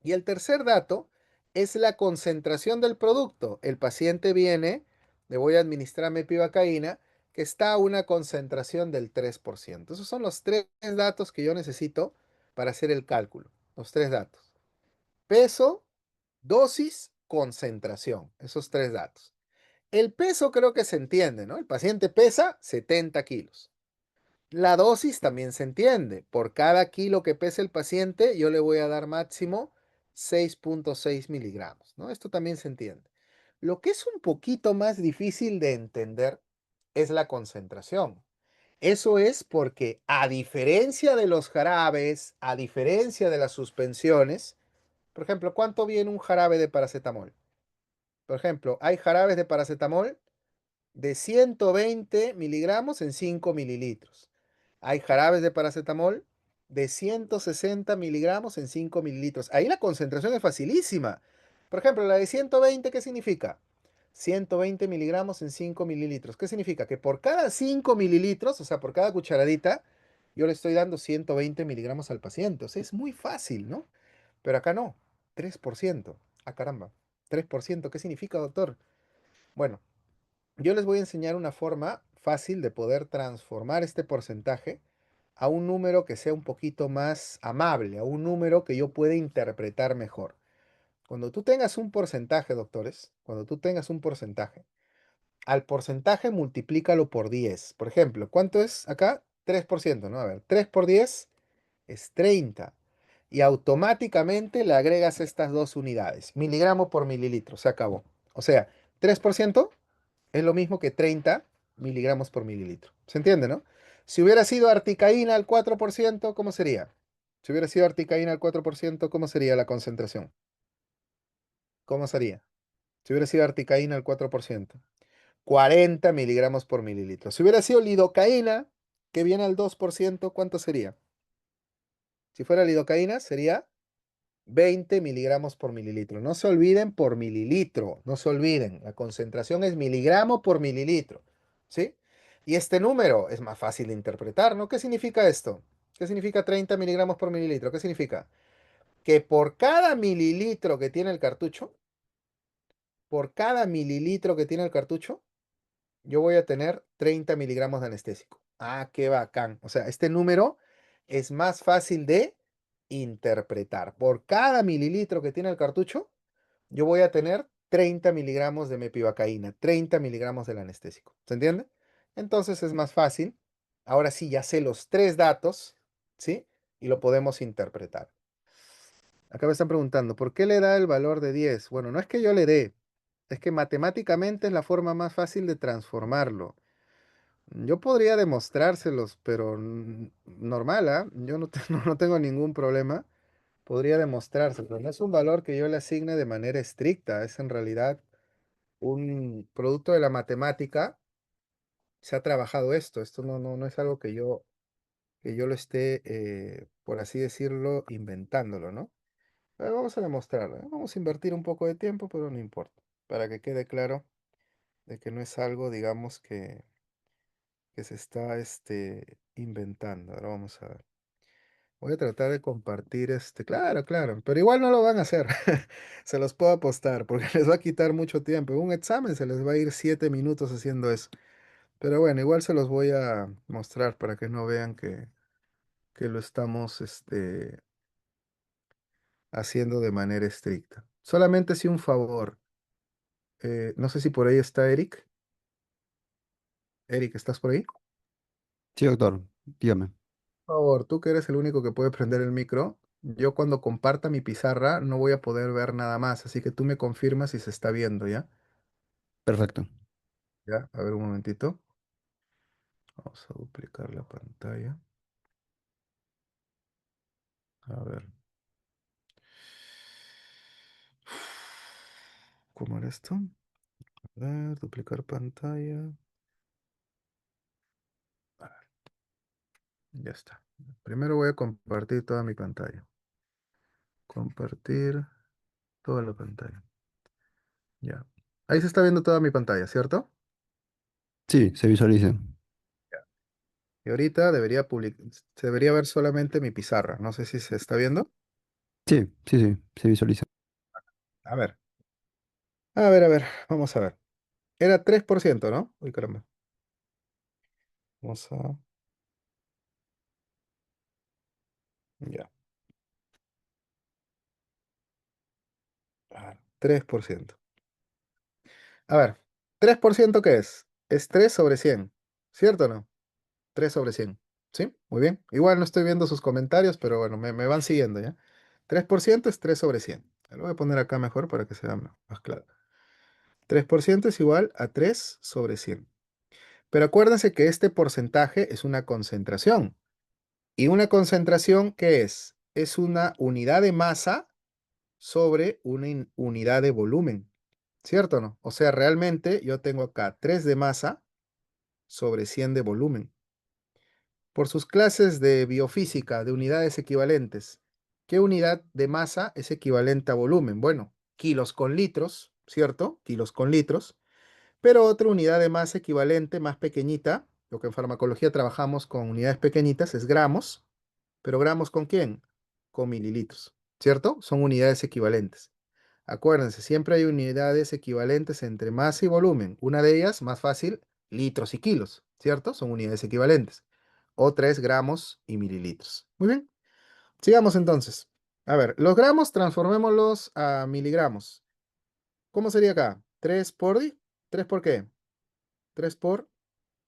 Y el tercer dato es la concentración del producto. El paciente viene, le voy a administrar mepivacaína, que está a una concentración del 3%. Esos son los tres datos que yo necesito para hacer el cálculo. Los tres datos. Peso, dosis, concentración. Esos tres datos. El peso creo que se entiende, ¿no? El paciente pesa 70 kilos. La dosis también se entiende. Por cada kilo que pese el paciente, yo le voy a dar máximo 6.6 miligramos, ¿no? Esto también se entiende. Lo que es un poquito más difícil de entender es la concentración. Eso es porque a diferencia de los jarabes, a diferencia de las suspensiones, por ejemplo, ¿cuánto viene un jarabe de paracetamol? Por ejemplo, hay jarabes de paracetamol de 120 miligramos en 5 mililitros. Hay jarabes de paracetamol de 160 miligramos en 5 mililitros. Ahí la concentración es facilísima. Por ejemplo, la de 120, ¿qué significa? 120 miligramos en 5 mililitros. ¿Qué significa? Que por cada 5 mililitros, o sea, por cada cucharadita, yo le estoy dando 120 miligramos al paciente. O sea, es muy fácil, ¿no? Pero acá no. 3%. Ah, caramba. 3%. ¿Qué significa, doctor? Bueno, yo les voy a enseñar una forma fácil de poder transformar este porcentaje a un número que sea un poquito más amable, a un número que yo pueda interpretar mejor. Cuando tú tengas un porcentaje, doctores, cuando tú tengas un porcentaje, al porcentaje multiplícalo por 10. Por ejemplo, ¿cuánto es acá? 3%, ¿no? A ver, 3 por 10 es 30. Y automáticamente le agregas estas dos unidades, miligramo por mililitro, se acabó. O sea, 3% es lo mismo que 30 miligramos por mililitro. ¿Se entiende, no? Si hubiera sido articaína al 4%, ¿cómo sería? Si hubiera sido articaína al 4%, ¿cómo sería la concentración? ¿Cómo sería? Si hubiera sido articaína al 4%, 40 miligramos por mililitro. Si hubiera sido lidocaína, que viene al 2%, ¿cuánto sería? Si fuera lidocaína, sería 20 miligramos por mililitro. No se olviden por mililitro, no se olviden. La concentración es miligramo por mililitro, ¿sí? Y este número es más fácil de interpretar, ¿no? ¿Qué significa esto? ¿Qué significa 30 miligramos por mililitro? ¿Qué significa? Que por cada mililitro que tiene el cartucho, por cada mililitro que tiene el cartucho, yo voy a tener 30 miligramos de anestésico. Ah, qué bacán. O sea, este número es más fácil de interpretar. Por cada mililitro que tiene el cartucho, yo voy a tener 30 miligramos de mepivacaína, 30 miligramos del anestésico. ¿Se entiende? Entonces es más fácil. Ahora sí, ya sé los tres datos, ¿sí? Y lo podemos interpretar. Acá me están preguntando, ¿por qué le da el valor de 10? Bueno, no es que yo le dé, es que matemáticamente es la forma más fácil de transformarlo. Yo podría demostrárselos, pero normal, ¿ah? Yo no, no tengo ningún problema. Podría demostrárselos. No es un valor que yo le asigne de manera estricta, es en realidad un producto de la matemática. Se ha trabajado esto. Esto no es algo que yo lo esté, por así decirlo, inventándolo, ¿no? Vamos a demostrarlo, ¿eh? Vamos a invertir un poco de tiempo, pero no importa. Para que quede claro de que no es algo, digamos, que se está inventando. Ahora vamos a ver. Voy a tratar de compartir claro, claro, pero igual no lo van a hacer. Se los puedo apostar porque les va a quitar mucho tiempo. En un examen se les va a ir 7 minutos haciendo eso. Pero bueno, igual se los voy a mostrar para que no vean que lo estamos haciendo de manera estricta. Solamente si un favor. No sé si por ahí está Eric. Eric, ¿estás por ahí? Sí, doctor, dígame. Por favor, tú que eres el único que puede prender el micro, yo cuando comparta mi pizarra no voy a poder ver nada más, así que tú me confirmas si se está viendo, ¿ya? Perfecto. Ya, a ver un momentito. Vamos a duplicar la pantalla. A ver. ¿Cómo era esto? A ver, duplicar pantalla. A ver, ya está. Primero voy a compartir toda mi pantalla. Compartir toda la pantalla. Ya. Ahí se está viendo toda mi pantalla, ¿cierto? Sí, se visualiza. Y ahorita se debería ver solamente mi pizarra. No sé si se está viendo. Sí, sí, sí, se visualiza. A ver, a ver, vamos a ver. Era 3%, ¿no? Uy, caramba. Vamos a... Ya. A ver, 3%. A ver, ¿3% qué es? Es 3 sobre 100, ¿cierto o no? 3 sobre 100. ¿Sí? Muy bien. Igual no estoy viendo sus comentarios, pero bueno, me van siguiendo, ¿ya? 3% es 3 sobre 100. Lo voy a poner acá mejor para que sea más claro. 3% es igual a 3 sobre 100. Pero acuérdense que este porcentaje es una concentración. ¿Y una concentración qué es? Es una unidad de masa sobre una unidad de volumen. ¿Cierto o no? O sea, realmente yo tengo acá 3 de masa sobre 100 de volumen. Por sus clases de biofísica de unidades equivalentes, ¿qué unidad de masa es equivalente a volumen? Bueno, kilos con litros, ¿cierto? Kilos con litros. Pero otra unidad de masa equivalente más pequeñita, lo que en farmacología trabajamos con unidades pequeñitas, es gramos. ¿Pero gramos con quién? Con mililitros, ¿cierto? Son unidades equivalentes. Acuérdense, siempre hay unidades equivalentes entre masa y volumen. Una de ellas, más fácil, litros y kilos, ¿cierto? Son unidades equivalentes. Otra es gramos y mililitros. Muy bien, sigamos entonces. A ver, los gramos transformémoslos a miligramos. ¿Cómo sería acá? 3 por... ¿3 por qué? 3 por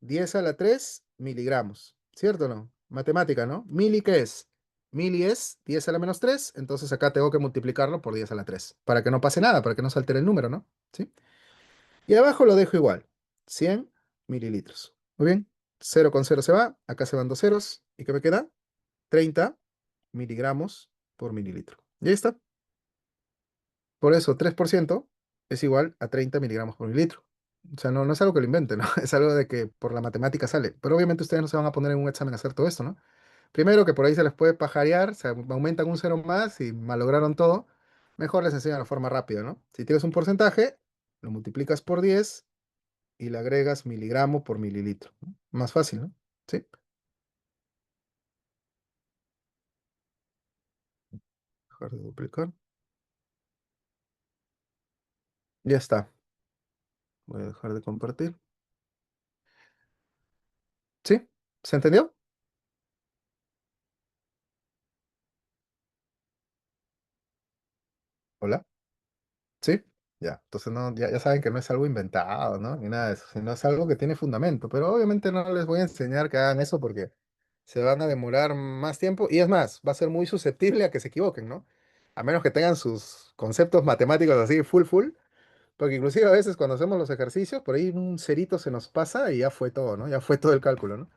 10 a la 3 miligramos, ¿cierto o no? Matemática, ¿no? ¿Mili qué es? Mili es 10 a la menos 3, entonces acá tengo que multiplicarlo por 10 a la 3, para que no pase nada, para que no se altere el número, ¿no? ¿Sí? Y abajo lo dejo igual, 100 mililitros. Muy bien, 0 con 0 se va, acá se van dos ceros, ¿y qué me queda? 30 miligramos por mililitro. Y ahí está. Por eso, 3% es igual a 30 miligramos por mililitro. O sea, no es algo que lo invente, ¿no? Es algo de que por la matemática sale. Pero obviamente ustedes no se van a poner en un examen a hacer todo esto, ¿no? Primero que por ahí se les puede pajarear, se aumentan un cero más y malograron todo. Mejor les enseño la forma rápida, ¿no? Si tienes un porcentaje, lo multiplicas por 10 y le agregas miligramo por mililitro, ¿no? Más fácil, ¿no? Sí. Dejar de duplicar. Ya está. Voy a dejar de compartir. ¿Sí? ¿Se entendió? Hola. ¿Sí? Ya, entonces no, ya saben que no es algo inventado, ¿no? Ni nada de eso, sino es algo que tiene fundamento. Pero obviamente no les voy a enseñar que hagan eso porque se van a demorar más tiempo y es más, va a ser muy susceptible a que se equivoquen, ¿no? A menos que tengan sus conceptos matemáticos así full, full, Porque inclusive a veces cuando hacemos los ejercicios, por ahí un cerito se nos pasa y ya fue todo, ¿no? Ya fue todo el cálculo, ¿no?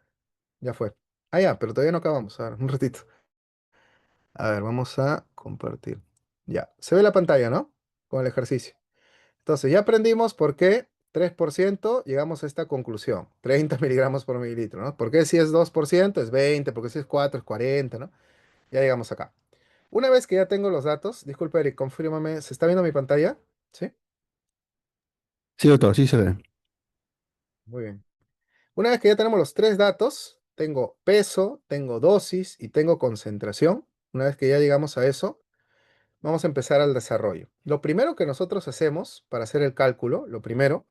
Ya fue. Ah, ya, pero todavía no acabamos. A ver, un ratito. A ver, vamos a compartir. Ya, se ve la pantalla, ¿no? Con el ejercicio. Entonces, ya aprendimos por qué 3% llegamos a esta conclusión. 30 miligramos por mililitro, ¿no? ¿Por qué si es 2% es 20? ¿Por qué si es 4 es 40? ¿No? Ya llegamos acá. Una vez que ya tengo los datos, disculpa Eric, confírmame, ¿se está viendo mi pantalla? ¿Sí? Sí, doctor, sí se ve. Muy bien. Una vez que ya tenemos los tres datos, tengo peso, tengo dosis y tengo concentración. Una vez que ya llegamos a eso, vamos a empezar al desarrollo. Lo primero que nosotros hacemos para hacer el cálculo, lo primero,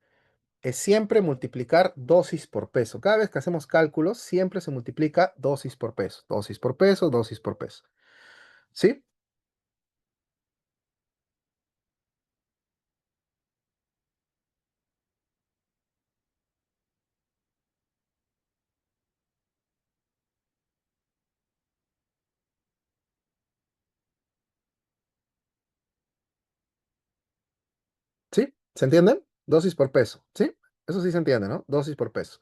es siempre multiplicar dosis por peso. Cada vez que hacemos cálculos, siempre se multiplica dosis por peso. Dosis por peso, dosis por peso. ¿Sí? ¿Sí? ¿Se entiende? Dosis por peso. ¿Sí? Eso sí se entiende, ¿no? Dosis por peso.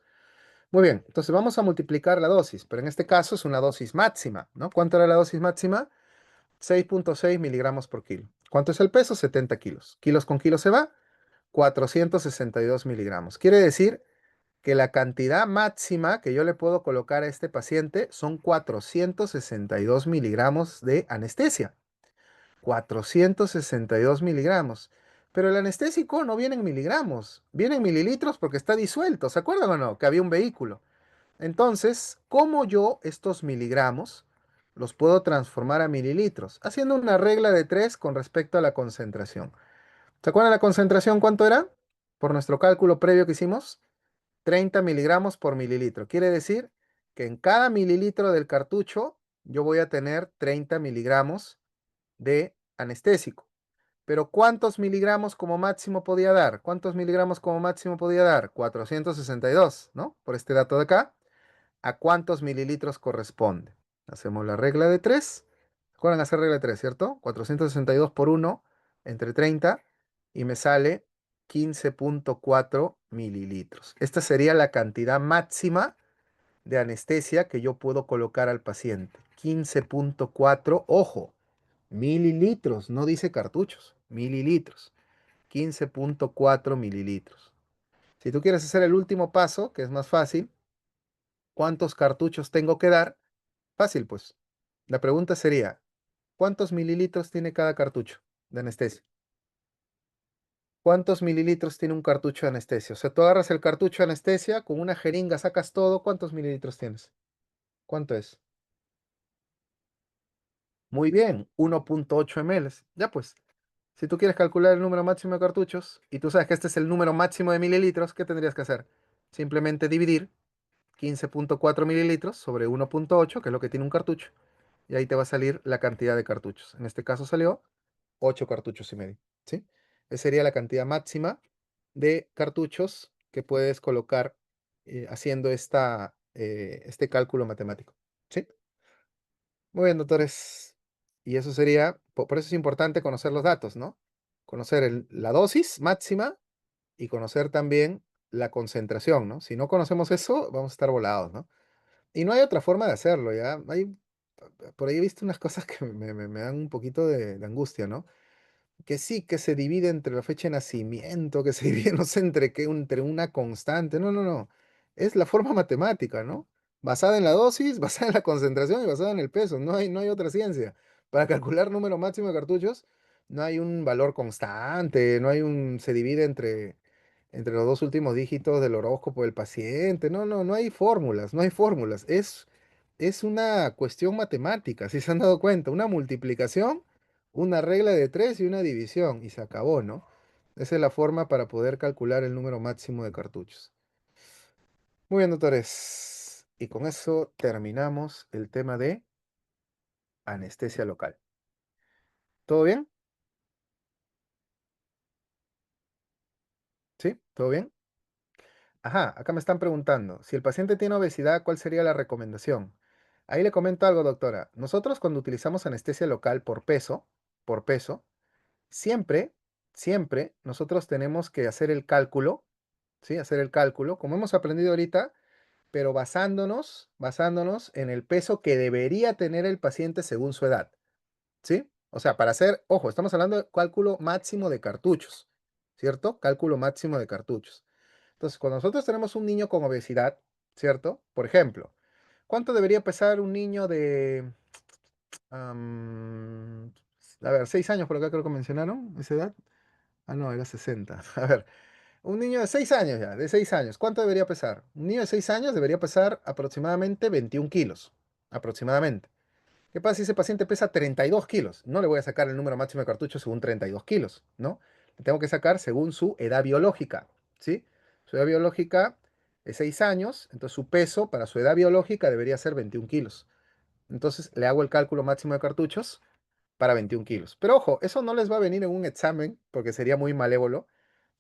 Muy bien, entonces vamos a multiplicar la dosis, pero en este caso es una dosis máxima, ¿no? ¿Cuánto era la dosis máxima? 6,6 miligramos por kilo. ¿Cuánto es el peso? 70 kilos. Kilos con kilos se va, 462 miligramos. Quiere decir que la cantidad máxima que yo le puedo colocar a este paciente son 462 miligramos de anestesia. 462 miligramos. Pero el anestésico no viene en miligramos, viene en mililitros porque está disuelto. ¿Se acuerdan o no? Que había un vehículo. Entonces, ¿cómo yo estos miligramos los puedo transformar a mililitros? Haciendo una regla de 3 con respecto a la concentración. ¿Se acuerdan la concentración cuánto era? Por nuestro cálculo previo que hicimos, 30 miligramos por mililitro. Quiere decir que en cada mililitro del cartucho yo voy a tener 30 miligramos de anestésico. Pero ¿cuántos miligramos como máximo podía dar? ¿Cuántos miligramos como máximo podía dar? 462, ¿no? Por este dato de acá. ¿A cuántos mililitros corresponde? Hacemos la regla de 3. ¿Recuerdan hacer regla de 3, cierto? 462 por 1 entre 30 y me sale 15,4 mililitros. Esta sería la cantidad máxima de anestesia que yo puedo colocar al paciente. 15,4, ojo, mililitros, no dice cartuchos, mililitros. 15,4 mililitros. Si tú quieres hacer el último paso, que es más fácil, ¿cuántos cartuchos tengo que dar? Fácil, pues. La pregunta sería, ¿cuántos mililitros tiene cada cartucho de anestesia? ¿Cuántos mililitros tiene un cartucho de anestesia? O sea, tú agarras el cartucho de anestesia, con una jeringa sacas todo, ¿cuántos mililitros tienes? ¿Cuánto es? Muy bien, 1,8 ml. Ya pues, si tú quieres calcular el número máximo de cartuchos y tú sabes que este es el número máximo de mililitros, ¿qué tendrías que hacer? Simplemente dividir 15,4 mililitros sobre 1,8, que es lo que tiene un cartucho, y ahí te va a salir la cantidad de cartuchos. En este caso salió 8 cartuchos y medio, ¿sí? Esa sería la cantidad máxima de cartuchos que puedes colocar haciendo este cálculo matemático, ¿sí? Muy bien, doctores. Y eso sería, por eso es importante conocer los datos, ¿no? Conocer la dosis máxima y conocer también la concentración, ¿no? Si no conocemos eso, vamos a estar volados, ¿no? Y no hay otra forma de hacerlo, ¿ya? Por ahí he visto unas cosas que me dan un poquito de angustia, ¿no? Que sí, que se divide entre la fecha de nacimiento, que se divide, no sé, entre qué, entre una constante. No, no, no. Es la forma matemática, ¿no? Basada en la dosis, basada en la concentración y basada en el peso. No hay otra ciencia. Para calcular número máximo de cartuchos, no hay un valor constante, se divide entre los dos últimos dígitos del horóscopo del paciente. No hay fórmulas, no hay fórmulas. Es una cuestión matemática, si se han dado cuenta, una multiplicación, una regla de 3 y una división, y se acabó, ¿no? Esa es la forma para poder calcular el número máximo de cartuchos. Muy bien, doctores. Y con eso terminamos el tema de anestesia local. ¿Todo bien? ¿Sí? ¿Todo bien? Ajá, acá me están preguntando, si el paciente tiene obesidad, ¿cuál sería la recomendación? Ahí le comento algo, doctora. Nosotros cuando utilizamos anestesia local por peso, siempre, siempre nosotros tenemos que hacer el cálculo, ¿sí? Hacer el cálculo, como hemos aprendido ahorita, pero basándonos en el peso que debería tener el paciente según su edad, ¿sí? O sea, para hacer, ojo, estamos hablando de cálculo máximo de cartuchos, ¿cierto? Cálculo máximo de cartuchos. Entonces, cuando nosotros tenemos un niño con obesidad, ¿cierto? Por ejemplo, ¿cuánto debería pesar un niño de, am, a ver, 6 años por acá creo que mencionaron esa edad? Ah, no, era 60. A ver, un niño de 6 años ya, de 6 años, ¿cuánto debería pesar? Un niño de 6 años debería pesar aproximadamente 21 kilos, aproximadamente. ¿Qué pasa si ese paciente pesa 32 kilos? No le voy a sacar el número máximo de cartuchos según 32 kilos, ¿no? Le tengo que sacar según su edad biológica, ¿sí? Su edad biológica es 6 años, entonces su peso para su edad biológica debería ser 21 kilos. Entonces le hago el cálculo máximo de cartuchos para 21 kilos. Pero ojo, eso no les va a venir en un examen porque sería muy malévolo,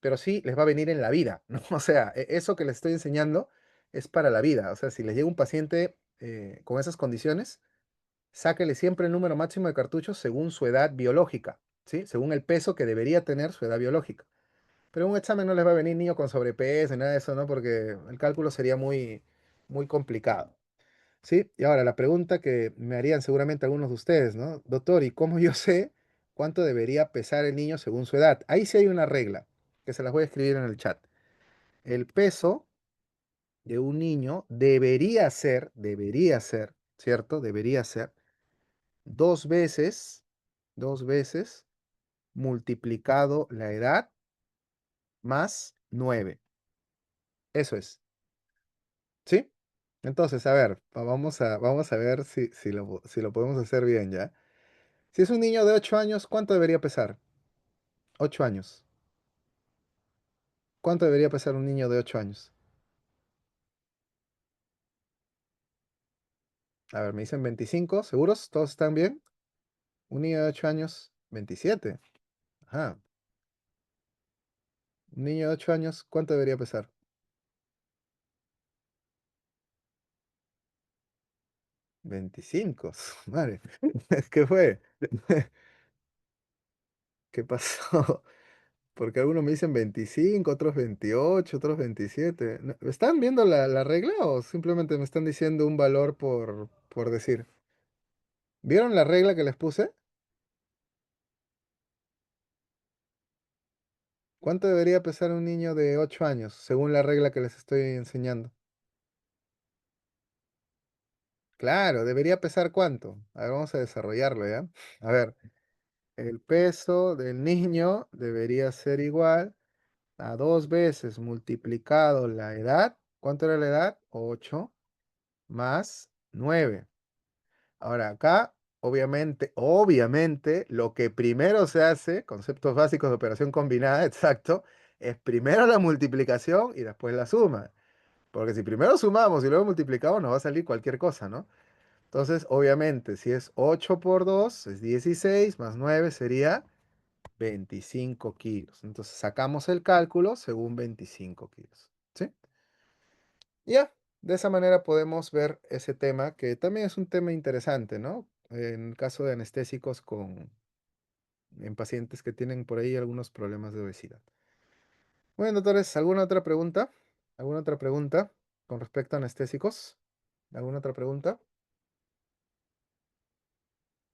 pero sí les va a venir en la vida, ¿no? O sea, eso que les estoy enseñando es para la vida. O sea, si les llega un paciente con esas condiciones, sáquele siempre el número máximo de cartuchos según su edad biológica, ¿sí? Según el peso que debería tener su edad biológica. Pero en un examen no les va a venir niño con sobrepeso ni nada de eso, ¿no? Porque el cálculo sería muy complicado, ¿sí? Y ahora la pregunta que me harían seguramente algunos de ustedes, ¿no? Doctor, ¿y cómo yo sé cuánto debería pesar el niño según su edad? Ahí sí hay una regla, que se las voy a escribir en el chat. El peso de un niño debería ser, ¿cierto? Debería ser dos veces, dos veces multiplicado la edad más 9. Eso es, ¿sí? Entonces, a ver, vamos a ver si lo podemos hacer bien ya. Si es un niño de 8 años, ¿cuánto debería pesar? 8 años. ¿Cuánto debería pesar un niño de 8 años? A ver, me dicen 25, ¿seguros? ¿Todos están bien? Un niño de 8 años, 27. Ajá. Un niño de 8 años, ¿cuánto debería pesar? 25. Madre. ¿Qué fue? ¿Qué pasó? Porque algunos me dicen 25, otros 28, otros 27. ¿Están viendo la regla o simplemente me están diciendo un valor por decir? ¿Vieron la regla que les puse? ¿Cuánto debería pesar un niño de 8 años, según la regla que les estoy enseñando? Claro, debería pesar cuánto. A ver, vamos a desarrollarlo, ¿ya? A ver, el peso del niño debería ser igual a 2 veces multiplicado la edad. ¿Cuánto era la edad? 8 más 9. Ahora acá, obviamente, lo que primero se hace, conceptos básicos de operación combinada, exacto, es primero la multiplicación y después la suma. Porque si primero sumamos y luego multiplicamos, nos va a salir cualquier cosa, ¿no? Entonces, obviamente, si es 8 por 2 es 16 más 9 sería 25 kilos. Entonces, sacamos el cálculo según 25 kilos, ¿sí? Y ya, de esa manera podemos ver ese tema, que también es un tema interesante, ¿no? En el caso de anestésicos en pacientes que tienen por ahí algunos problemas de obesidad. Bueno, doctores, ¿alguna otra pregunta? ¿Alguna otra pregunta con respecto a anestésicos? ¿Alguna otra pregunta?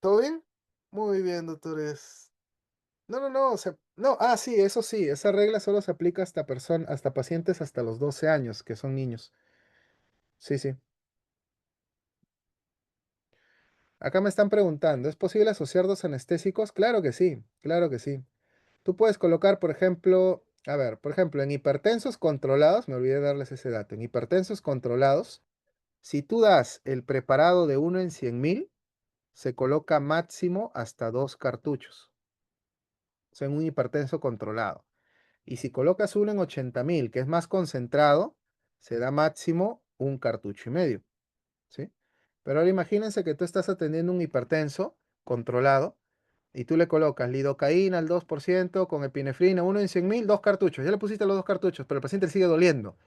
¿Todo bien? Muy bien, doctores. No, no, no, no, sí, eso sí, esa regla solo se aplica hasta pacientes hasta los 12 años, que son niños. Sí, sí. Acá me están preguntando, ¿es posible asociar dos anestésicos? Claro que sí, claro que sí. Tú puedes colocar, por ejemplo, a ver, por ejemplo, en hipertensos controlados, me olvidé darles ese dato, en hipertensos controlados, si tú das el preparado de 1 en 100.000, se coloca máximo hasta 2 cartuchos, o sea, en un hipertenso controlado. Y si colocas uno en 80.000, que es más concentrado, se da máximo 1 cartucho y medio, ¿sí? Pero ahora imagínense que tú estás atendiendo un hipertenso controlado y tú le colocas lidocaína al 2% con epinefrina, 1 en 100.000, 2 cartuchos. Ya le pusiste los 2 cartuchos, pero el paciente le sigue doliendo.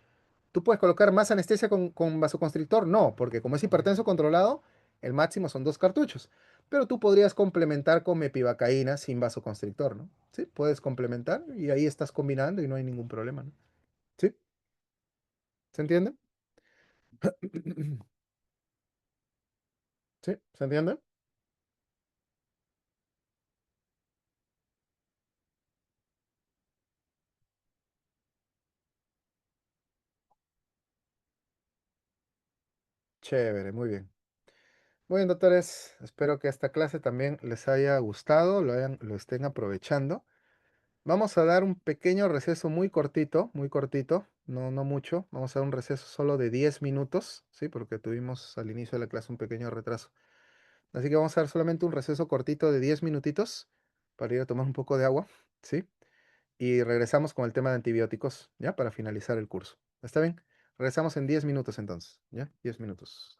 ¿Tú puedes colocar más anestesia con vasoconstrictor? No, porque como es hipertenso controlado, el máximo son 2 cartuchos. Pero tú podrías complementar con mepivacaína sin vasoconstrictor, ¿no? Sí, puedes complementar y ahí estás combinando y no hay ningún problema, ¿no? ¿Sí? ¿Se entiende? ¿Sí? ¿Se entiende? Chévere, muy bien. Muy bien, doctores, espero que esta clase también les haya gustado, lo estén aprovechando. Vamos a dar un pequeño receso muy cortito, no mucho. Vamos a dar un receso solo de 10 minutos, ¿sí? Porque tuvimos al inicio de la clase un pequeño retraso. Así que vamos a dar solamente un receso cortito de 10 minutitos para ir a tomar un poco de agua, ¿sí? Y regresamos con el tema de antibióticos, ¿ya? Para finalizar el curso. ¿Está bien? Regresamos en 10 minutos entonces, ¿ya? 10 minutos.